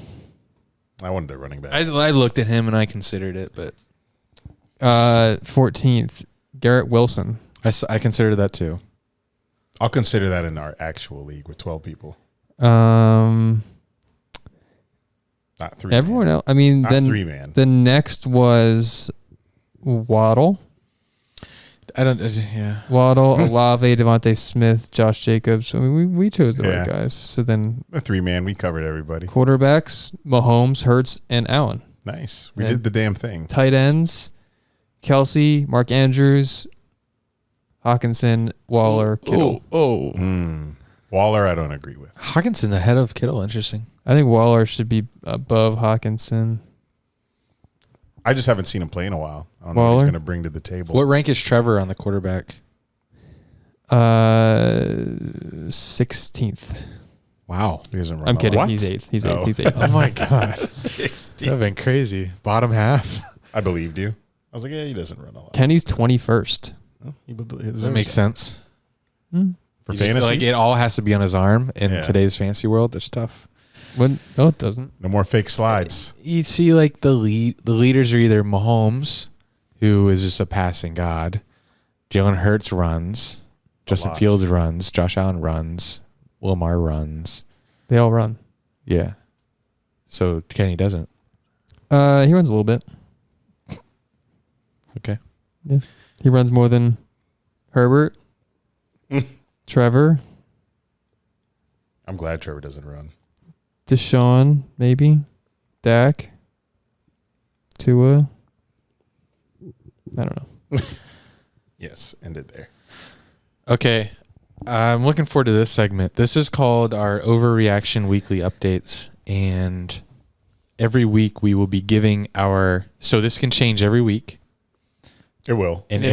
I wanted a running back. I looked at him and I considered it, but 14th, Garrett Wilson. I considered that too. I'll consider that in our actual league with 12 people. Everyone Not 3 man. else. I mean, Not then 3 man. the next was Waddle. I don't. Yeah. Waddle, Olave, Devontae Smith, Josh Jacobs. I mean, we chose the Yeah. right guys. So then The 3 man. We covered everybody. quarterbacks, Mahomes, Hurts, and Allen. Nice. We And did the damn thing. Tight ends, Kelsey, Mark Andrews, Hawkinson, Waller, Kittle. Waller, I don't agree with. Hawkinson ahead of Kittle. Interesting. I think Waller should be above Hawkinson. I just haven't seen him play in a while. I don't know what Waller? he's going to bring to the table. What rank is Trevor on the quarterback? 16th. Wow. He doesn't run I'm a kidding. lot. He's 8th. He's Oh. 8th. He's 8th. Oh my God. 16. That'd been crazy. Bottom half. I believed you. I was like, yeah, he doesn't run a lot. Kenny's 21st. Well, That makes sense. For You just- fantasy. like it all has to be on his arm in Yeah. today's fantasy world. It's tough. When, no, it doesn't. No more fake slides. You see, like the leaders are either Mahomes, who is just a passing god. Jalen Hurts runs. Justin lot. Fields runs. Josh Allen runs. Lamar runs. They all run. Yeah. So Kenny doesn't. He runs a little bit. Okay. Yeah. He runs more than Herbert, Trevor, I'm glad Trevor doesn't run. Deshaun, maybe, Dak, Tua. I don't know. Yes, end it there. Okay. I'm looking forward to this segment. This is called our Overreaction Weekly Updates. And every week we will be giving so this can change every week. It will. And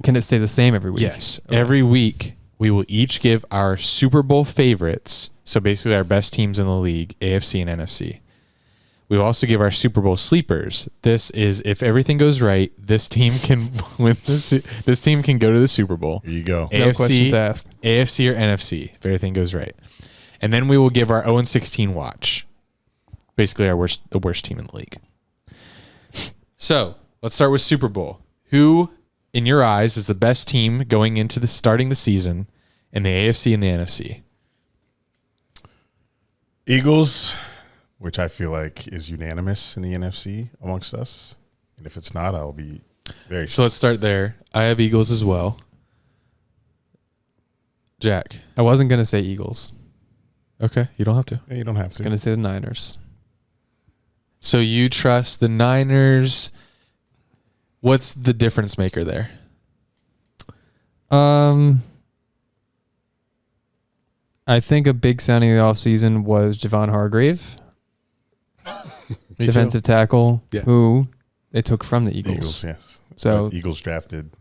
Can it stay the same every week? Yes. Every week we will each give our Super Bowl favorites. So basically our best teams in the league, AFC and NFC. We will also give our Super Bowl sleepers. This is if everything goes right, this team can win this team can go to the Super Bowl. Here you go. No questions asked. AFC or NFC, if everything goes right. And then we will give our 0-16 watch. Basically the worst team in the league. So let's start with Super Bowl. Who, in your eyes, is the best team going into starting the season in the AFC and the NFC? Eagles, which I feel like is unanimous in the NFC amongst us. And if it's not, I'll be very So let's start there. I have Eagles as well. Jack. I wasn't going to say Eagles. Okay, you don't have to. You don't have I was to. going to say the Niners. So you trust the Niners. What's the difference maker there? I think a big signing of the offseason was Javon Hargrave, Me defensive tackle, Yes. who they took from the Eagles. Eagles, yes. So- But Eagles drafted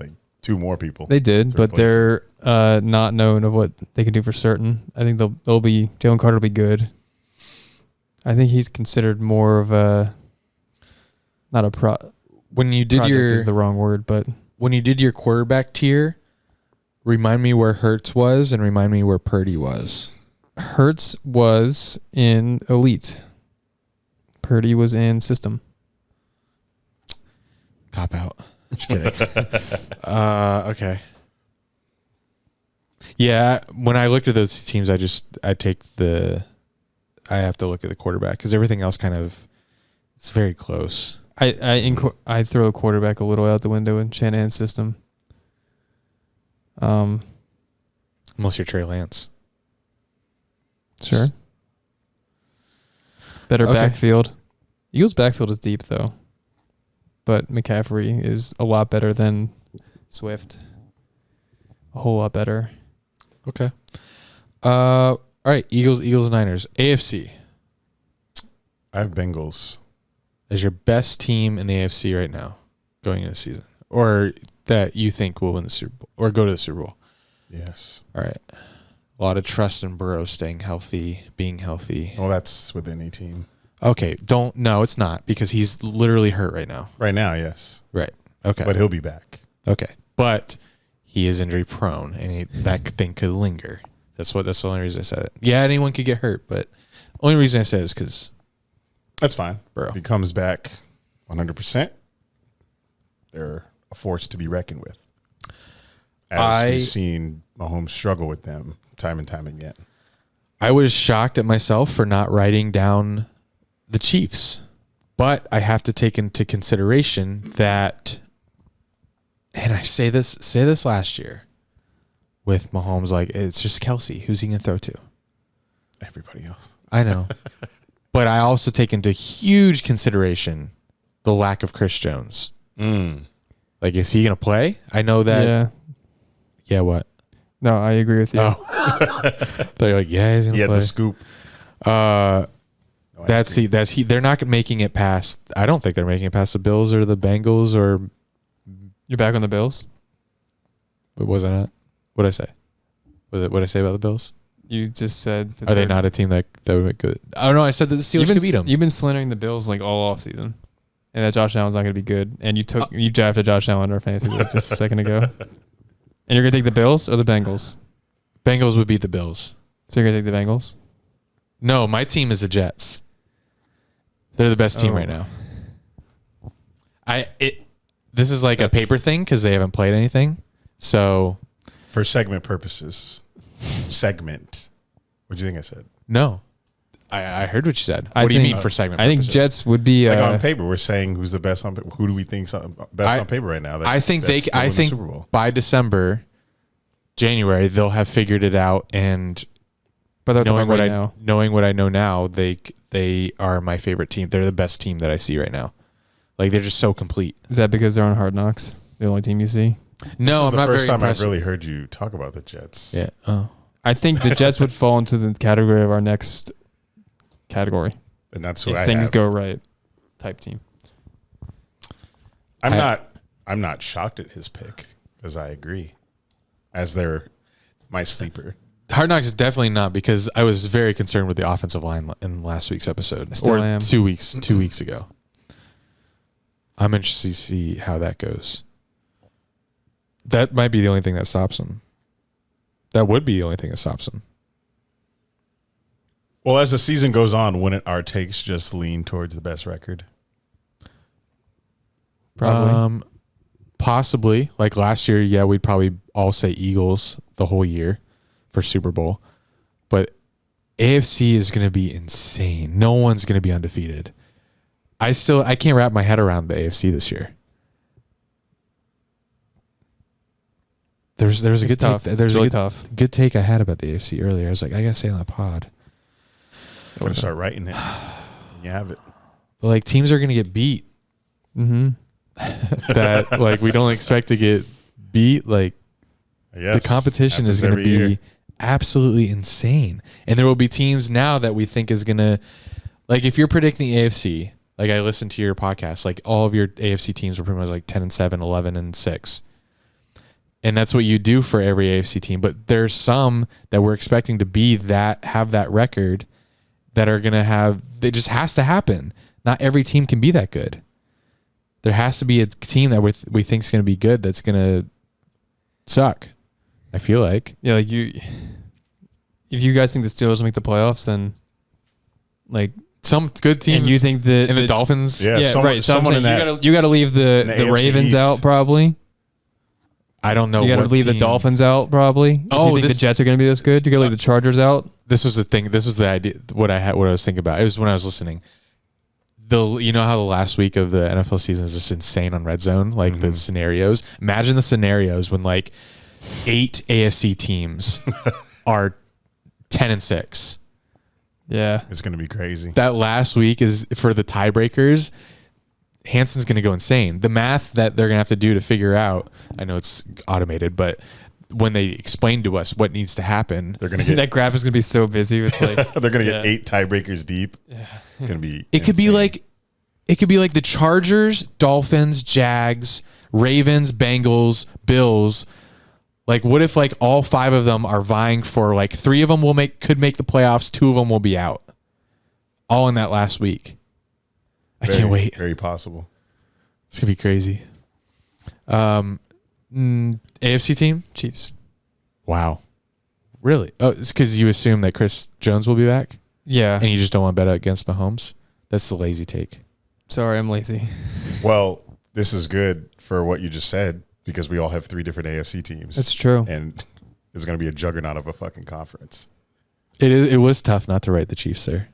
like 2 more people. They did, to but replace they're not known of what they can do for certain. I think they'll be Jalen Carter will be good. I think he's considered more of a not a When you did project is the wrong word, but when you did your quarterback tier, remind me where Hurts was and remind me where Purdy was. Hurts was in elite. Purdy was in system. Cop out. Just kidding. Okay. Yeah, when I looked at those teams, I have to look at the quarterback because everything else it's very close. I throw a quarterback a little out the window in Shanahan's system. Unless you're Trey Lance. Sure. Better Okay. backfield. Eagles' backfield is deep though, but McCaffrey is a lot better than Swift. A whole lot better. Okay. All right. Eagles, Niners. AFC I have Bengals. is your best team in the AFC right now going into the season, or that you think will win the Super Bowl or go to the Super Bowl. Yes. All right. A lot of trust in Burrow staying healthy, being healthy. Well, that's with any team. Okay. No, it's not because he's literally hurt right now. Right now, yes. Right. Okay. But he'll be back. Okay. But he is injury prone and that thing could linger. That's the only reason I said it. Yeah, anyone could get hurt, but the only reason I said it is because That's fine. Bro. If he comes back 100%, they're a force to be reckoned with. As we've seen Mahomes struggle with them time and time again. I was shocked at myself for not writing down the Chiefs, but I have to take into consideration that, and I say this last year with Mahomes, like it's just Kelsey. Who's he gonna throw to? Everybody else. I know, but I also take into huge consideration the lack of Chris Jones. Like, is he gonna play? I know that. Yeah. Yeah. What? No, I agree with you. Oh, they're like, yeah, he's gonna He had play. the scoop. Uh, No ice That's cream. he. They're not making it past. I don't think they're making it past the Bills or the Bengals or. You're back on the Bills? What was I not? What did I say? What did I say about the Bills? You just said that Are they they're- not a team that would make good? I don't know. I said that the Steelers could beat them. You've been slandering the Bills like all off season. and that Josh Allen's not going to be good. And you drafted Josh Allen in our fantasy league just a second ago. And you're going to take the Bills or the Bengals? Bengals would beat the Bills. So you're going to take the Bengals? No, my team is the Jets. They're the best team right now. This is like a paper thing because they haven't played anything. So For segment purposes. Segment. What do you think I said? no. I heard what you said. What do you mean for segment I think purposes? Jets would be Like on paper, we're saying who's the best on who do we think's best on paper right now? I think that's I winning the think Super Bowl. by December, January, they'll have figured it out, and but that's knowing right what now. knowing what I know now, they are my favorite team. They're the best team that I see right now. Like they're just so complete. Is that because they're on Hard Knocks? The only team you see? No, I'm not very First time impressed. I've really heard you talk about the Jets. Yeah. Oh. I think the Jets would fall into the category of our next category. And that's who If I things have. go right type team. I'm not shocked at his pick because I agree. As they're my sleeper. Hard Knocks is definitely not, because I was very concerned with the offensive line in last week's episode. I still or am. 2 weeks ago. I'm interested to see how that goes. That might be the only thing that stops him. That would be the only thing that stops him. Well, as the season goes on, wouldn't our takes just lean towards the best record? Probably. Possibly. Like last year, yeah, we'd probably all say Eagles the whole year for Super Bowl. But AFC is going to be insane. No one's going to be undefeated. I can't wrap my head around the AFC this year. There's a It's good tough. take. There's It's really a tough. good take I had about the AFC earlier. I was like, I gotta say on the pod. I'm going to start writing it. You have it. But like teams are gonna get beat. Mm-hmm. That like we don't expect to get beat. Like Yes, the competition is happens gonna every be year. absolutely insane. And there will be teams now that we think is gonna, like if you're predicting AFC, like I listened to your podcast, like all of your AFC teams were pretty much like 10-7, 11-6. And that's what you do for every AFC team. But there's some that we're expecting to be that, have that record, that are going to have, it just has to happen. Not every team can be that good. There has to be a team that we think is going to be good that's going to suck, I feel like. Yeah, like if you guys think the Steelers will make the playoffs, then like Some good teams. and you think that and the Dolphins. Yeah, right. So I'm someone saying in that. you got to leave the AFC Ravens East. out probably. I don't know. You got to what leave the team. Dolphins out probably. If Oh, you think this- the Jets are going to be this good, you got to leave the Chargers out. This was the thing. This was the idea. What I was thinking about. It was when I was listening. You know how the last week of the NFL season is just insane on Red Zone, like the scenarios. Imagine the scenarios when like 8 AFC teams are 10-6. Yeah. It's going to be crazy. That last week is for the tiebreakers. Hanson's going to go insane. The math that they're going to have to do to figure out, I know it's automated, but when they explain to us what needs to happen, They're going to get That graph is going to be so busy with like they're going to get Yeah. 8 tiebreakers deep. It's going to be it could be insane. like the Chargers, Dolphins, Jags, Ravens, Bengals, Bills. Like what if like all 5 of them are vying for, like 3 of them could make the playoffs, 2 of them will be out. All in that last week. I can't wait. Very possible. It's gonna be crazy. AFC team? Chiefs. Wow. Really? Oh, it's because you assume that Chris Jones will be back Yeah. and you just don't want to bet against Mahomes? That's the lazy take. Sorry, I'm lazy. Well, this is good for what you just said because we all have 3 different AFC teams. That's true. And it's going to be a juggernaut of a fucking conference. It was tough not to write the Chiefs there.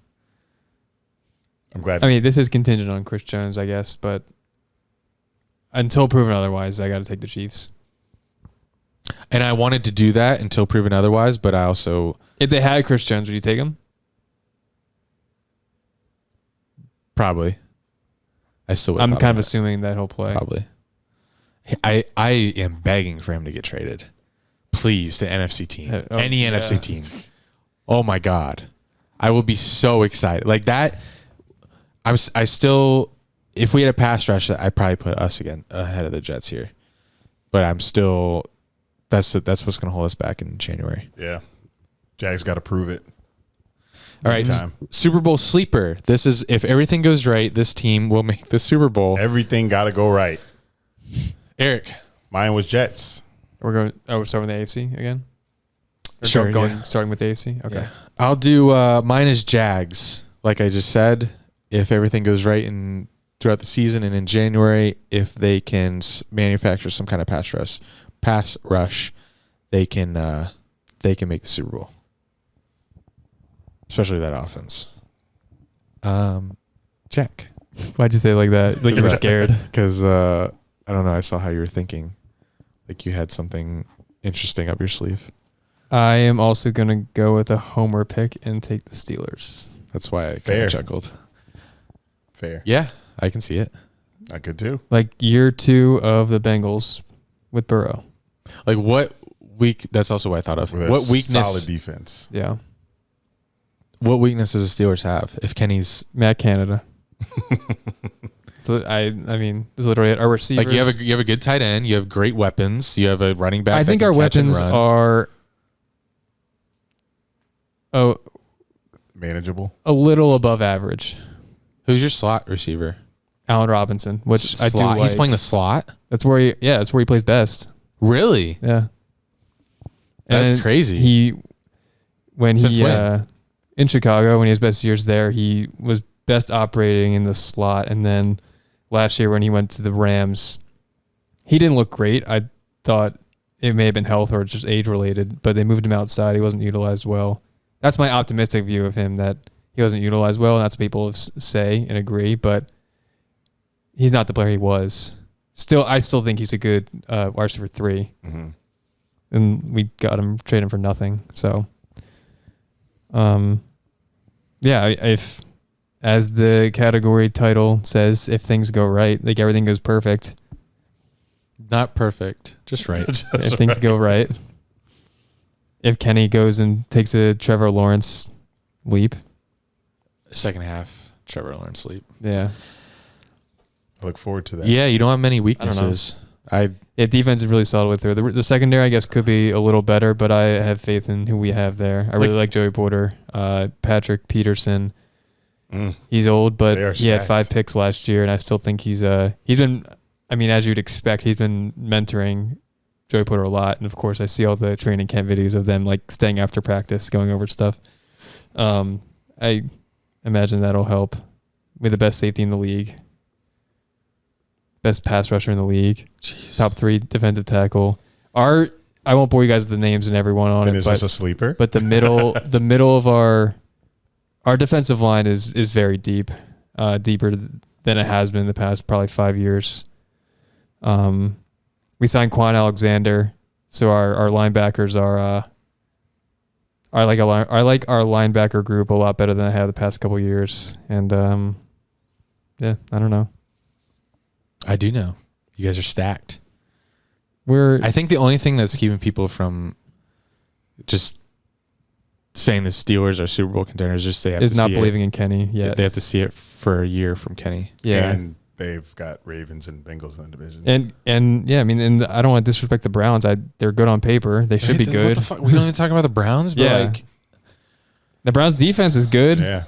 I'm glad. I mean, this is contingent on Chris Jones, I guess, but until proven otherwise, I got to take the Chiefs. And I wanted to do that until proven otherwise, but I also... If they had Chris Jones, would you take him? Probably. I still would. I'm kind of assuming that he'll play. Probably. I am begging for him to get traded. Please, the NFC team. Any yeah. NFC team. Oh my God. I will be so excited. Like that, I still, if we had a pass rush, I'd probably put us again ahead of the Jets here. But I'm still, that's what's going to hold us back in January. Yeah. Jags got to prove it. All right, Time. Super Bowl sleeper. This is if everything goes right, this team will make the Super Bowl. Everything got to go right. Eric, Mine was Jets. We're going. Oh, we're starting with the AFC again. Or Sure, starting with the AFC. Okay. yeah. I'll do mine is Jags. Like I just said, if everything goes right in throughout the season and in January, if they can manufacture some kind of pass rush, they can make the Super Bowl. Especially that offense. Jack. Why'd you say it like that? Like you were scared. Because I don't know. I saw how you were thinking. Like you had something interesting up your sleeve. I am also going to go with a homer pick and take the Steelers. That's why I kind Fair. of chuckled. Fair. Yeah, I can see it. I could too. Like year 2 of the Bengals with Burrow. Like what week? That's also what I thought of. With a What weakness? Solid defense. Yeah. What weakness does the Steelers have? If Kenny's Matt Canada. So I mean, this is literally it. Our receivers. like, you have a good tight end. You have great weapons. You have a running back. I think our weapons are Manageable. a little above average. Who's your slot receiver? Allen Robinson, which I do Slot. like. He's playing the slot. That's where he plays best. Really? Yeah. That's And crazy. Since when? In Chicago, when he has best years there, he was best operating in the slot. And then last year when he went to the Rams, he didn't look great. I thought it may have been health or just age related, but they moved him outside. He wasn't utilized well. That's my optimistic view of him, that he wasn't utilized well. And that's what people say and agree, but he's not the player he was. I still think he's a good wide receiver 3. Mm-hmm. And we got him, traded him for nothing. So, yeah, if, as the category title says, if things go right, like everything goes perfect. Not perfect, just right. If things go right. If Kenny goes and takes a Trevor Lawrence leap. Second half, Trevor Lawrence leap. Yeah. I look forward to that. Yeah, you don't have many weaknesses. Defense is really solid with her. The secondary, I guess, could be a little better, but I have faith in who we have there. I really like Joey Porter, Patrick Peterson. He's old, but he had 5 picks last year, and I still think he's been, I mean, as you'd expect, he's been mentoring Joey Porter a lot. And of course, I see all the training camp videos of them like staying after practice, going over stuff. I imagine that'll help. With the best safety in the league, best pass rusher in the league, top 3 defensive tackle. I won't bore you guys with the names and everyone on And it. is this a sleeper? But the middle of our defensive line is very deep, deeper than it has been in the past probably 5 years. We signed Quan Alexander, so our linebackers are I like our linebacker group a lot better than I have the past couple years, and yeah, I don't know. I do know. You guys are stacked. I think the only thing that's keeping people from just saying the Steelers are Super Bowl contenders is just they have is to not see believing it. in Kenny yet. They have to see it for a year from Kenny. Yeah. And they've got Ravens and Bengals in the division. And yeah, I mean, and I don't want to disrespect the Browns. They're good on paper. They should be What good. the fuck? We don't even talk about the Browns, but Yeah. like The Browns defense is good. Yeah.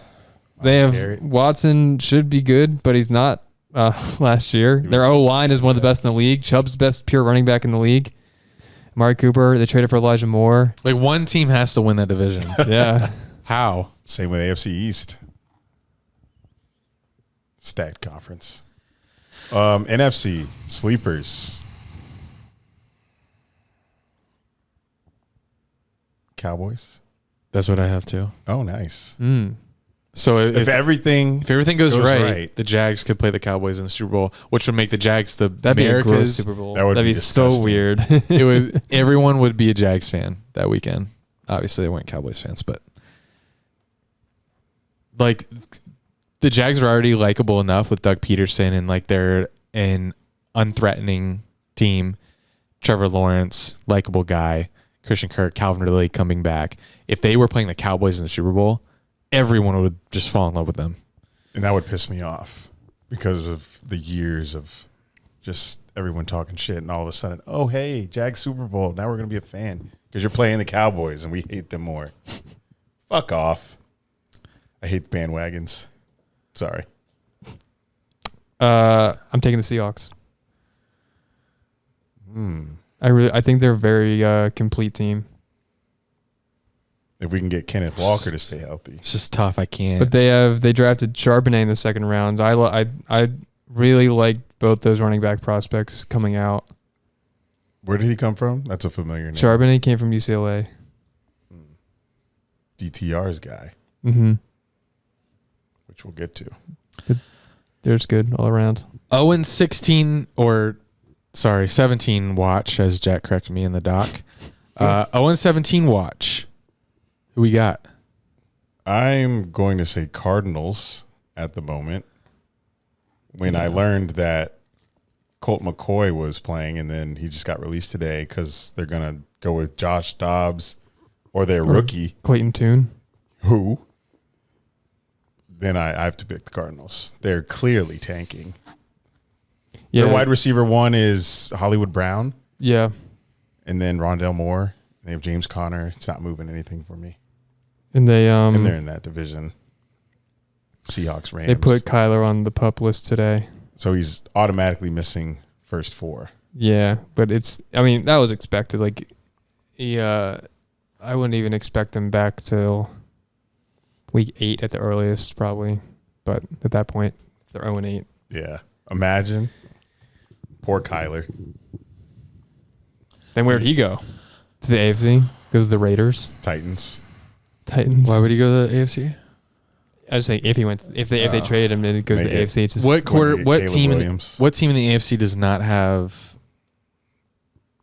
They have Garrett. Watson should be good, but he's not last year. Their O-line is one of the best in the league. Chubb's best pure running back in the league. Amari Cooper, they traded for Elijah Moore. like one team has to win that division. Yeah. How? Same with AFC East. Stacked conference. NFC sleepers. Cowboys. That's what I have too. Oh, nice. So If everything goes right, right, the Jags could play the Cowboys in the Super Bowl, which would make the Jags the That'd be a gross America's. Super Bowl. That would That'd be be so disgusting. weird. It would. Everyone would be a Jags fan that weekend. Obviously, they weren't Cowboys fans, but like the Jags are already likable enough with Doug Peterson and like they're an unthreatening team. Trevor Lawrence, likable guy. Christian Kirk, Calvin Ridley coming back. If they were playing the Cowboys in the Super Bowl, everyone would just fall in love with them. and that would piss me off because of the years of just everyone talking shit, and all of a sudden, oh hey, Jags Super Bowl. Now we're gonna be a fan because you're playing the Cowboys and we hate them more. Fuck off. I hate bandwagons. Sorry. I'm taking the Seahawks. I think they're a very complete team. If we can get Kenneth Walker to stay healthy. It's just tough. I can't. But they drafted Charbonnet in the second round. I really like both those running back prospects coming out. Where did he come from? That's a familiar name. Charbonnet came from UCLA. DTR's guy. Mm-hmm. Which we'll get to. They're just good all around. 0-16 17 watch, as Jack corrected me in the doc. 0-17 watch. Who we got? I'm going to say Cardinals at the moment. When I learned that Colt McCoy was playing and then he just got released today because they're going to go with Josh Dobbs or their rookie. Clayton Tune. Who? Then I have to pick the Cardinals. They're clearly tanking. Yeah. Their wide receiver one is Hollywood Brown. Yeah. And then Rondell Moore. They have James Conner. It's not moving anything for me. And they're in that division. Seahawks, Rams. They put Kyler on the PUP list today. So he's automatically missing first four. Yeah, but that was expected. Like, I wouldn't even expect him back till week 8 at the earliest, probably. But at that point, they're 0-8. Yeah. Imagine. Poor Kyler. Then where'd he go? To the AFC? Goes to the Raiders? Titans. Titans. Why would he go to the AFC? I was saying if they traded him, then it goes to the AFC. It's just, What team in the AFC does not have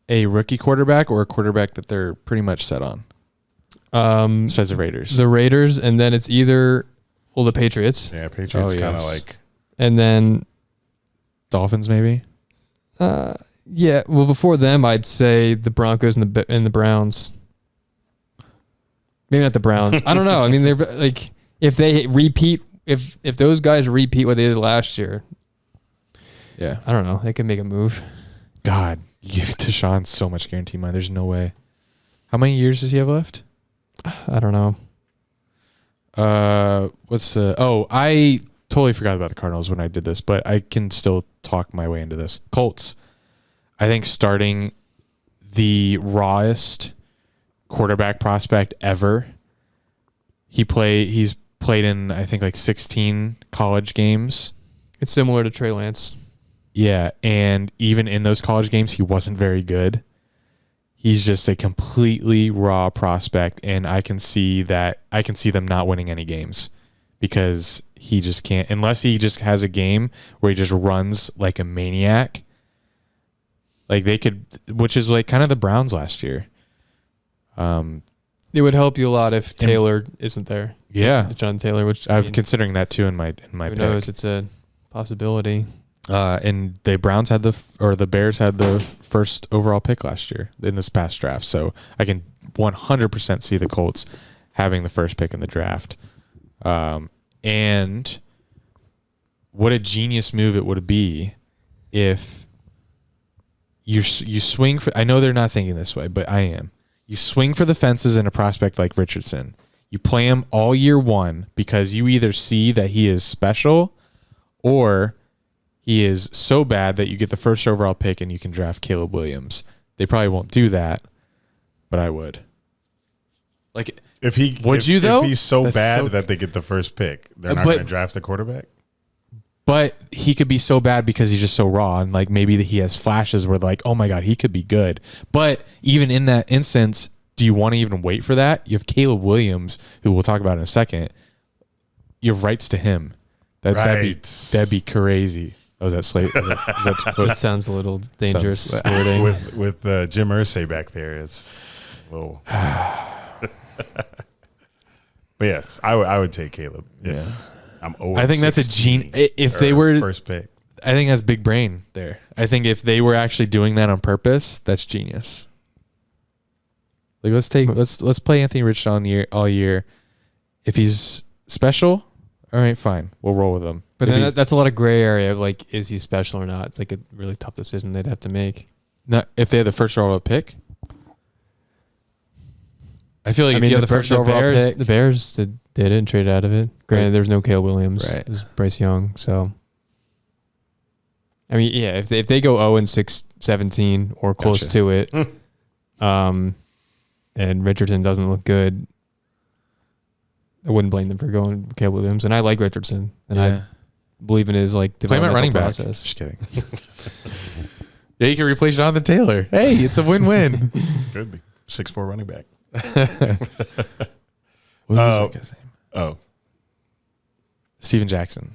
a rookie quarterback or a quarterback that they're pretty much set on? Besides the Raiders. The Raiders, and then it's either the Patriots. Yeah, Patriots kind of like. And then Dolphins, maybe. Yeah. Well, before them, I'd say the Broncos and the Browns. Maybe not the Browns. I don't know. I mean, they're like, if they repeat, if those guys repeat what they did last year, yeah, I don't know. They could make a move. God, you give it to Sean so much guaranteed money. There's no way. How many years does he have left? I don't know. I totally forgot about the Cardinals when I did this, but I can still talk my way into this. Colts. I think starting the rawest quarterback prospect ever. He's played in, I think, like 16 college games. It's similar to Trey Lance. Yeah, and even in those college games, he wasn't very good. He's just a completely raw prospect, and I can see them not winning any games because he just can't, unless he just has a game where he just runs like a maniac. Like they could, which is like kind of the Browns last year. It would help you a lot if Taylor isn't there. Yeah, John Taylor, which I'm considering that too in my who pick. knows? It's a possibility. And the Bears had the first overall pick last year in this past draft. So I can 100% see the Colts having the first pick in the draft. And what a genius move it would be if you swing for, I know they're not thinking this way, but I am. You swing for the fences in a prospect like Richardson. You play him all year one because you either see that he is special or he is so bad that you get the first overall pick and you can draft Caleb Williams. They probably won't do that, but I would. Like, if he's so bad that they get the first pick, they're not going to draft a quarterback. But he could be so bad because he's just so raw, and like maybe he has flashes where like, oh my God, he could be good. But even in that instance, do you want to even wait for that? You have Caleb Williams, who we'll talk about in a second. You have rights to him. That'd be crazy. Oh, is that Slate? Is that It sounds a little dangerous wording. With Jim Irsay back there, it's whoa. But yes, I would take Caleb. Yeah. I think that's a genius. If they were first pick, I think that's big brain there. I think if they were actually doing that on purpose, that's genius. Like let's play Anthony Richardson all year. If he's special, all right, fine, we'll roll with him. But then that's a lot of gray area. Like, is he special or not? It's like a really tough decision they'd have to make. Not if they had the first overall pick. I feel like if you have the first overall pick, the Bears did did it and traded out of it. Granted, there's no Caleb Williams. Right. There's Bryce Young. So, I mean, yeah, if they go 0-6-17 or close Gotcha. to it, and Richardson doesn't look good, I wouldn't blame them for going with Caleb Williams. And I like Richardson, and I believe in his like Play him at developmental running back. process. Just kidding. Yeah, you can replace Jonathan Taylor. Hey, it's a win-win. Could be 6'4" running back. What was that guy's name? Oh, Steven Jackson.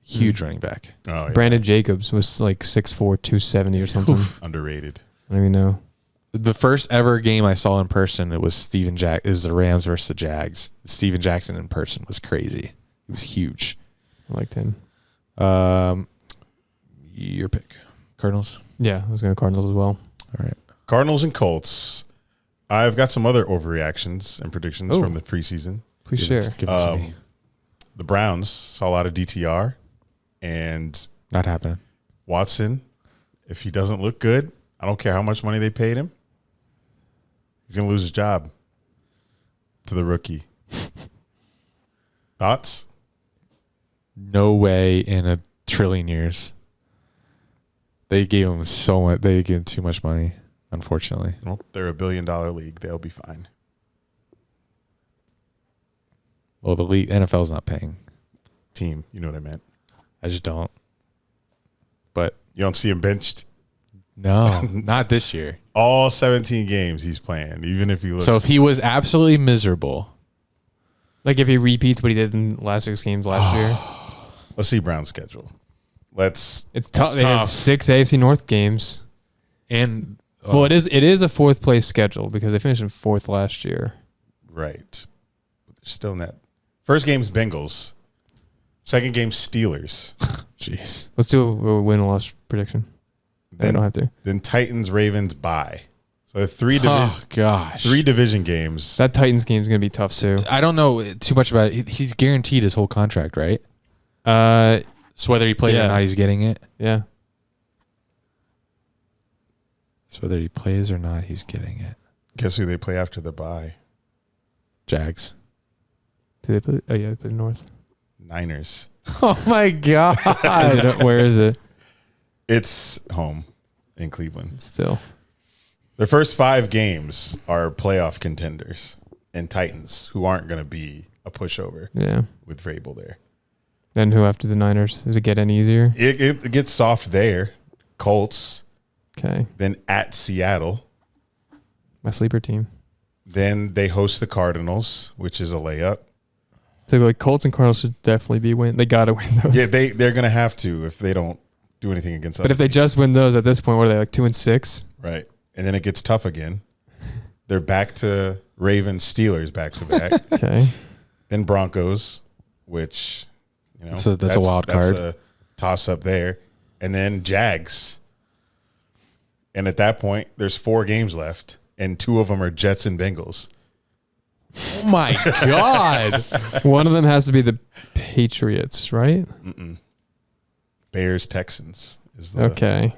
Huge running back. oh, yeah. Brandon Jacobs was like 6'4", 270 or something. Underrated. I don't even know. The first ever game I saw in person, it was it was the Rams versus the Jags. Steven Jackson in person was crazy. He was huge. I liked him. Your pick. Cardinals. Yeah, I was going to Cardinals as well. All right. Cardinals and Colts. I've got some other overreactions and predictions Oh. from the preseason. Please share. Give it to me. The Browns saw a lot of DTR, and Not happening. Watson, if he doesn't look good, I don't care how much money they paid him, he's going to lose his job to the rookie. Thoughts? No way in a trillion years. They gave him so much. They gave him too much money, unfortunately. Well, they're $1 billion league. They'll be fine. Well, the league NFL's not paying. Team, you know what I meant. I just don't. But You don't see him benched no, not this year. all 17 games he's playing, even if he looks. So if he was absolutely miserable, Like if he repeats what he did in the last 6 games last year. Let's see Brown's schedule. It's It's tough. They have 6 AFC North games. and Well, it is a 4th place schedule because they finished in 4th last year. right. But they're still in that. First game's Bengals. Second game Steelers. jeez, Let's do a win or loss prediction. I don't have to. Then Titans, Ravens, bye. So three oh gosh, three division games. That Titans game is going to be tough too. I don't know too much about it. He's guaranteed his whole contract, right? So whether he plays Yeah. or not, he's getting it. Yeah. So whether he plays or not, he's getting it. Guess who they play after the bye? Jags. Do they put? Oh yeah, they put North. Niners. Oh my god. Where is it? It's home in Cleveland. Still. Their first 5 games are playoff contenders and Titans, who aren't going to be a pushover Yeah. with Vrabel there. Then who after the Niners? Does it get any easier? It gets soft there. Colts, Okay. then at Seattle. My sleeper team. Then they host the Cardinals, which is a layup. So like Colts and Cardinals should definitely be win. They gotta win those. Yeah, they're going to have to if they don't do anything against But if they just win those at this point, what are they like 2-6? right. And then it gets tough again. They're back to Ravens, Steelers back to back. Okay. Then Broncos, which, you know, That's a wild card. That's a toss up there. And then Jags. And at that point, there's 4 games left, and 2 of them are Jets and Bengals. Oh my god. One of them has to be the Patriots, right? Bears, Texans is the Okay.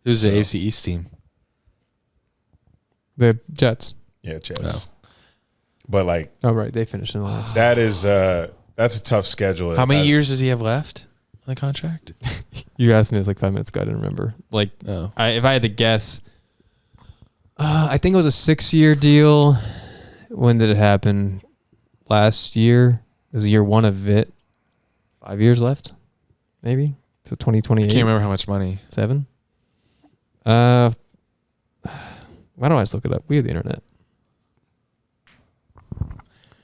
Who's the AFC East team? The Jets. yeah, Jets. But like Oh right, they finished in the last. that's a tough schedule. How many years does he have left on the contract? You asked me this like 5 minutes ago. I didn't remember. Like, Oh. if I had to guess, I think it was a 6-year deal. When did it happen? Last year. It was year 1 of it. 5 years left, maybe. So 2028. I can't remember how much money. 7. Why don't I just look it up? We have the internet.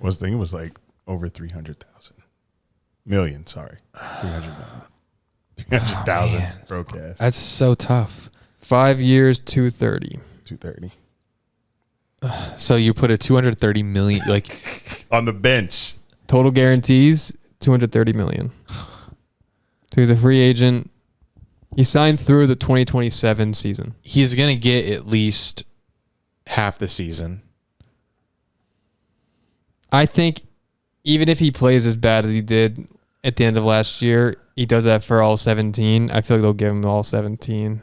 Was thing was like over 300,000 million. Sorry, 300 million. 300,000 broadcast. That's so tough. 5 years, 230. 230 So you put a 230 million, like on the bench. Total guarantees, 230 million. So he's a free agent. He signed through the 2027 season. he's gonna get at least half the season. I think even if he plays as bad as he did at the end of last year, he does that for all 17. I feel like they'll give him all 17.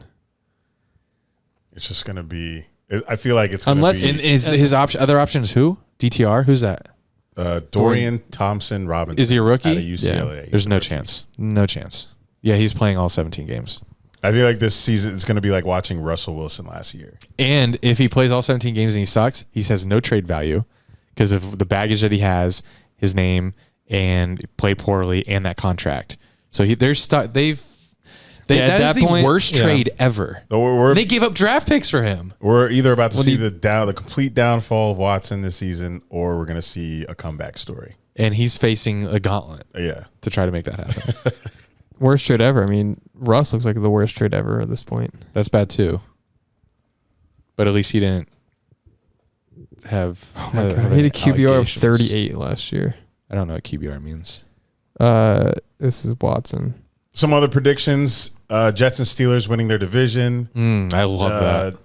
It's just gonna be. I feel like it's gonna Unless be, And is his other option is who? DTR? Who's that? Dorian Thompson Robinson. Is he a rookie? Out of UCLA. There's no chance. No chance. Yeah, he's playing all 17 games. I feel like this season it's going to be like watching Russell Wilson last year. And if he plays all 17 games and he sucks, he has no trade value because of the baggage that he has, his name, and played poorly, and that contract. So they're stuck. That is the worst trade ever. So they gave up draft picks for him. We're either about to see the complete downfall of Watson this season, or we're going to see a comeback story. And he's facing a gauntlet. Yeah, to try to make that happen. Worst trade ever. I mean, Russ looks like the worst trade ever at this point. That's bad too. But at least he didn't have. He had a QBR of 38 last year. I don't know what QBR means. This is Watson. Some other predictions: Jets and Steelers winning their division. I love that.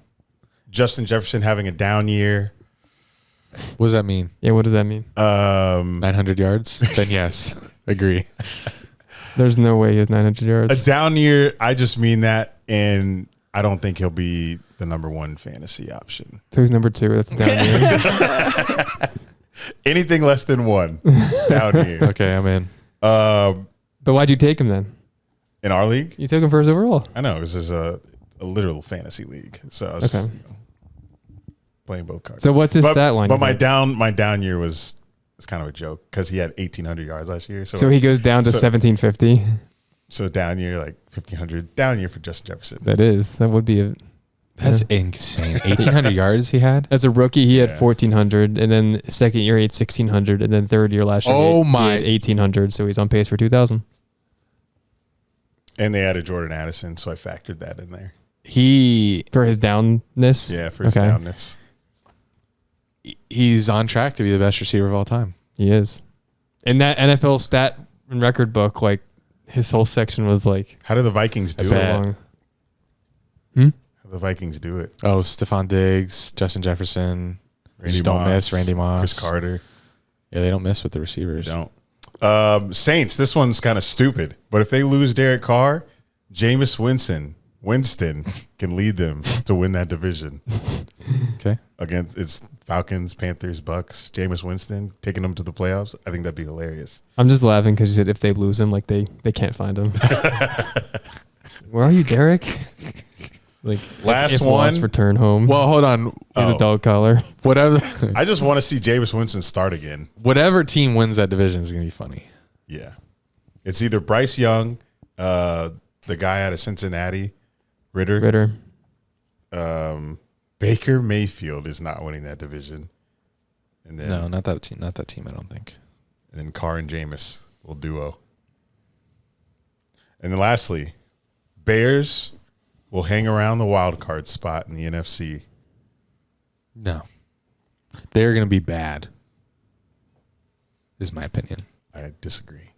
Justin Jefferson having a down year. What does that mean? Yeah, what does that mean? 900 yards? Then yes, agree. There's no way he has 900 yards. A down year, I just mean that, and I don't think he'll be the number one fantasy option. So he's number 2. That's a down year. Anything less than 1, down year. Okay, I'm in. But why'd you take him then? In our league? You took him first overall. I know. This is a literal fantasy league. So I was just, playing both cards. So what's his stat line? But my down year was kind of a joke because he had 1,800 yards last year. So he goes down to 1,750. So down year, like 1,500. Down year for Justin Jefferson. That would be That's insane. 1,800 yards he had? As a rookie, he had 1,400. And then second year, he had 1,600. And then third year last year, he had 1,800. So he's on pace for 2,000. And they added Jordan Addison, so I factored that in there. For his downness? Yeah, for his downness. He's on track to be the best receiver of all time. He is. In that NFL stat and record book, like, his whole section was like... How do the Vikings do it? How do the Vikings do it? Oh, Stephon Diggs, Justin Jefferson. Randy don't Moss, miss Randy Moss. Chris Carter. Yeah, they don't miss with the receivers. They don't. Saints, this one's kind of stupid. But if they lose Derek Carr, Jameis Winston can lead them to win that division. Okay. Against it's Falcons, Panthers, Bucks. Jameis Winston taking them to the playoffs. I think that'd be hilarious. I'm just laughing because you said if they lose him, like they can't find him. Where are you, Derek? Like last if one, Watts return home. Well, hold on. He's a dog collar. Whatever. I just want to see Jameis Winston start again. Whatever team wins that division is gonna be funny. Yeah, it's either Bryce Young, the guy out of Cincinnati, Ritter. Baker Mayfield is not winning that division. And then no, not that team. Not that team. I don't think. And then Carr and Jameis will duo. And then lastly, Bears will hang around the wild card spot in the NFC. No, they're going to be bad. Is my opinion. I disagree.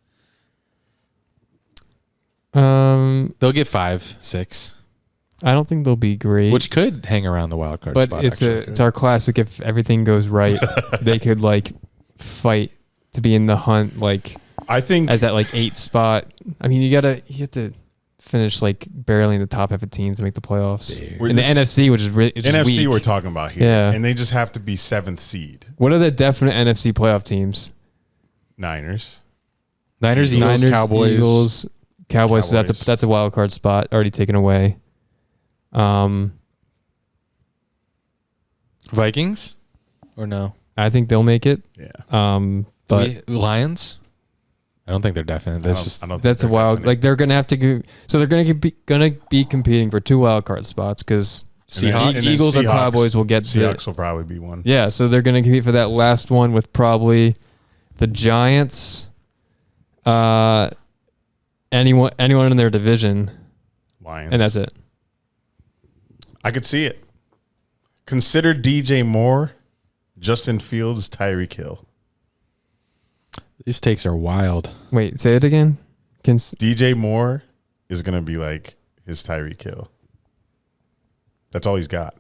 They'll get 5, 6. I don't think they'll be great. Which could hang around the wild card spot. But it's our classic. If everything goes right, they could like fight to be in the hunt. Like I think as that like 8 spot. I mean, you have to finish like barely in the top half of teams to make the playoffs. In the NFC, which is really NFC weak. we're talking about here. Yeah. And they just have to be 7th seed. What are the definite NFC playoff teams? Niners, Eagles, Cowboys. So that's a wild card spot already taken away. Vikings or no? I think they'll make it. Yeah. But Lions? I don't think they're definite. That's a wild. Like they're gonna have to go. So they're gonna be competing for 2 wild card spots because Eagles or Cowboys will get. Seahawks will probably be one. Yeah, so they're gonna compete for that last one with probably the Giants. Anyone in their division. Lions. And that's it. I could see it. Consider DJ Moore, Justin Fields, Tyreek Hill. These takes are wild. Wait, say it again. DJ Moore is going to be like his Tyreek Hill. That's all he's got.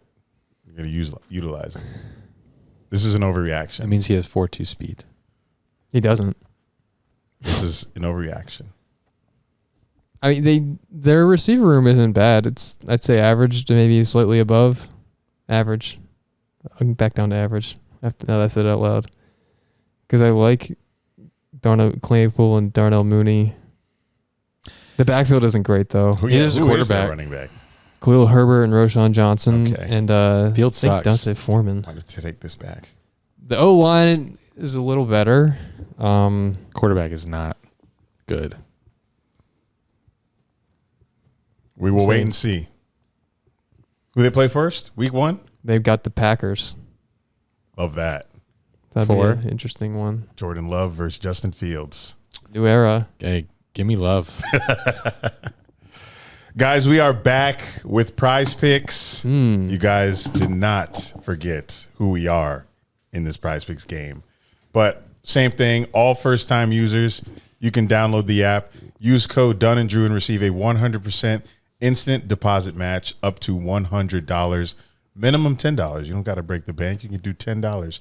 You're going to utilize him. This is an overreaction. That means he has 4.2 speed. He doesn't. This is an overreaction. I mean, their receiver room isn't bad. I'd say average to maybe slightly above average. I'm back down to average. Now that I said it out loud. because I like Darnell Claypool and Darnell Mooney. The backfield isn't great though. Who is is a quarterback? their running back? Khalil Herbert and Roshan Johnson Okay. and Field I think sucks. Dante Foreman. I'm going to take this back. The O line is a little better. Quarterback is not good. We will wait and see. Who they play first? Week 1? They've got the Packers. Love that. That'd 4. be an interesting one. Jordan Love versus Justin Fields. New era. Hey, give me love. Guys, we are back with Prize Picks. Hmm. You guys did not forget who we are in this Prize Picks game. But same thing, all first-time users, you can download the app, use code Dunn and Drew and receive a 100% instant deposit match up to $100. Minimum $10. You don't got to break the bank. You can do $10.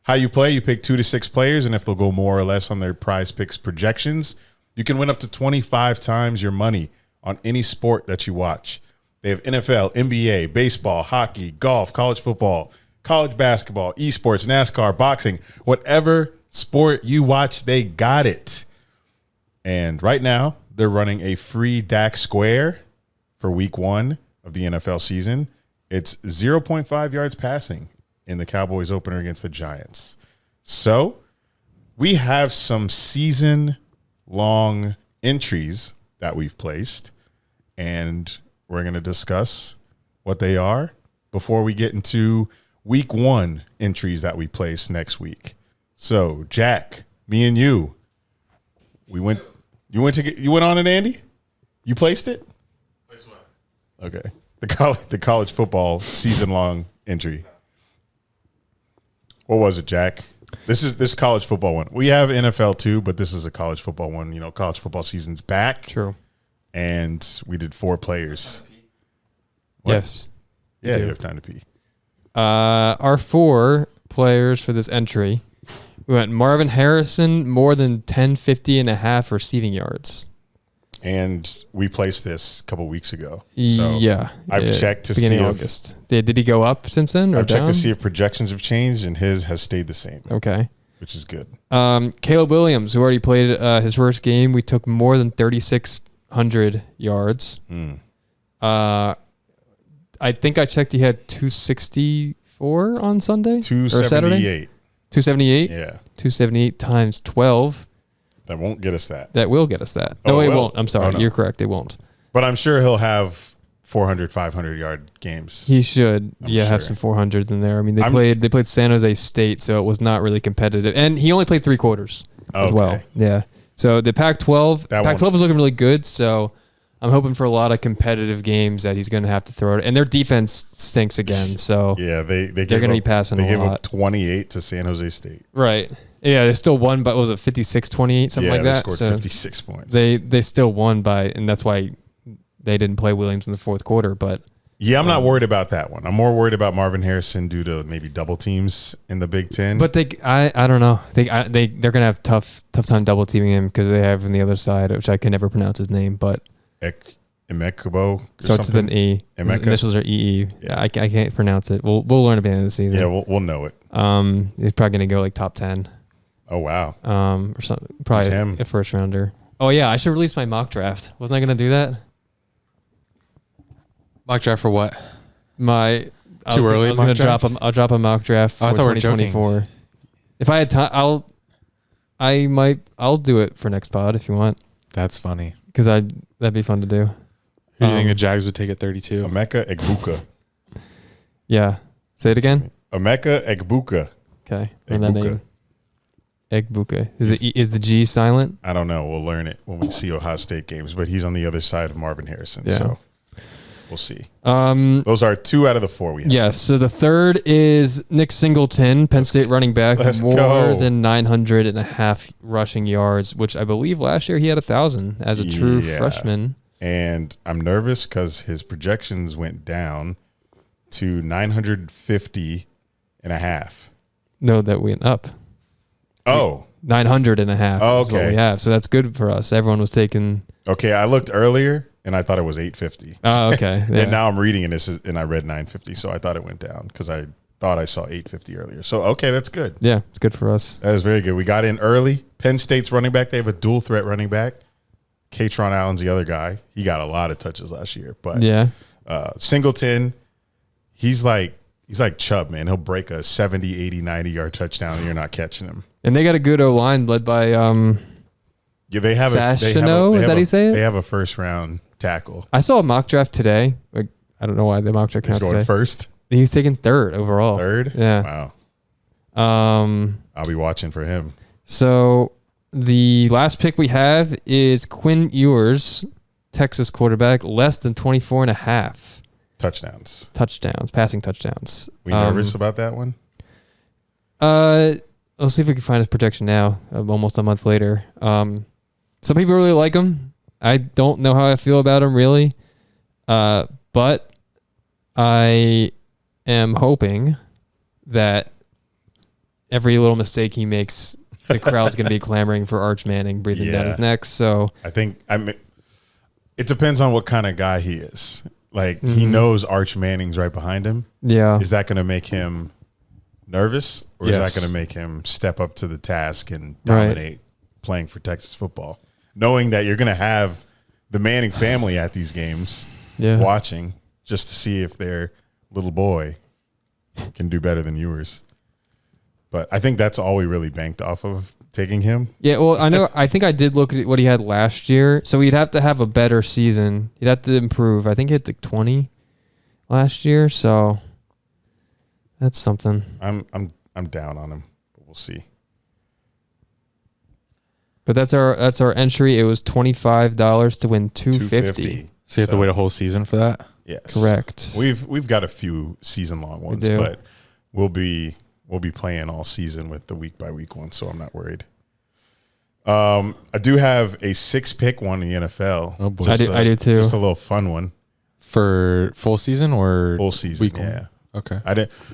How you play, you pick 2 to 6 players, and if they'll go more or less on their Prize Picks projections, you can win up to 25 times your money on any sport that you watch. They have NFL, NBA, baseball, hockey, golf, college football, college basketball, esports, NASCAR, boxing, whatever sport you watch, they got it. And right now, they're running a free DAC Square for week 1 of the NFL season. It's 0.5 yards passing in the Cowboys opener against the Giants. So we have some season-long entries that we've placed, and we're going to discuss what they are before we get into week 1 entries that we place next week. So, Jack, me and you, you went on it, Andy? You placed it? Place what? Okay. The college football season-long entry. What was it, Jack? This college football one. We have NFL too, but this is a college football one. You know, college football season's back. True. And we did 4 players. What? Yes. Yeah, do. you have time to pee. Our 4 players for this entry, we went Marvin Harrison, more than 1050.5 receiving yards. And we placed this a couple weeks ago. So yeah. I've checked to see beginning if August. Did he go up since then? Or I've checked down? to see if projections have changed, and his has stayed the same, Okay. which is good. Caleb Williams, who already played his first game, we took more than 3,600 yards. I think I checked he had 264 on Sunday or Saturday. 278. 278? Yeah. 278 times 12. That won't get us that. That will get us that. Oh, No, it well. won't. I'm sorry. Oh, no. You're correct. It won't. But I'm sure he'll have 400, 500-yard games. He should. I'm have sure. some 400s in there. I mean, they played San Jose State, so it was not really competitive. And he only played 3 quarters as Okay. well. Yeah. So the Pac-12 That Pac-12 was looking really good, so I'm hoping for a lot of competitive games that he's going to have to throw it. And their defense stinks again, so Yeah, they're going to be passing They a gave lot. up 28 to San Jose State. Right. Yeah, they still won, but was it 56-28, something like they that? scored So 56 points. they still won by, and that's why they didn't play Williams in the fourth quarter. But Yeah, I'm not worried about that one. I'm more worried about Marvin Harrison due to maybe double teams in the Big Ten. But I don't know. They're gonna have tough time double teaming him because they have on the other side, which I can never pronounce his name, but Emekubo starts with an E. His Emeka? initials are EE. Yeah. I can't pronounce it. We'll learn at the end of the season. Yeah, we'll know it. He's probably gonna go like top 10. Oh wow. Or something. Probably Who's him? a first rounder. Oh yeah, I should release my mock draft. Wasn't I gonna do that? Mock draft for what? I was early gonna mock draft? I'll drop a mock draft for Oh, I thought we were joking. 2024. If I had time, I'll do it for next pod if you want, That's funny. because that'd be fun to do. Who do you think the Jags would take at 32? Emeka Egbuka. Yeah. Say it again. Emeka Egbuka. Okay. And that Egbuka. name. Egbuka. Is the G silent? I don't know. We'll learn it when we see Ohio State games, but he's on the other side of Marvin Harrison. Yeah. So we'll see. Those are 2 out of the 4 we have. Yes. So the third is Nick Singleton, Penn State running back, let's more go. than 900.5 rushing yards, which I believe last year he had 1,000 as a true Yeah. freshman. And I'm nervous because his projections went down to 950.5. No, that went up. Oh, 900.5 is what Okay. we have. So that's good for us. Everyone was taking. okay. I looked earlier and I thought it was 850. Oh, okay. Yeah. And now I'm reading and I read 950, so I thought it went down because I thought I saw 850 earlier. So, okay, that's good. Yeah, it's good for us. That is very good. We got in early. Penn State's running back, they have a dual threat running back. Katron Allen's the other guy. He got a lot of touches last year. But Yeah. Singleton, he's like Chubb, man. He'll break a 70, 80, 90-yard touchdown and you're not catching him. And they got a good O-line led by Yeah, they have Fashiono, is that how you say it? They have a first-round tackle. I saw a mock draft today. Like, I don't know why the mock draft He's counts going today. first. He's taking third overall. Third? Yeah. Wow. I'll be watching for him. So the last pick we have is Quinn Ewers, Texas quarterback, less than 24.5 Touchdowns. passing touchdowns. We nervous about that one? Let's see if we can find his projection now, almost a month later. Some people really like him. I don't know how I feel about him, really. But I am hoping that every little mistake he makes, the crowd's going to be clamoring for Arch Manning breathing down his neck. So I think it depends on what kind of guy he is. Like, he knows Arch Manning's right behind him. Yeah. Is that going to make him nervous, or Yes. is that going to make him step up to the task and dominate playing for Texas football? Knowing that you're going to have the Manning family at these games watching just to see if their little boy can do better than yours. But I think that's all we really banked off of taking him. Yeah, well, I know. I think I did look at what he had last year. So he'd have to have a better season. He'd have to improve. I think he hit like 20 last year. So that's something. I'm down on him, but we'll see. But that's our entry. It was $25 to win $250. So you have to wait a whole season for that? Yes, Correct. We've got a few season long ones, do. but we'll be playing all season with the week by week ones, so I'm not worried. I do have a 6-pick one in the NFL. Oh boy. I do too. Just a little fun one. For full season or Full season, week one? yeah. Okay. I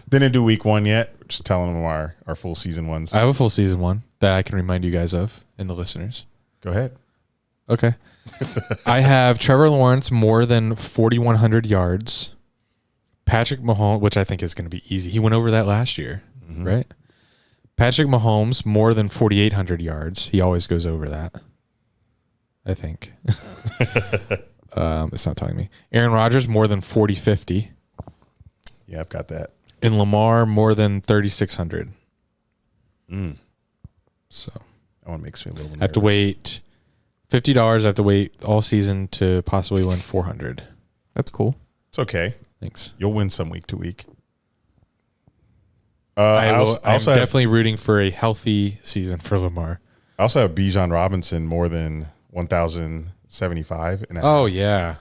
didn't do week one yet. Just telling them our full season ones. I have a full season one that I can remind you guys of and the listeners. Go ahead. Okay. I have Trevor Lawrence more than 4,100 yards. Patrick Mahomes, which I think is going to be easy. He went over that last year, right? Patrick Mahomes more than 4,800 yards. He always goes over that, I think. It's not telling me. Aaron Rodgers more than 4,050. Yeah, I've got that. And Lamar more than 3,600. So That one makes me a little nervous. I have to wait $50. I have to wait all season to possibly win 400. That's cool. It's okay. Thanks. You'll win some week to week. I'm also definitely rooting for a healthy season for Lamar. I also have Bijan Robinson more than 1,075. Oh, yeah.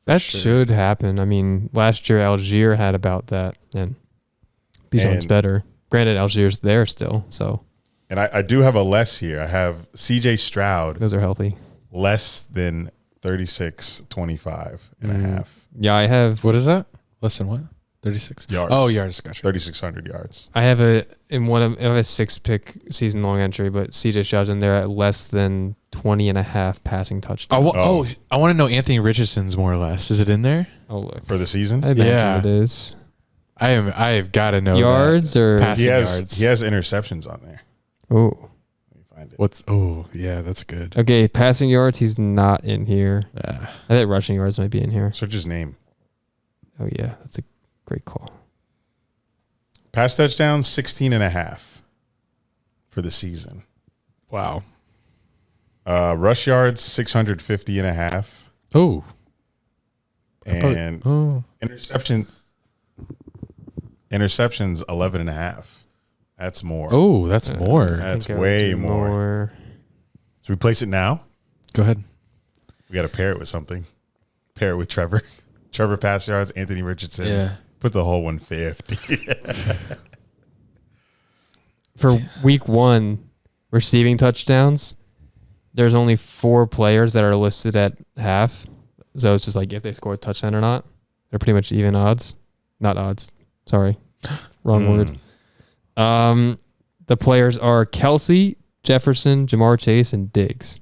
That should happen. I mean, last year Algier had about that, and Bijan's And- better. Granted, Algier's there still, so And I do have a less here. I have CJ Stroud those are healthy. less than 36.25 and a half Yeah, I have. What is that? Less than what? 36? yards. Oh, yards. Gotcha. 3,600 yards. I have a 6-pick season long entry, but CJ Stroud's in there at less than 20 and a half passing touchdowns. I want to know Anthony Richardson's more or less. Is it in there? Oh, look. For the season? I imagine Yeah. it is. I have got to know Yards that. or Passing He has yards. he has interceptions on there. oh, Let me find it. What's? Oh, yeah, that's good. okay. Passing yards, he's not in here. Yeah. I think rushing yards might be in here. Search his name. Oh yeah, that's a great call. Pass touchdown 16 and a half for the season. Wow. Rush yards 650 and a half. Oh. And Oh. interceptions 11 and a half. That's more. Oh, that's more. I That's think I would way do more. Should we place it now? Go ahead. We got to pair it with something. Pair it with Trevor. Trevor pass yards, Anthony Richardson. Yeah. Put the whole 150. For week 1, receiving touchdowns, there's only 4 players that are listed at half. So it's just like if they score a touchdown or not. They're pretty much even odds. Not odds. Sorry. Wrong word. The players are Kelsey, Jefferson, Jamar Chase, and Diggs.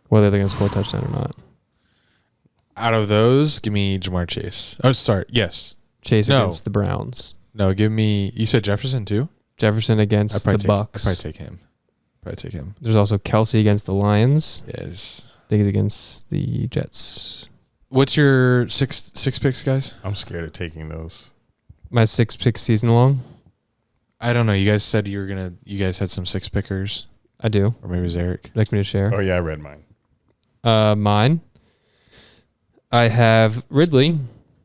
Whether they're going to score a touchdown or not. Out of those, give me Jamar Chase. Oh, sorry. Yes. Chase No. against the Browns. No, give me. You said Jefferson too. Jefferson against the Bucks. I'd probably take him. There's also Kelsey against the Lions. Yes. Diggs against the Jets. What's your six picks, guys? I'm scared of taking those. My 6 pick season long. I don't know. You guys said you guys had some 6 pickers, I do. or maybe it was Eric. Would you like me to share? Oh yeah, I read mine. Mine. I have Ridley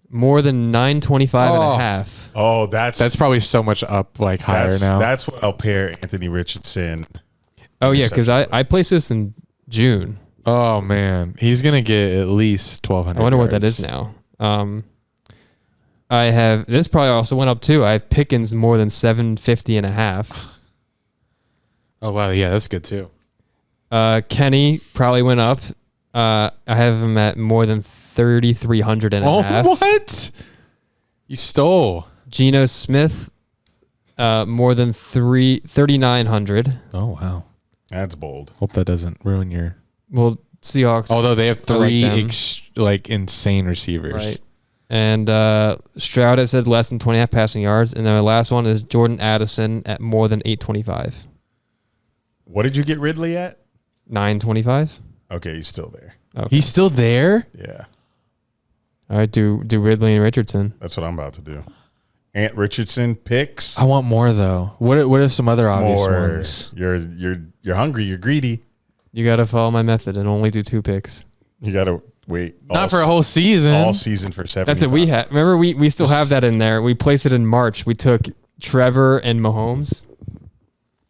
more than 925 and a half. Oh, that's probably so much up, like higher now. That's what I'll pair Anthony Richardson. Oh yeah, because I placed this in June. Oh man, he's gonna get at least 1,200. I wonder what that yards. is now. I have this probably also went up too. I have Pickens more than 750 and a half. Oh wow, yeah, that's good too. Kenny probably went up. I have him at more than 3,300 and a half. What? You stole. Geno Smith, more than 3,900. Oh wow. That's bold. Hope that doesn't ruin your. Well, Seahawks. Although they have I like 3 them. insane receivers. Right. And Stroud has said less than 20.5 passing yards. And then my last one is Jordan Addison at more than 825. What did you get Ridley at? 925. Okay, he's still there. Okay. He's still there. Yeah, All right, do Ridley and Richardson. that's what I'm about to do. Ant Richardson picks. I want more though. What are some other obvious More. ones? You're hungry. You're greedy. You got to follow my method and only do 2 picks. You gotta wait. Not for a whole season. all season for 7. That's what we had. Remember, we still have that in there. We placed it in March. We took Trevor and Mahomes.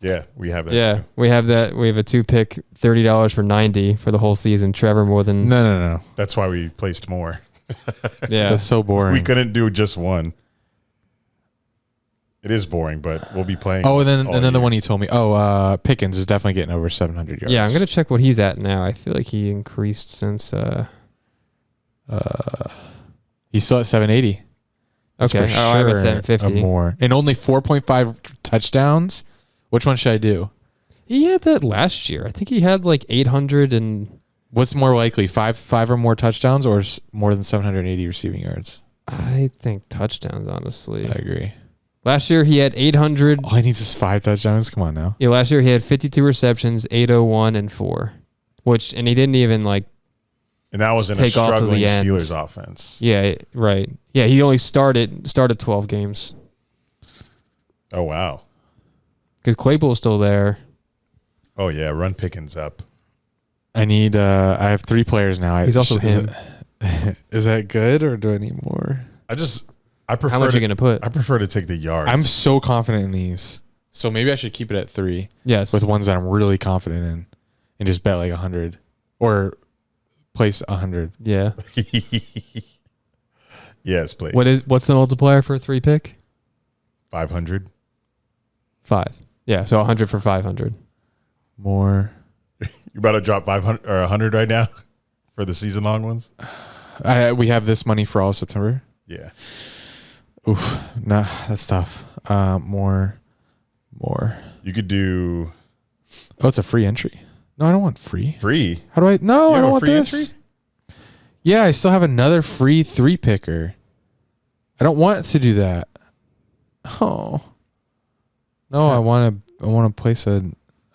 Yeah, we have that. Yeah, too. we have that. We have a 2-pick, $30 for 90 for the whole season. Trevor more than No. That's why we placed more. yeah. That's so boring. We couldn't do just one. It is boring, but we'll be playing. Oh, and this then all the year. one you told me. Pickens is definitely getting over 700 yards. Yeah, I'm gonna check what he's at now. I feel like he increased since. He's still at 780. That's Okay, for I have at sure 750. or more, and only 4.5 touchdowns. Which one should I do? He had that last year. I think he had like 800 and. What's more likely, five or more touchdowns, or more than 780 receiving yards? I think touchdowns. Honestly, I agree. last year he had 800. All he needs is 5 touchdowns. Come on now. Yeah, last year he had 52 receptions, 801 and 4, and he didn't even like. And that was in a take off to struggling the end. Steelers offense. Yeah, right. Yeah, he only started 12 games Oh wow. because Claypool's still there. Oh yeah, run Pickens up. I need. I have 3 players now. He's also him. Is that good, or do I need more? I prefer. How much are you gonna put? I prefer to take the yards. I'm so confident in these, so maybe I should keep it at 3 Yes. with ones that I'm really confident in, and just bet like 100 or place 100. Yeah. Yes, please. What's the multiplier for a 3-pick? 500. 5. Yeah, so 100 for 500. More. You about to drop 500 or 100 right now for the season long ones? We have this money for all of September. Yeah. Oof, nah, that's tough. More. You could do Oh, it's a free entry. No, I don't want free. free. How do I? No, You I have don't a want free this. entry? Yeah, I still have another free 3-picker. I don't want to do that. Oh. No, I want to place a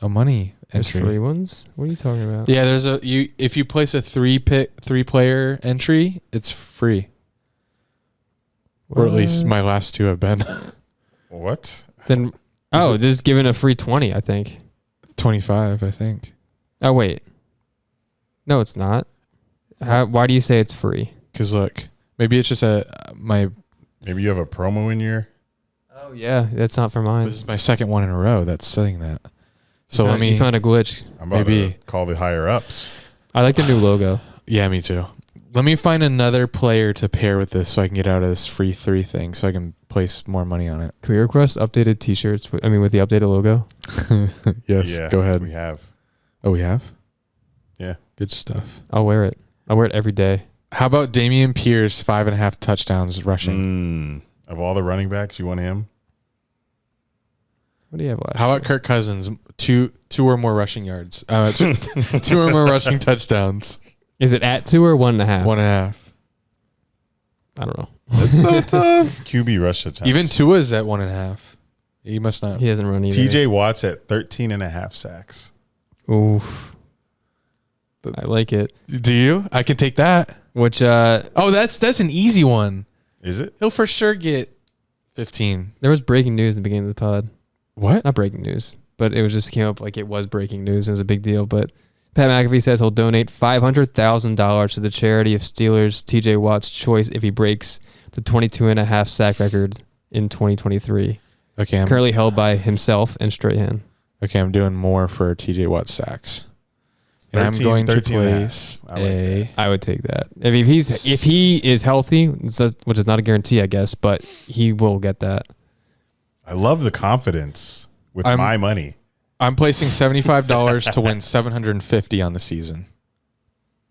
money There's entry. free ones? What are you talking about? Yeah, there's if you place a 3-player entry, it's free. Or at least my last 2 have been. What? Then this is given a free 20, I think. 25, I think. Oh wait. No, it's not. Why do you say it's free? Because look, maybe it's just Maybe you have a promo in your. Oh yeah, that's not for mine. this is my second one in a row that's saying that. So let me. You found a glitch. I'm about Maybe. to call the higher ups. I like the new logo. Yeah, me too. Let me find another player to pair with this so I can get out of this free 3 thing so I can place more money on it. Can we request updated T-shirts? With the updated logo. Yes, Yeah, go ahead. We have. Oh, we have? Yeah. Good stuff. I'll wear it. I wear it every day. How about Dameon Pierce, 5.5 touchdowns rushing? Of all the running backs, you want him? What do you have last? How about Kirk Cousins, two or more rushing yards? 2 or more rushing touchdowns. Is it at 2 or 1.5? 1.5. I don't know. That's so tough. QB rush attempts. Even Tua's at 1.5. He must not. He hasn't run either. TJ Watt's at 13.5 sacks. Oof. I like it. Do you? I can take that. Which that's an easy one. Is it? He'll for sure get 15. there was breaking news in the beginning of the pod. What? Not breaking news, but it was just came up like it was breaking news. It was a big deal. But Pat McAfee says he'll donate $500,000 to the charity of Steelers TJ Watt's choice if he breaks the 22.5 sack record in 2023. Okay, Currently held by himself and Strahan. Okay, I'm doing more for TJ Watt sacks. And I'm 13 going to 13 and a half. place I like a. I would take that. I mean, if he is healthy, which is not a guarantee, I guess, but he will get that. I love the confidence with I'm- my money. I'm placing $75 to win $750 on the season.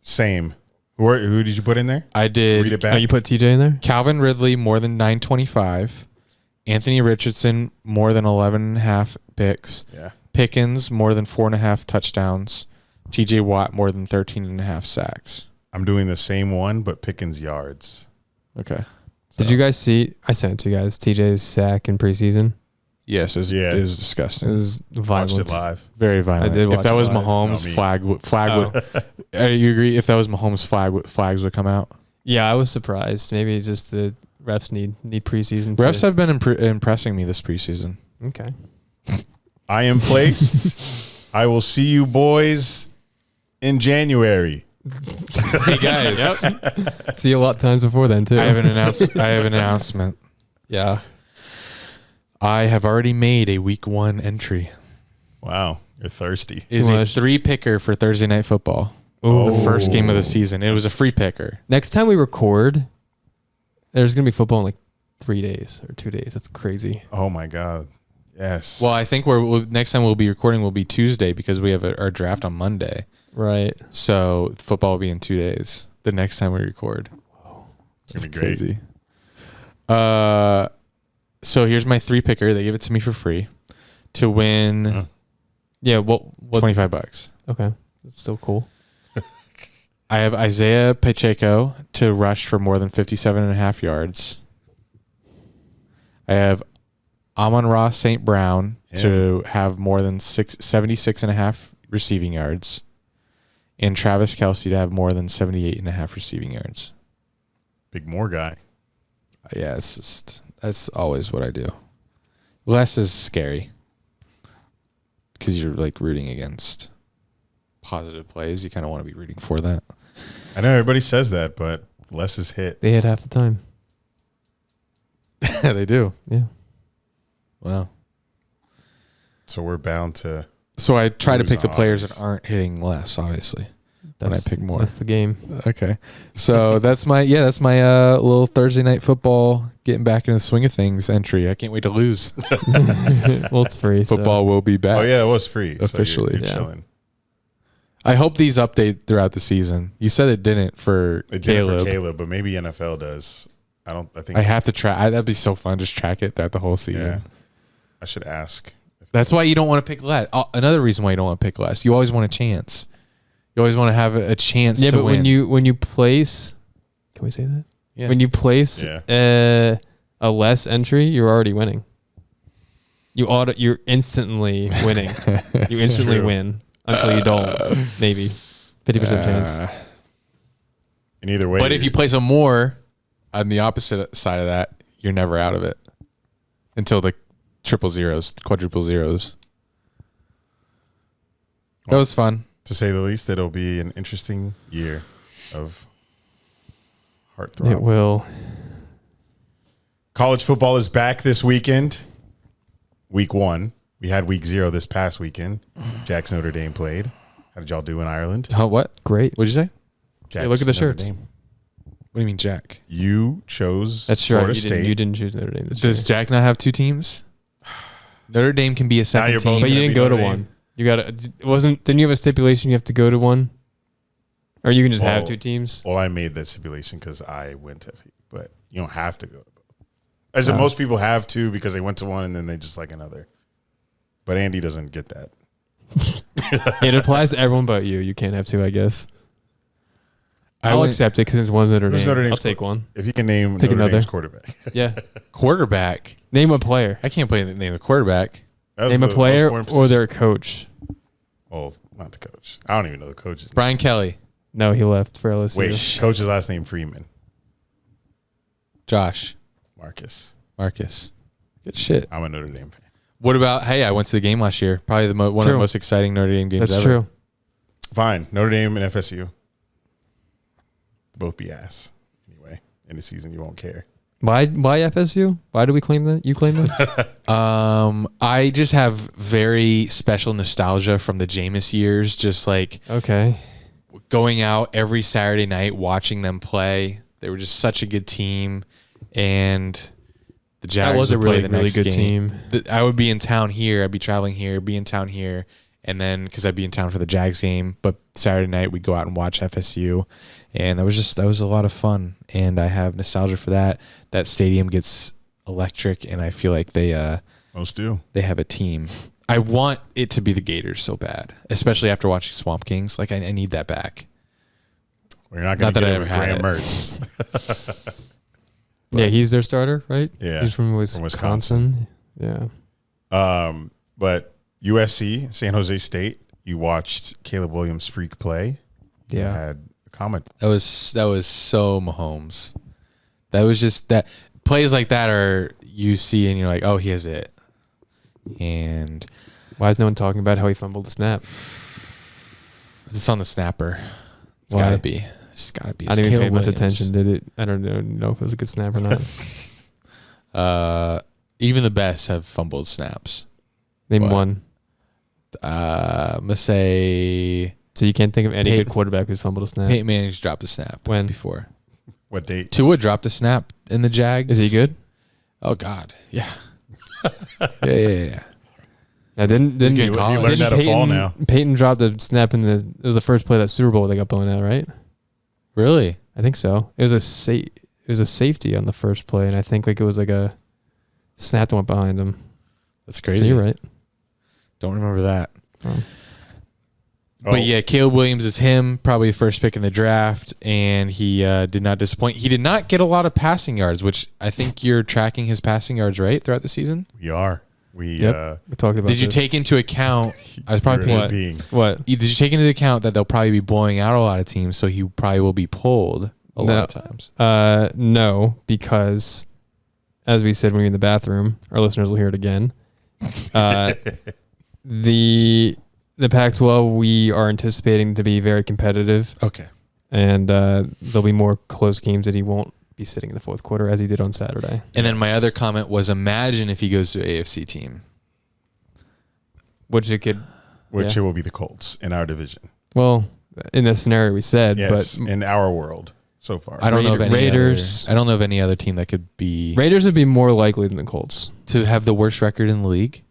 Same. Who did you put in there? I Read did it back. Oh, you put TJ in there? Calvin Ridley more than 925, Anthony Richardson more than 11.5 picks, Yeah. Pickens more than 4.5 touchdowns, TJ Watt more than 13.5 sacks. I'm doing the same one, but Pickens yards. Okay. Did you guys see? I sent it to you guys. TJ's sack in preseason. Yes, it was Yeah. disgusting. It was Watched violent. it live. Very violent. I did watch if that it was live. Mahomes, Not me. flag would. You agree? If that was Mahomes, flags would come out. Yeah, I was surprised. Maybe it's just the refs need preseason. Refs have been impressing me this preseason. Okay. I am placed. I will see you boys in January. Hey guys, See you a lot of times before then too. I have an announcement. Yeah. I have already made a week 1 entry. Wow. You're thirsty. Is Too a much. 3-picker for Thursday Night Football. Oh. The first game of the season. It was a free picker. Next time we record, there's gonna be football in like 3 days or 2 days. That's crazy. Oh, my God. Yes. Well, I think next time we'll be recording will be Tuesday because we have our draft on Monday. Right. So football will be in 2 days. The next time we record. it's going to be great. Crazy. So here's my 3-picker. They give it to me for free to win Huh. Yeah. What? $25. Okay. That's still cool. I have Isaiah Pacheco to rush for more than 57.5 yards. I have Amon-Ra St. Brown to have more than 76.5 receiving yards. And Travis Kelce to have more than 78.5 receiving yards. Big more guy. Yeah, it's just, that's always what I do. Less is scary because you're like rooting against positive plays. You kind of want to be rooting for that. I know everybody says that, but less is hit. They hit half the time. They do. Yeah. Wow. So we're bound to. So I try to Lose pick the on players odds. that aren't hitting less, obviously. When I pick more. That's the game. Okay. So that's my little Thursday Night Football getting back in the swing of things entry. I can't wait to lose. Well, it's free. Football will be back. Oh, yeah, it was free. Officially. So you're Yeah. chilling. I hope these update throughout the season. You said it didn't for It did Caleb. for Caleb, but maybe NFL does. I think I have to track. That'd be so fun. Just track it throughout the whole season. Yeah. I should ask. That's why you don't want to pick less. Another reason why you don't want to pick less. You always want a chance. You always want to have a chance Yeah, to but win. when you place, can we say that? Yeah. When you place a less entry, you're already winning. You're instantly winning. You instantly True. win until you don't. Maybe 50% chance. In either way. But if you place a more on the opposite side of that, you're never out of it until the triple zeros, quadruple zeros. That was fun. to say the least, it'll be an interesting year of heartthrob. It will. College football is back this weekend. Week 1. We had week 0 this past weekend. Jack's Notre Dame played. How did y'all do in Ireland? Oh, what? Great. What'd you say? Jack's look at the Notre shirts. Dame. What do you mean, Jack? You chose That's true. Florida You State. didn't choose Notre Dame this Does year. Jack not have 2 teams? Notre Dame can be a second you're team. both But you gonna didn't be go to Notre one. Dame. You got didn't you have a stipulation you have to go to one? Or you can just have Well, 2 teams? Well, I made that stipulation because I went to, but you don't have to go to both. As in most people have to because they went to one and then they just like another. But Andy doesn't get that. It applies to everyone but you. You can't have 2, I guess. I'll accept it because it's one's Notre Who's Dame. Notre Dame's I'll take one. If you can name Take Notre another. Dame's quarterback. Yeah. Quarterback. Name a player. I can't play the name of quarterback. That's Name a the player most important or position. their coach. Well, not the coach. I don't even know the coach's name. Brian Kelly. No, he left for LSU. Wait, coach's last name Freeman. Josh. Marcus. Good shit. I'm a Notre Dame fan. What about, hey, I went to the game last year. Probably one of the True. most exciting Notre Dame games That's ever. true. Fine. Notre Dame and FSU. Both be ass. Anyway, in the season, you won't care. Why FSU? Why do we claim that? You claim that? I just have very special nostalgia from the Jameis years. Just like Okay. going out every Saturday night, watching them play. They were just such a good team. And the Jaguars That was a would play really, the really next good game. team. I would be in town here. I'd be traveling here, be in town here. And then because I'd be in town for the Jags game, but Saturday night we'd go out and watch FSU. And that was a lot of fun. And I have nostalgia for that. That stadium gets electric, and I feel like they Most do. they have a team. I want it to be the Gators so bad, especially after watching Swamp Kings. Like I need that back. We're not going to Not that get I it ever with had Graham it. Mertz. Yeah, he's their starter, right? Yeah, He's from Wisconsin. Wisconsin. Yeah. But USC, San Jose State, you watched Caleb Williams freak play. You Yeah. had a comment. That was so Mahomes. That was just that plays like that are you see and you're like, oh, he has it. And Why is no one talking about how he fumbled the snap? it's on the snapper. It's Why? gotta be. It's gotta be. I It's didn't even pay Caleb much Williams. attention. Did it? I don't know if it was a good snap or not. Even the best have fumbled snaps. Name What? one. I'm gonna say So you can't think of any Hey- good quarterback who's fumbled a snap. Peyton Manning's dropped a snap When? before. What date? Tua dropped a snap in the Jags. Is he good? Oh God, yeah, yeah. Now, didn't getting You college. learned how to fall now. Peyton dropped a snap in it was the first play of that Super Bowl they got blown out, right? Really? I think so. It was a safety on the first play, and I think like it was like a snap that went behind him. That's So crazy. you're right. Don't remember that. Oh. But yeah, Caleb Williams is him, probably the first pick in the draft, and he did not disappoint. He did not get a lot of passing yards, which I think you're tracking his passing yards right throughout the season. We are. We Yep. We talked about. Did you this. take into account? I was probably you're paying, being what? Did you take into account that they'll probably be blowing out a lot of teams, so he probably will be pulled a No. lot of times. No, because as we said when we were in the bathroom, our listeners will hear it again. The Pac-12 we are anticipating to be very competitive, Okay. and there'll be more close games that he won't be sitting in the fourth quarter as he did on Saturday. And then my other comment was, imagine if he goes to an AFC team. Which it could, which Yeah. it will be the Colts in our division. well, in the scenario we said, Yes, but in our world so far. I don't know of any Raiders. I don't know of any other team that could be Raiders would be more likely than the Colts. to have the worst record in the league.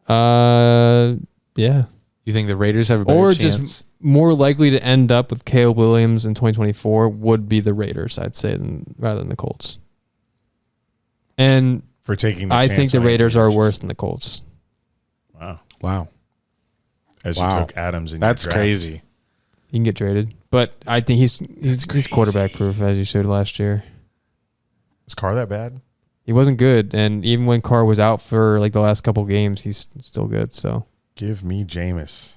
Yeah. You think the Raiders have a better Or chance? just more likely to end up with Caleb Williams in 2024 would be the Raiders, I'd say, rather than the Colts. And For taking the I chance think the on Raiders are Andrew worse Richardson. than the Colts. Wow. Wow, As Wow. you took Adams in that's your draft. crazy. He can get traded. But I think he's quarterback proof, as you showed last year. Is Carr that bad? He wasn't good. And even when Carr was out for like the last couple games, he's still good. So Give me Jameis.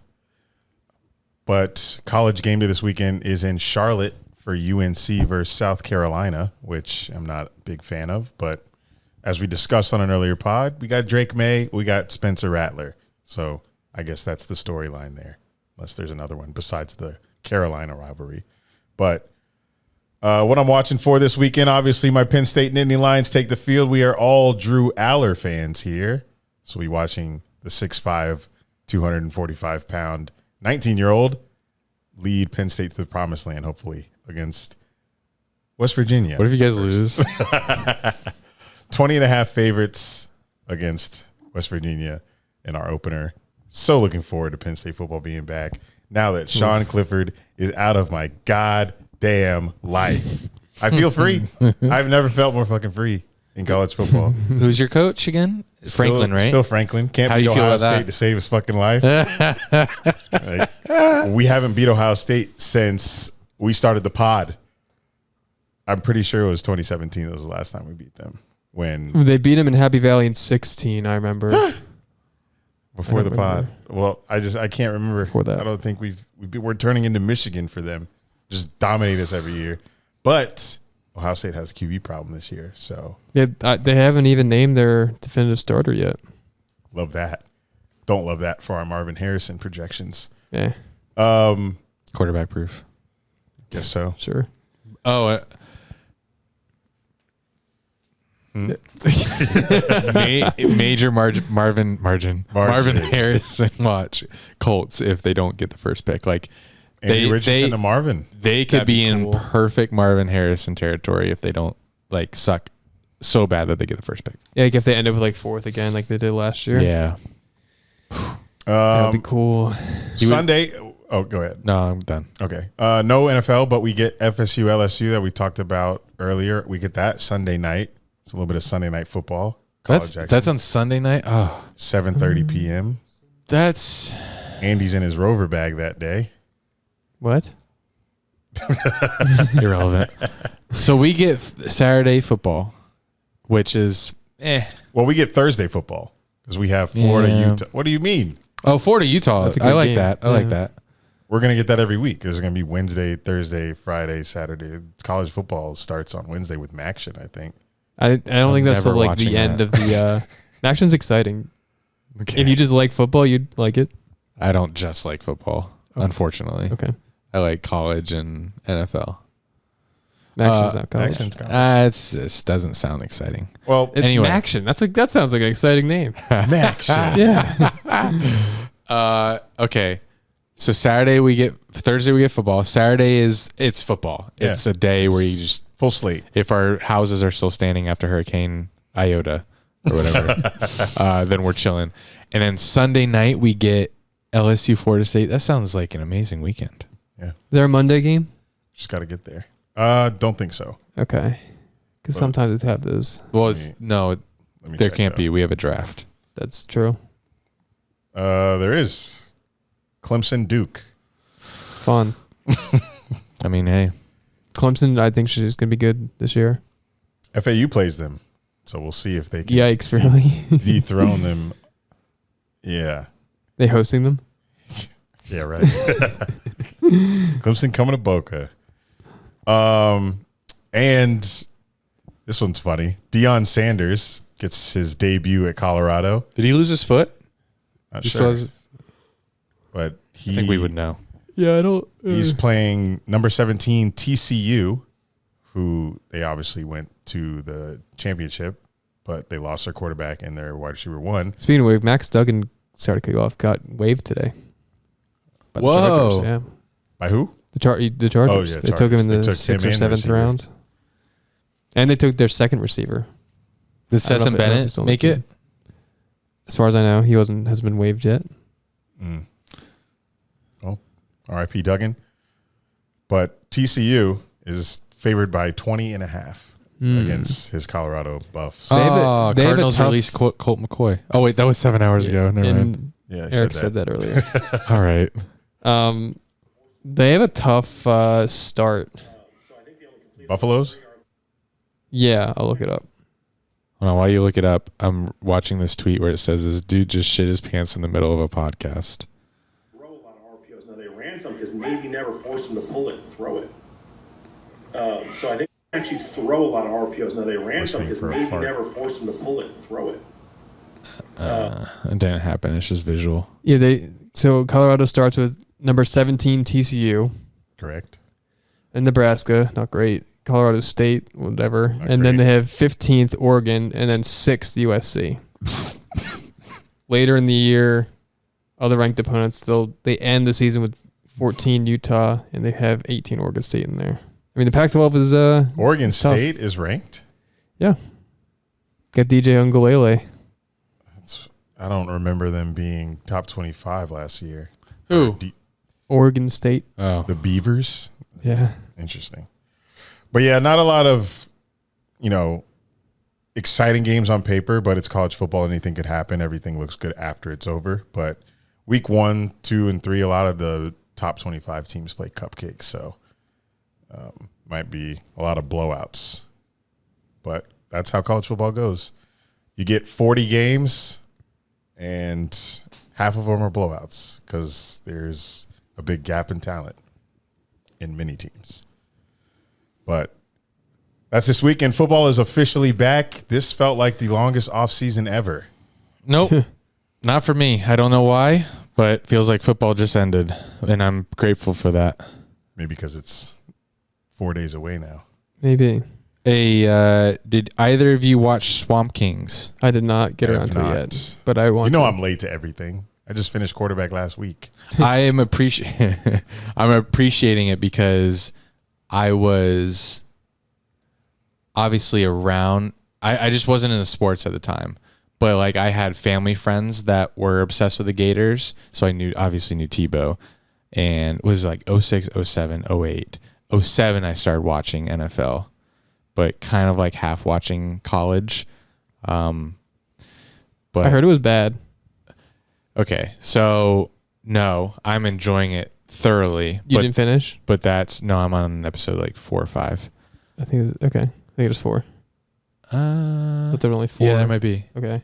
But college game day this weekend is in Charlotte for UNC versus South Carolina, which I'm not a big fan of. But as we discussed on an earlier pod, we got Drake May, we got Spencer Rattler. So I guess that's the storyline there, unless there's another one besides the Carolina rivalry. But what I'm watching for this weekend, obviously my Penn State Nittany Lions take the field. We are all Drew Aller fans here. So we watching the 6'5", 245-pound 19-year-old lead Penn State to the promised land, hopefully, against West Virginia. What if you guys lose? 20.5 favorites against West Virginia in our opener. So looking forward to Penn State football being back now that Sean Clifford is out of my goddamn life. I feel free. I've never felt more fucking free in college football. Who's your coach again? Franklin, right? Still Franklin. Can't How do beat you feel Ohio about that? State to save his fucking life. Like, we haven't beat Ohio State since we started the pod. I'm pretty sure it was 2017. That was the last time we beat them. When They beat him in Happy Valley in 16, I remember. before the pod. Well, I can't remember. Before that. I don't think we're turning into Michigan for them. Just dominate us every year. But Ohio State has a QB problem this year. So Yeah, they haven't even named their definitive starter yet. love that. Don't love that for our Marvin Harrison projections. Yeah, Quarterback proof. Guess so. sure. Oh, major Marvin Harrison watch Colts if they don't get the first pick. Like Andy Richardson to Marvin. They could That'd be be in cool. perfect Marvin Harrison territory if they don't like suck so bad that they get the first pick. Yeah, like if they end up with like 4th again, like they did last year. Yeah. That'd be cool. Sunday. Oh, go ahead. No, I'm done. Okay. No NFL, but we get FSU LSU that we talked about earlier. We get that Sunday night. It's a little bit of Sunday night football. That's on Sunday night. Oh, 7:30 p.m. that's Andy's in his Rover bag that day. What? irrelevant. So we get Saturday football, which is Well, we get Thursday football because we have Florida, Yeah. Utah. What do you mean? Oh, Florida, Utah. That's a I good like game. that. I like that. We're going to get that every week. There's going to be Wednesday, Thursday, Friday, Saturday. College football starts on Wednesday with Maction, I think. I don't think that's never till like watching the end that. of the. Action's exciting. Okay. If you just like football, you'd like it. I don't just like football, unfortunately. Okay. I like college and NFL. Action's not college. Action's college. It doesn't sound exciting. Well, It's Anyway. Action. That sounds like an exciting name. Maction. Yeah. Okay. So Thursday we get football. Saturday it's football. Yeah. It's a day where you just, Full slate. if our houses are still standing after Hurricane Iota or whatever, then we're chilling. And then Sunday night we get LSU Florida State. That sounds like an amazing weekend. Is there a Monday game? Just got to get there. Don't think so. Okay. Because Well- sometimes they have those. Well, Let me there check can't though. be. We have a draft. That's true. There is Clemson Duke. Fun. I mean, hey, Clemson, I think, is going to be good this year. FAU plays them, so we'll see if they can Yikes, really? dethrone them. Yeah. They hosting them? Yeah, right. Clemson coming to Boca. And this one's funny. Deion Sanders gets his debut at Colorado. did he lose his foot? Not Just sure, so but I think we would know. Yeah, I don't. He's playing number 17 TCU, who they obviously went to the championship, but they lost their quarterback and their wide receiver one. Speaking of wave, Max Duggan, sorry to cut you off, got waived today. By the Whoa. Chargers, yeah. By who? The Chargers. Oh, yeah, They took him in Chargers. the They took him 6th or and 7th receiver. round. And they took their second receiver. Did I don't know Sesson if Bennett it's on the make team. it? As far as I know, he hasn't been waived yet. Well, RIP Duggan. But TCU is favored by 20.5 against his Colorado Buffs. They have a- Oh, they have a Cardinals tough- released Colt McCoy. Oh, wait, that was 7 hours ago. Never mind. And Yeah, he Eric said that earlier. All right. They have a tough start. Buffaloes? Yeah, I'll look it up. Hold on, while you look it up, I'm watching this tweet where it says this dude just shit his pants in the middle of a podcast. Throw a lot of RPOs. Now they ran some because Navy never forced them to pull it and throw it. So I think they actually throw a lot of RPOs. Now they ran some Listening because for a Navy fart. never forced them to pull it and throw it. It didn't happen. It's just visual. Yeah, so Colorado starts with number 17 TCU Correct. and Nebraska, not great. Colorado State, whatever. Not and then great. they have 15th Oregon and then 6th USC. Later in the year, other ranked opponents, they end the season with 14 Utah and they have 18 Oregon State in there. I mean, the Pac-12 is Oregon tough. State is ranked? Yeah. Got DJ Ungulele. I don't remember them being top 25 last year. Who? Oregon State. Oh. The Beavers? Yeah. Interesting. But yeah, not a lot of, exciting games on paper, but it's college football. Anything could happen. Everything looks good after it's over. But week 1, 2, and 3, a lot of the top 25 teams play cupcakes. So Might be a lot of blowouts, but that's how college football goes. You get 40 games, and half of them are blowouts because there's a big gap in talent in many teams. But that's this weekend. Football is officially back. This felt like the longest offseason ever. Nope. Not for me. I don't know why, but it feels like football just ended, and I'm grateful for that. Maybe because it's 4 days away now. Maybe. Did either of you watch Swamp Kings? I did not get I around have to it not. yet, but I want. You know to. I'm late to everything. I just finished quarterback last week. I'm appreciating it because I was obviously around. I just wasn't in the sports at the time, but like I had family friends that were obsessed with the Gators, so I obviously knew Tebow, and it was like 06, 07, 08. 07 I started watching NFL, but kind of like half watching college. But I heard it was bad. okay, so no, I'm enjoying it thoroughly. You but, didn't finish? But I'm on episode like 4 or 5. I think okay. I think it was 4. But there were only 4. Yeah, there might be. Okay.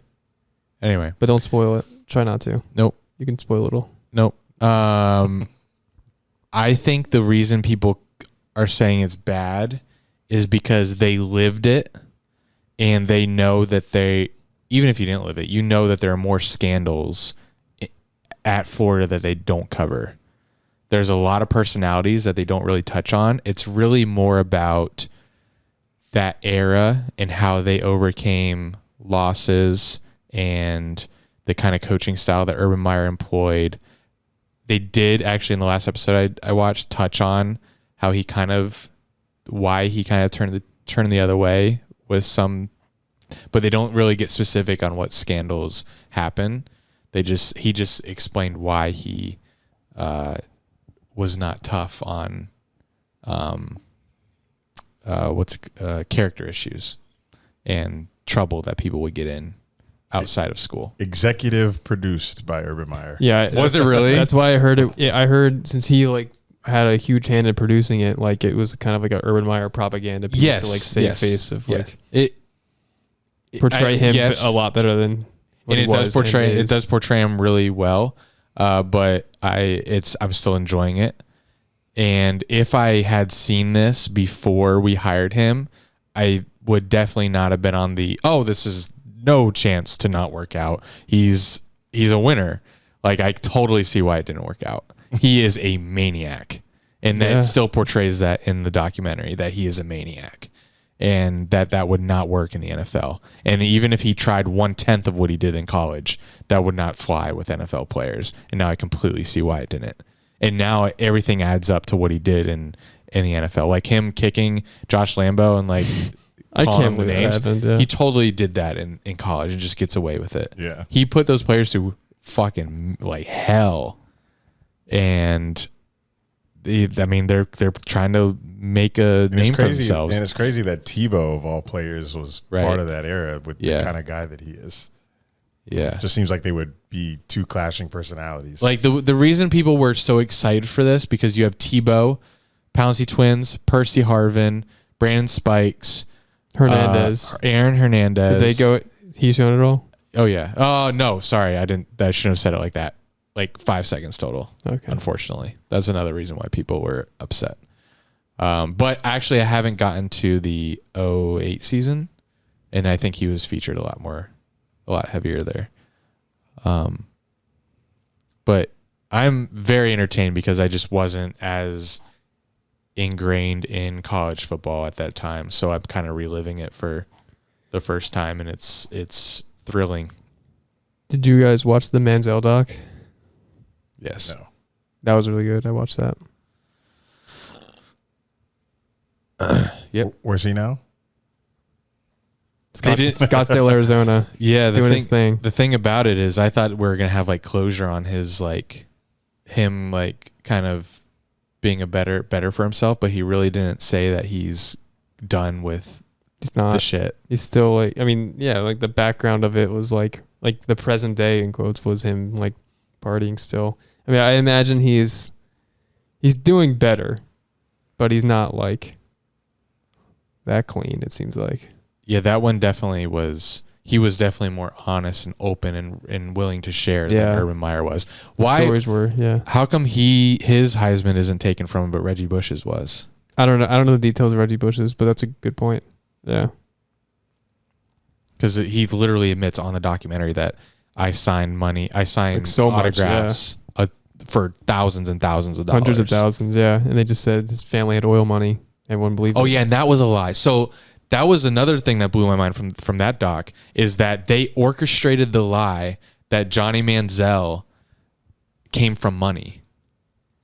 Anyway, But don't spoil it. Try not to. Nope. You can spoil a little. nope. I think the reason people are saying it's bad is because they lived it, and they know that even if you didn't live it, you know that there are more scandals at Florida that they don't cover. There's a lot of personalities that they don't really touch on. It's really more about that era and how they overcame losses and the kind of coaching style that Urban Meyer employed. They did actually in the last episode I watched touch on how why he kind of turned the other way with some, but they don't really get specific on what scandals happen. He just explained why he was not tough on character issues and trouble that people would get in outside of school. Executive produced by Urban Meyer. Yeah. Was it really? That's why I heard it. Yeah, I heard since he like had a huge hand in producing it, like it was kind of like a Urban Meyer propaganda piece to like save face of like portray him a lot better than what and he it does portray him really well. But I'm still enjoying it. And if I had seen this before we hired him, I would definitely not have been on this is no chance to not work out. He's a winner. Like I totally see why it didn't work out. He is a maniac. And that still portrays that in the documentary that he is a maniac. And that would not work in the NFL. And even if he tried 1/10 of what he did in college, that would not fly with NFL players. And now I completely see why it didn't. And now everything adds up to what he did in the NFL. Like him kicking Josh Lambo and like I calling can't him the believe names. that happened, yeah. He totally did that in college and just gets away with it. Yeah. He put those players through fucking like hell. And they're trying to make a name for themselves. And it's crazy that Tebow of all players was part of that era with the kind of guy that he is. Yeah. It just seems like they would be two clashing personalities. Like the reason people were so excited for this because you have Tebow, Pouncey Twins, Percy Harvin, Brandon Spikes, Hernandez, Aaron Hernandez. Did they go? He's shown it all. Oh yeah. Oh no, sorry, I didn't. I shouldn't have said it like that. Like 5 seconds total. Okay. Unfortunately, that's another reason why people were upset. But actually, I haven't gotten to the 08 season, and I think he was featured a lot heavier there. But I'm very entertained because I just wasn't as ingrained in college football at that time, so I'm kind of reliving it for the first time, and it's thrilling. Did you guys watch the Manziel doc? Yes. No. That was really good. I watched that. Yep. Where's he now? Scottsdale, Arizona. Yeah, doing his thing. The thing about it is I thought we were gonna have like closure on his like him like kind of being a better for himself, but he really didn't say that he's done with the shit. He's still like, I mean, yeah, like the background of it was like the present day in quotes was him like partying still. I mean, I imagine he's doing better, but he's not like that clean, it seems like. Yeah, that one definitely was. He was definitely more honest and open and willing to share than Urban Meyer was. Why? The stories were, yeah. How come his Heisman isn't taken from him, but Reggie Bush's was? I don't know the details of Reggie Bush's, but that's a good point. Yeah. Because he literally admits on the documentary that I signed like so autographs for thousands and thousands of dollars. Hundreds of thousands, yeah. And they just said his family had oil money. Everyone believed it. Oh, yeah, and that was a lie. So that was another thing that blew my mind from that doc, is that they orchestrated the lie that Johnny Manziel came from money.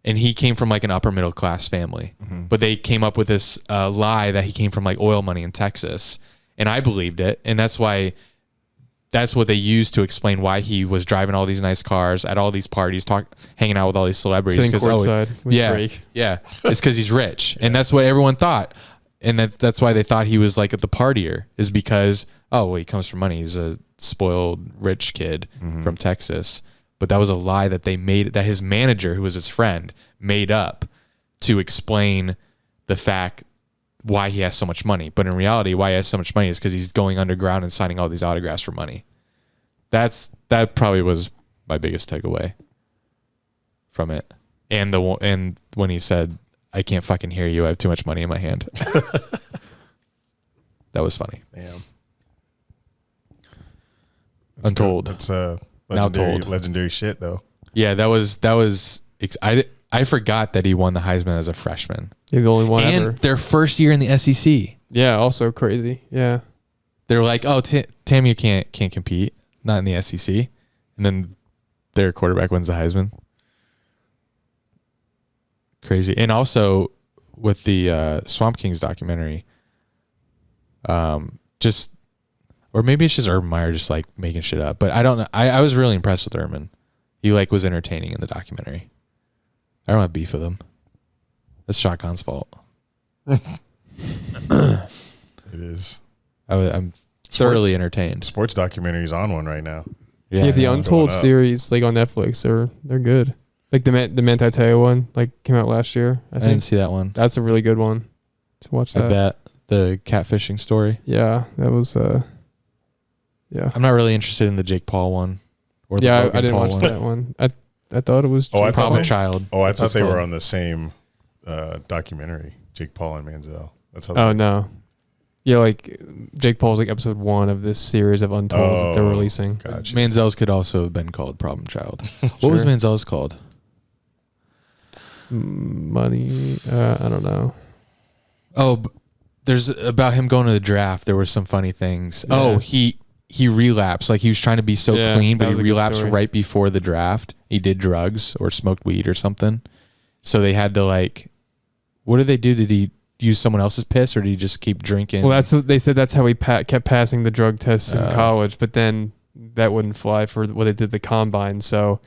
And he came from like an upper middle class family. Mm-hmm. But they came up with this lie that he came from like oil money in Texas. And I believed it. And that's what they used to explain why he was driving all these nice cars at all these parties, hanging out with all these celebrities. Sitting courtside with Drake. Yeah. It's because he's rich. And that's what everyone thought. And that's why they thought he was like the partier, is because, he comes from money. He's a spoiled rich kid from Texas. But that was a lie that they made, that his manager, who was his friend, made up to explain the fact why he has so much money. But in reality, why he has so much money is because he's going underground and signing all these autographs for money. That probably was my biggest takeaway from it. And when he said, "I can't fucking hear you. I have too much money in my hand." That was funny. Damn. Untold. That's Now told. legendary shit though. Yeah, that was. I forgot that he won the Heisman as a freshman. You're the only one and ever. Their first year in the SEC. Yeah, also crazy. Yeah. They're like, "Oh, Tam, you can't compete, not in the SEC," and then their quarterback wins the Heisman. Crazy. And also with the Swamp Kings documentary, or maybe it's just Urban Meyer just like making shit up, but I don't know. I was really impressed with Urban. He like was entertaining in the documentary. I don't have beef with him. That's Shotgun's fault. It is. I'm thoroughly entertained. Sports documentaries on one right now. Yeah, the Untold series, like on Netflix, they're good. Like the Manti Te'o one, like came out last year. I didn't see that one. That's a really good one. To watch that. I bet the catfishing story. Yeah, that was. Yeah. I'm not really interested in the Jake Paul one. Or the I Logan didn't Paul watch one. that one. I thought it was. Problem Child. Oh, I That's thought what they it's were called. on the same documentary. Jake Paul and Manziel. That's how. Oh no. Yeah, like Jake Paul's like episode 1 of this series of Untold that they're releasing. Gotcha. Manziel's could also have been called Problem Child. What was Manziel's called? Money. I don't know. Oh, there's about him going to the draft. There were some funny things. Yeah. Oh, he relapsed. Like he was trying to be so clean, but he relapsed right before the draft. He did drugs or smoked weed or something. So they had to like, what did they do? Did he use someone else's piss or did he just keep drinking? Well, that's what they said. That's how he kept passing the drug tests in college, but then that wouldn't fly for what they did the combine. So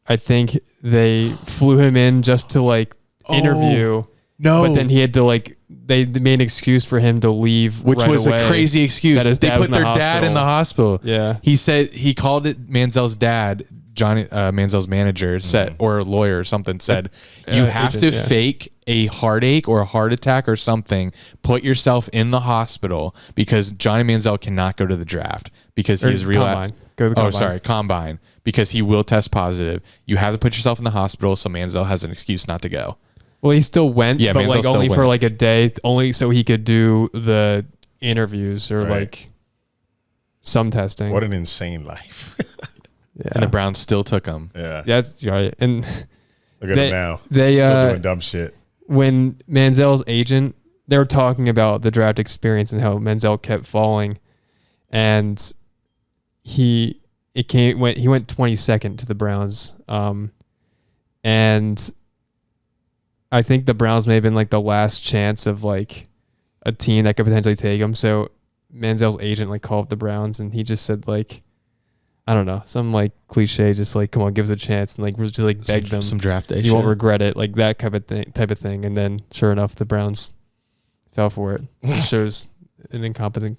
I think they flew him in just to like interview. No, but then he had to like they made an excuse for him to leave, which right was away, a crazy excuse. that his They dad was put their dad in the hospital. Yeah, he said he called it Manziel's dad. Johnny Manziel's manager said, or a lawyer or something said, you have to fake a heartache or a heart attack or something. Put yourself in the hospital because Johnny Manziel cannot go to the draft because he is relapsed. Combine because he will test positive. You have to put yourself in the hospital, so Manziel has an excuse not to go. Well, he still went, but Manziel like only for like a day, only so he could do the interviews or like some testing. What an insane life. Yeah. And the Browns still took him. Yeah. That's right. And look at him now. They still doing dumb shit. When Manziel's agent, they were talking about the draft experience and how Manziel kept falling, and he went 22nd to the Browns, and I think the Browns may have been like the last chance of like a team that could potentially take him. So Manziel's agent like called the Browns and he just said like, I don't know, some like cliche, just like, come on, give us a chance, and like just like beg them some draft day. You won't regret it, like that type of thing. And then sure enough, the Browns fell for it. It shows an incompetent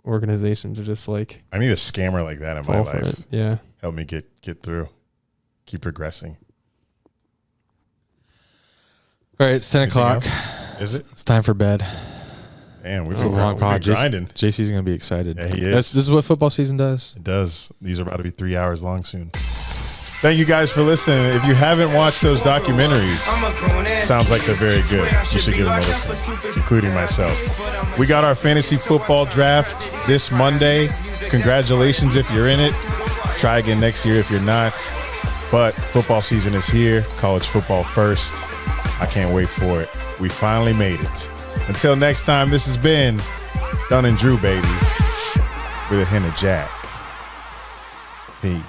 organization to just like. I need a scammer like that in my life. Yeah, help me get through, keep progressing. All right, it's 10 o'clock. Is it? It's time for bed. Damn, we've It's a been, long we've pod. been grinding. JC's going to be excited. Yeah, he is. This is what football season does. It does. These are about to be 3 hours long soon. Thank you guys for listening. If you haven't watched those documentaries, sounds like they're very good. You should give them a listen, including myself. We got our fantasy football draft this Monday. Congratulations if you're in it. Try again next year if you're not. But football season is here. College football first. I can't wait for it. We finally made it. Until next time, this has been Dunn and Drew, baby, with a hint of Jack. Peace.